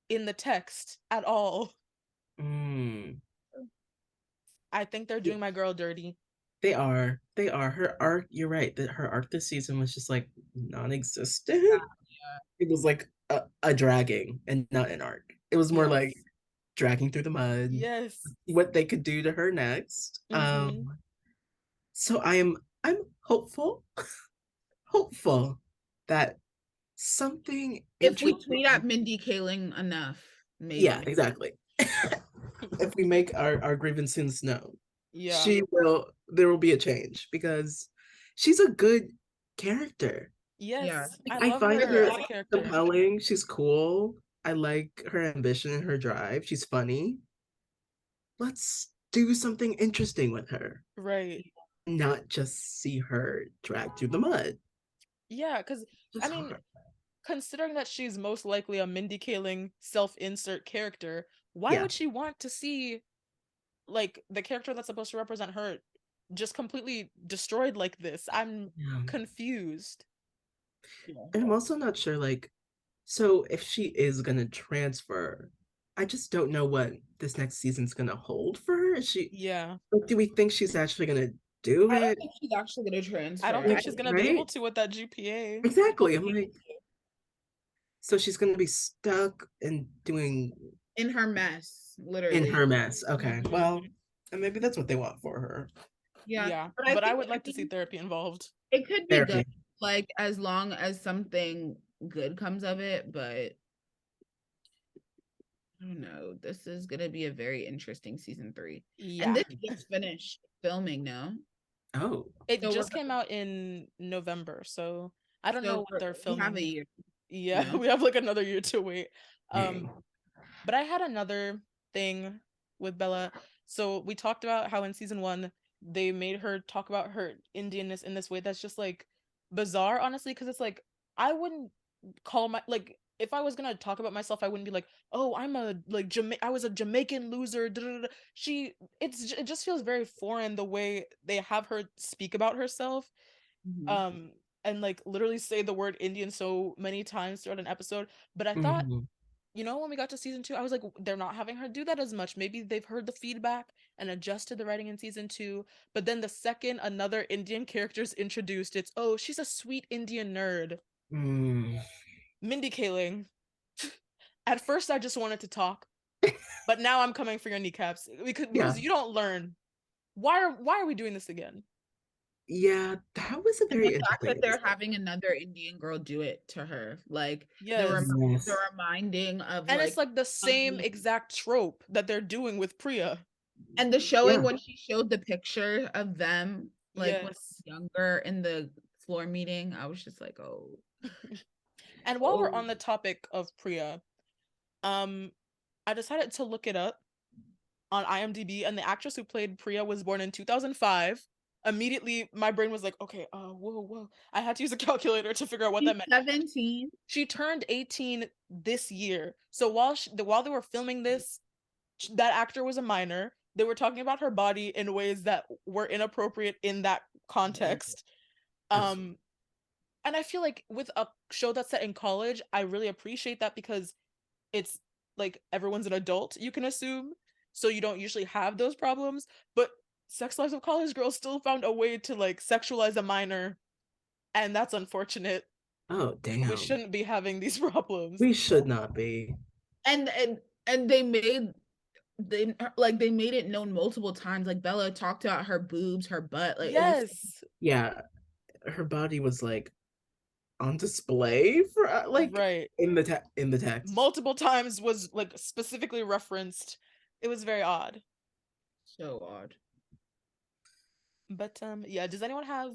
in the text at all. I think they're doing my girl dirty. They are. Her arc, you're right, that her arc this season was just like non-existent. It was like a dragging and not an arc. It was more like dragging through the mud. What they could do to her next. So I'm hopeful that something, if we tweet at Mindy Kaling enough, maybe. Yeah, exactly. If we make our grievances known, there will be a change, because she's a good character. I find her compelling. She's cool. I like her ambition and her drive. She's funny. Let's do something interesting with her. Right. Not just see her drag through the mud. Yeah, because I mean, considering that she's most likely a Mindy Kaling self-insert character, why would she want to see like the character that's supposed to represent her just completely destroyed like this? I'm confused. And I'm also not sure, like, so if she is gonna transfer, I just don't know what this next season's gonna hold for her. Is she like, do we think she's actually gonna do it? I don't think she's actually gonna transfer. I don't think she's gonna be able to with that GPA. Exactly. I'm like, so she's gonna be stuck and doing in her mess, literally. In her mess. Okay. Well, and maybe that's what they want for her. Yeah. But I would like to see therapy involved. It could be good, like, as long as something good comes of it, but I don't know. This is gonna be a very interesting season 3. And this just finished filming now. Oh. It just came out in November, so I don't know what they're filming. We have a year. Yeah, we have like another year to wait. But I had another thing with Bella. So we talked about how in season 1 they made her talk about her Indianness in this way that's just like bizarre, honestly, because it's like, I wouldn't call my, like, if I was gonna talk about myself, I wouldn't be like, oh, I'm a like I was a Jamaican loser. It just feels very foreign the way they have her speak about herself, and like literally say the word Indian so many times throughout an episode. But I thought, you know, when we got to season 2, I was like, they're not having her do that as much. Maybe they've heard the feedback and adjusted the writing in season 2. But then the second another Indian character is introduced, it's, oh, she's a sweet Indian nerd. Mindy Kaling. At first, I just wanted to talk, but now I'm coming for your kneecaps because you don't learn. Why are we doing this again? Yeah, that was a And very the fact interesting that they're episode. having another Indian girl do it to her, like Yes. the Yes. reminding of And it's like like the same exact trope that they're doing with Priya. and the showing Yeah. when she showed the picture of them like when Yes. younger in the floor meeting, I was just like, oh. And while we're on the topic of Priya, I decided to look it up on IMDb, and the actress who played Priya was born in 2005. Immediately, my brain was like, okay, whoa. I had to use a calculator to figure out what that meant. 17. She turned 18 this year. So while they were filming this, that actor was a minor. They were talking about her body in ways that were inappropriate in that context. And I feel like with a show that's set in college, I really appreciate that because it's like everyone's an adult, you can assume, so you don't usually have those problems. But Sex Lives of College Girls still found a way to like sexualize a minor, and that's unfortunate. Oh, damn. We shouldn't be having these problems. We should not be. And they made they made it known multiple times. Like Bella talked about her boobs, her butt. Like Yes. it was, Yeah, her body was like on display for like right in the text. Multiple times was like specifically referenced. It was very odd. so odd. But yeah, does anyone have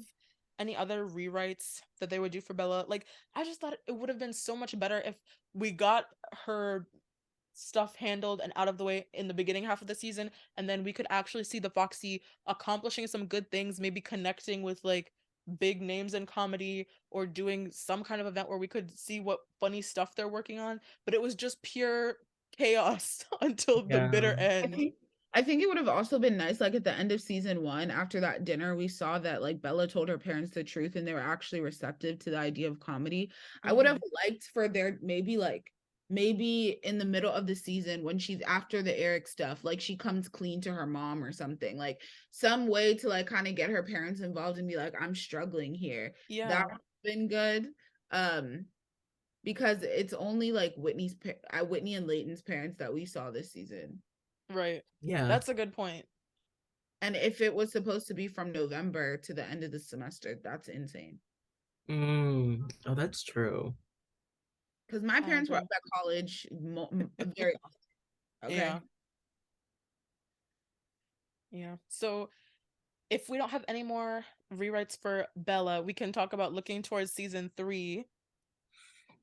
any other rewrites that they would do for Bella? Like, I just thought it would have been so much better if we got her stuff handled and out of the way in the beginning half of the season, and then we could actually see the Foxy accomplishing some good things, maybe connecting with like big names in comedy or doing some kind of event where we could see what funny stuff they're working on. But it was just pure chaos until the bitter end. I think it would have also been nice, like at the end of season 1, after that dinner, we saw that like Bella told her parents the truth and they were actually receptive to the idea of comedy. I would have liked for there maybe in the middle of the season when she's after the Eric stuff, like she comes clean to her mom or something, like some way to like kind of get her parents involved and be like, I'm struggling here. Yeah, that would have been good. Because it's only like Whitney and Leighton's parents that we saw this season. Right. Yeah. That's a good point. And if it was supposed to be from November to the end of the semester, that's insane. Oh, that's true. Because my parents were up at college very often. Okay. Yeah. So if we don't have any more rewrites for Bella, we can talk about looking towards season 3.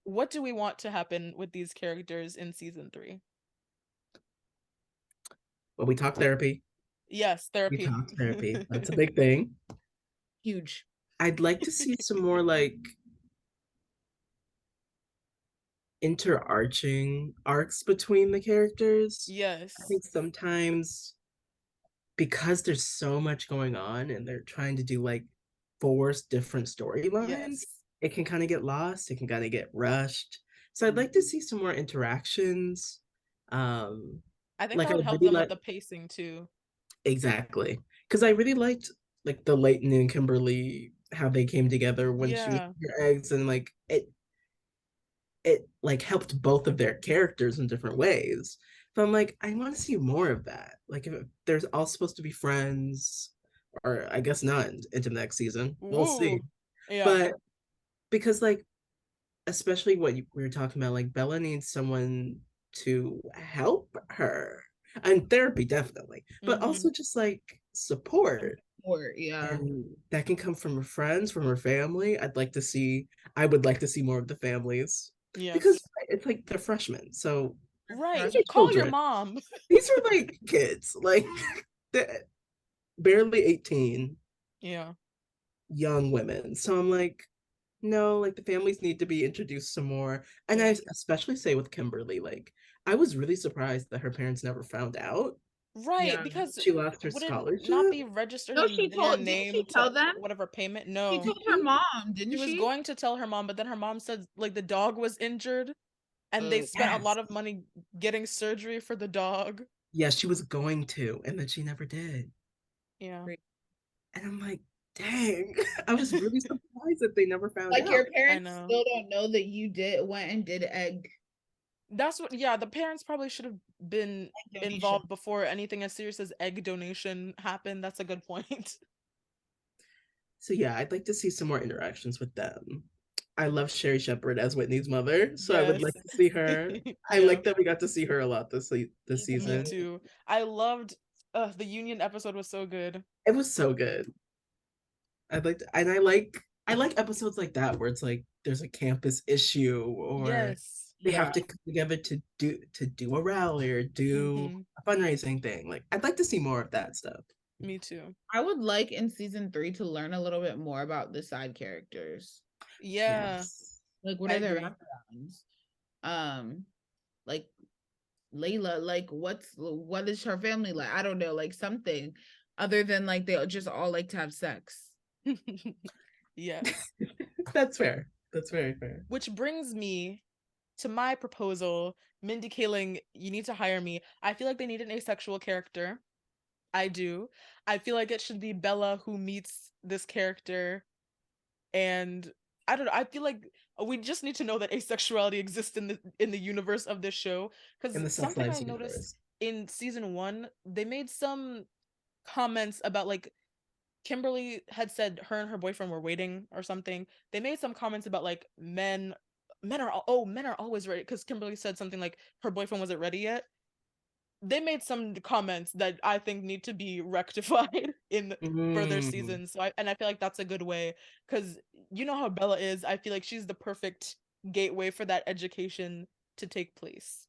What do we want to happen with these characters in season 3? Well, we talk therapy. Yes, therapy. We talk therapy. That's a big thing. Huge. I'd like to see some more like interarching arcs between the characters. Yes. I think sometimes because there's so much going on and they're trying to do like 4 different storylines, it can kind of get lost. It can kind of get rushed. So I'd like to see some more interactions. I think like that would help them with the pacing too. Exactly. Because I really liked like the Leighton and Kimberly, how they came together when she was her eggs, and like it like helped both of their characters in different ways. So I'm like, I want to see more of that. Like if there's all supposed to be friends, or I guess not into the next season. We'll see. Yeah. But because like, especially what we were talking about, like Bella needs someone to help her. And therapy, definitely. But also just like support. Yeah. And that can come from her friends, from her family. I would like to see more of the families. Yeah. Because it's like they're freshmen. So right. Call your mom. These are like kids. Like they're barely 18. Yeah. Young women. So I'm like, no, like the families need to be introduced some more. And I especially say with Kimberly, like I was really surprised that her parents never found out. Right, because she lost her would scholarship. It not be registered in their name she tell them? whatever payment. No, she told her mom, didn't she? She was going to tell her mom, but then her mom said like the dog was injured, and they spent a lot of money getting surgery for the dog. Yeah, she was going to, and then she never did. Yeah, and I'm like, dang, I was really surprised that they never found out. Like your parents still don't know that you went and did egg. That's what. Yeah, the parents probably should have been involved before anything as serious as egg donation happened. That's a good point. So yeah, I'd like to see some more interactions with them. I love Sherry Shepherd as Whitney's mother, so I would Yes. like to see her. I Yeah. like that we got to see her a lot this Me season. too. I loved the Union episode was so good. It was so good. I like episodes like that where it's like there's a campus issue or Yes. they have to come together to do a rally or do a fundraising thing. Like I'd like to see more of that stuff. Me too. I would like in season 3 to learn a little bit more about the side characters. Yeah. Yes. Like what I are their agree. backgrounds? Like Layla, like what is her family like? I don't know, like something other than like they just all like to have sex. Yes. That's fair. That's very fair. Which brings me to my proposal. Mindy Kaling, you need to hire me. I feel like they need an asexual character. I do. I feel like it should be Bella who meets this character. And I don't know. I feel like we just need to know that asexuality exists in the universe of this show. In the Because Sex something I Lives noticed universe. in season 1, they made some comments about like Kimberly had said her and her boyfriend were waiting or something. They made some comments about like men are always ready, because Kimberly said something like her boyfriend wasn't ready yet. They made some comments that I think need to be rectified in further seasons. So I feel like that's a good way, because you know how Bella is. I feel like she's the perfect gateway for that education to take place.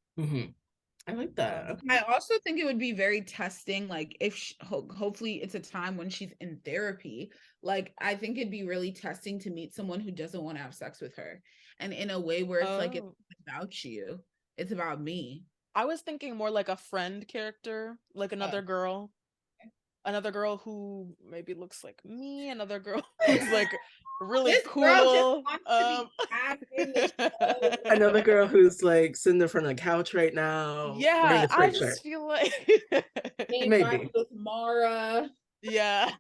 I like that. I also think it would be very testing, like if hopefully it's a time when she's in therapy. Like I think it'd be really testing to meet someone who doesn't want to have sex with her, and in a way where it's like it's about you, it's about me. I was thinking more like a friend character, like another girl who maybe looks like me, another girl who's like really This cool. girl just wants to be tagged in the show. Another girl who's like sitting in front of the couch right now. Yeah, wearing a I straight just shirt. feel like Maybe with Mara. Yeah,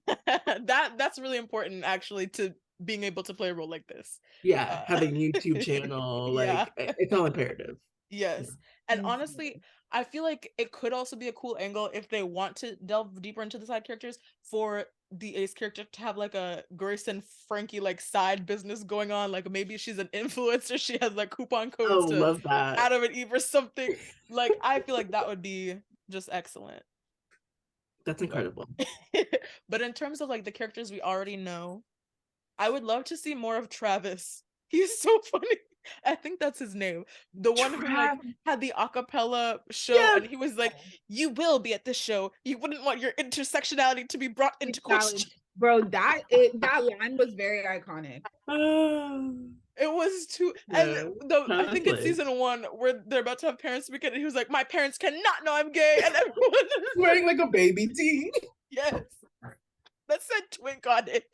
that's really important actually, to being able to play a role like this. Yeah, having a YouTube channel, Yeah. like it's all imperative. Yes. And honestly, I feel like it could also be a cool angle if they want to delve deeper into the side characters, for the ace character to have like a Grace and Frankie like side business going on. Like maybe she's an influencer, she has like coupon codes to love that. Adam and Eve or something. Like I feel like that would be just excellent. That's incredible. But in terms of like the characters we already know, I would love to see more of Travis. He's so funny. I think that's his name. The one who like had the acapella show, and he was like, "You will be at this show. You wouldn't want your intersectionality to be brought into question." Bro, that line was very iconic. It was too, and I think it's season 1 where they're about to have parents weekend, and he was like, "My parents cannot know I'm gay," and everyone is wearing like a baby tee. Yes, that said twink on it.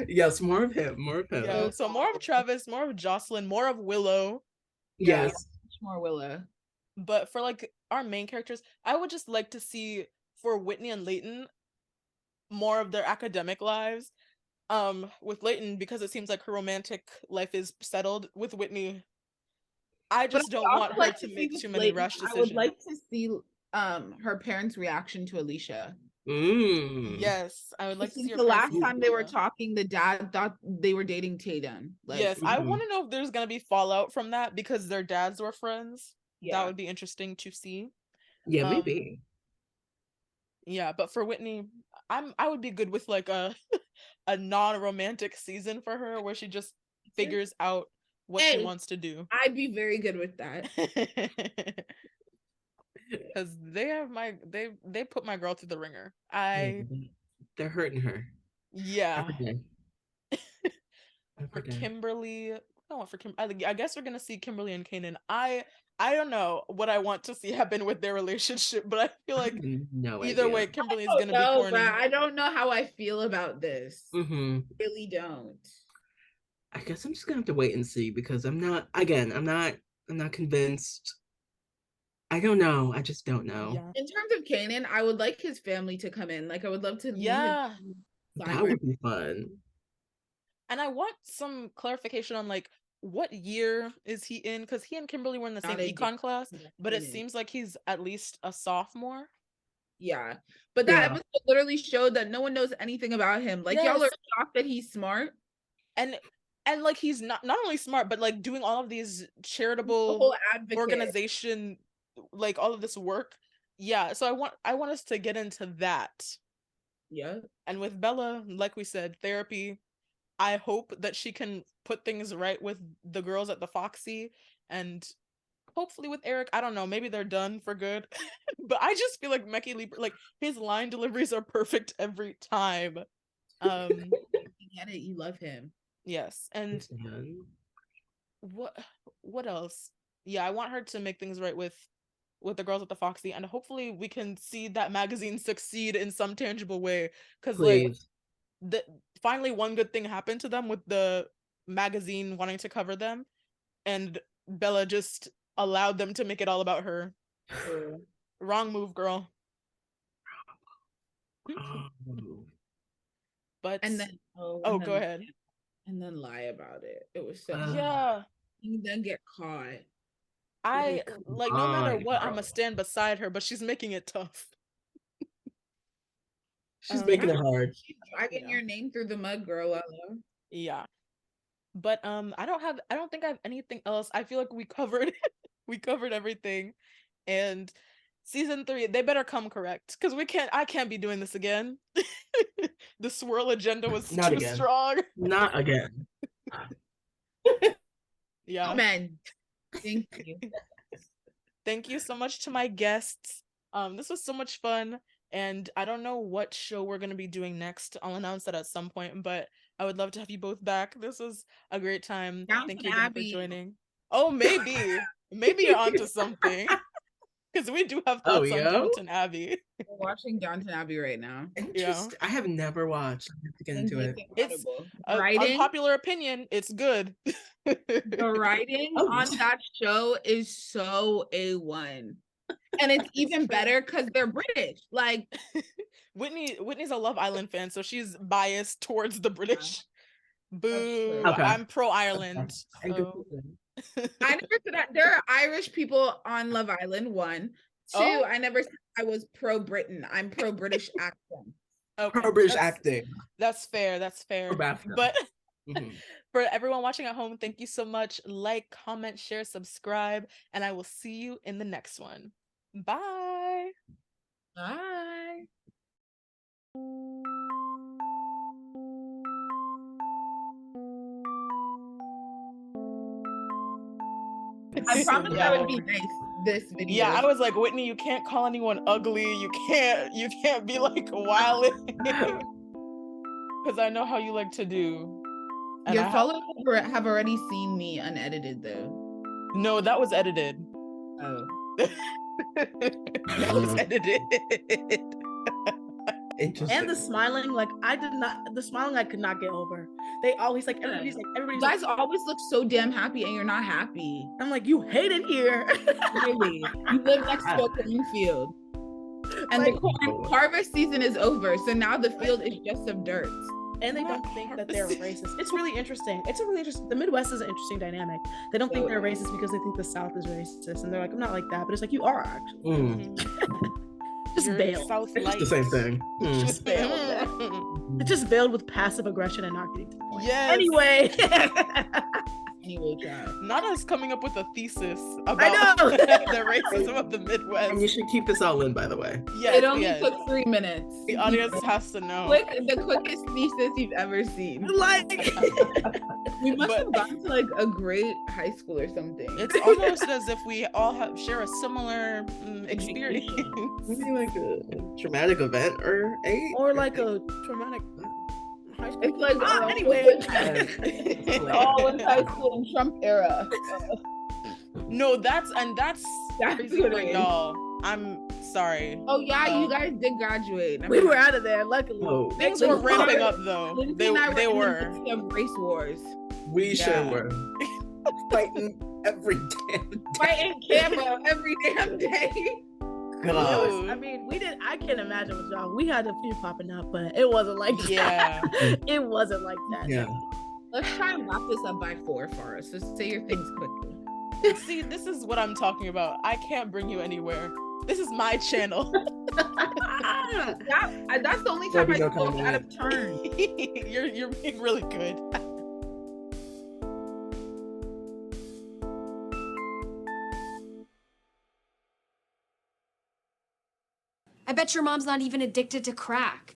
Yes, more of him. Yeah, so more of Travis, more of Jocelyn, more of Willow. Yes, more Willow. But for like our main characters, I would just like to see for Whitney and Leighton more of their academic lives. With Leighton, because it seems like her romantic life is settled. With Whitney, I just don't want her to make too many rash decisions. I would like to see her parents' reaction to Alicia. Yes, I would like to see the last time they were talking, the dad thought they were dating Tatum. Yes, I want to know if there's gonna be fallout from that, because their dads were friends. That would be interesting to see. Yeah, maybe. Yeah, but for Whitney, I would be good with like a non-romantic season for her, where she just figures out what she wants to do. I'd be very good with that. Because they put my girl through the ringer. They're hurting her. Yeah. Every day. For Kimberly, I guess we're gonna see Kimberly and Kanan. I don't know what I want to see happen with their relationship, but I feel like either way, Kimberly is gonna be corny. I don't know how I feel about this. Really don't. I guess I'm just gonna have to wait and see, because I'm not convinced. I don't know. I just don't know. Yeah. In terms of Kanan, I would like his family to come in. Like I would love to meet him. That would be fun. And I want some clarification on like what year is he in, because he and Kimberly were in the same econ class, but it seems like he's at least a sophomore. Yeah. But that episode literally showed that no one knows anything about him. Like y'all are shocked that he's smart. And like he's not only smart, but like doing all of these charitable whole advocate. organization, like all of this work. Yeah. So I want us to get into that. Yeah. And with Bella, like we said, therapy. I hope that she can put things right with the girls at the Foxy, and hopefully with Eric. I don't know, maybe they're done for good. But I just feel like Mecky Lieber, like his line deliveries are perfect every time. You get it, you love him. Yes. And what else? Yeah, I want her to make things right with the girls at the Foxy, and hopefully we can see that magazine succeed in some tangible way, because like finally one good thing happened to them with the magazine wanting to cover them, and Bella just allowed them to make it all about her. Wrong move, girl. But and then go ahead. And then lie about it. It was so yeah. And then get caught. I like no matter what, I'ma stand beside her, but she's making it tough. She's making it hard. She's dragging your name through the mud, girl. Yeah. But I don't think I have anything else. I feel like we covered everything. And season 3, they better come correct, because I can't be doing this again. The swirl agenda was Not too again. strong. Not again. Yeah. Amen. Thank you. Thank you so much to my guests. This was so much fun, and I don't know what show we're gonna be doing next. I'll announce that at some point, but I would love to have you both back. This was a great time. Thank you again for joining. Oh, maybe you're onto something. Because we do have thoughts on Downton Abbey. We're watching Downton Abbey right now. I have never watched. I have to get into it. It's unpopular opinion. It's good. The writing on that show is so A1. And it's even better because they're British. Like Whitney's a Love Island fan, so she's biased towards the British. Boo. Okay. I'm pro Ireland. So. I never said that. There are Irish people on Love Island. 1, 2. I never said I was pro Britain. I'm pro British acting. Okay. Pro British acting. That's fair. But for everyone watching at home, thank you so much. Like, comment, share, subscribe, and I will see you in the next one. Bye. Bye. I promise that would be nice this video. Yeah, I was like, Whitney, you can't call anyone ugly. You can't be like wilding. Because I know how you like to do. And your followers have already seen me unedited though. No, that was edited. Oh. That was edited. And the smiling, like the smiling I could not get over. They always everybody's you guys always look so damn happy and you're not happy. I'm like, you hate it here. Really. You live next to a cornfield. And the harvest season is over, so now the field is just of dirt. And they don't think that they're racist. It's really interesting. The Midwest is an interesting dynamic. They don't think they're racist because they think the South is racist, and they're like, I'm not like that, but it's like, you are actually. Just bail. It's the same thing. Just bail. It's just bailed with passive aggression and not getting to the point. Yes. Anyway. Not us coming up with a thesis about the racism of the Midwest. And you should keep this all in, by the way. Yeah, it only took 3 minutes. The audience has to know. The quickest thesis you've ever seen. We must have gone to like a great high school or something. It's almost as if we all share a similar experience. Maybe like a traumatic event or like a traumatic high school. It's like anyway. All in high school in Trump era. No, that's crazy for y'all. I'm sorry. Oh yeah, you guys did graduate. We were out of there, luckily. Things were ramping up though. They were. Race wars. We sure were. Fighting every damn day. Fighting camera every damn day. God. I mean, I can't imagine with y'all. We had a few popping up, but it wasn't like that. It wasn't like that. Yeah. Let's try and wrap this up by 4 for us. So say your things quickly. See, this is what I'm talking about. I can't bring you anywhere. This is my channel. That's the only There'll time be I no go coming out in. of turn. You're being really good. I bet your mom's not even addicted to crack.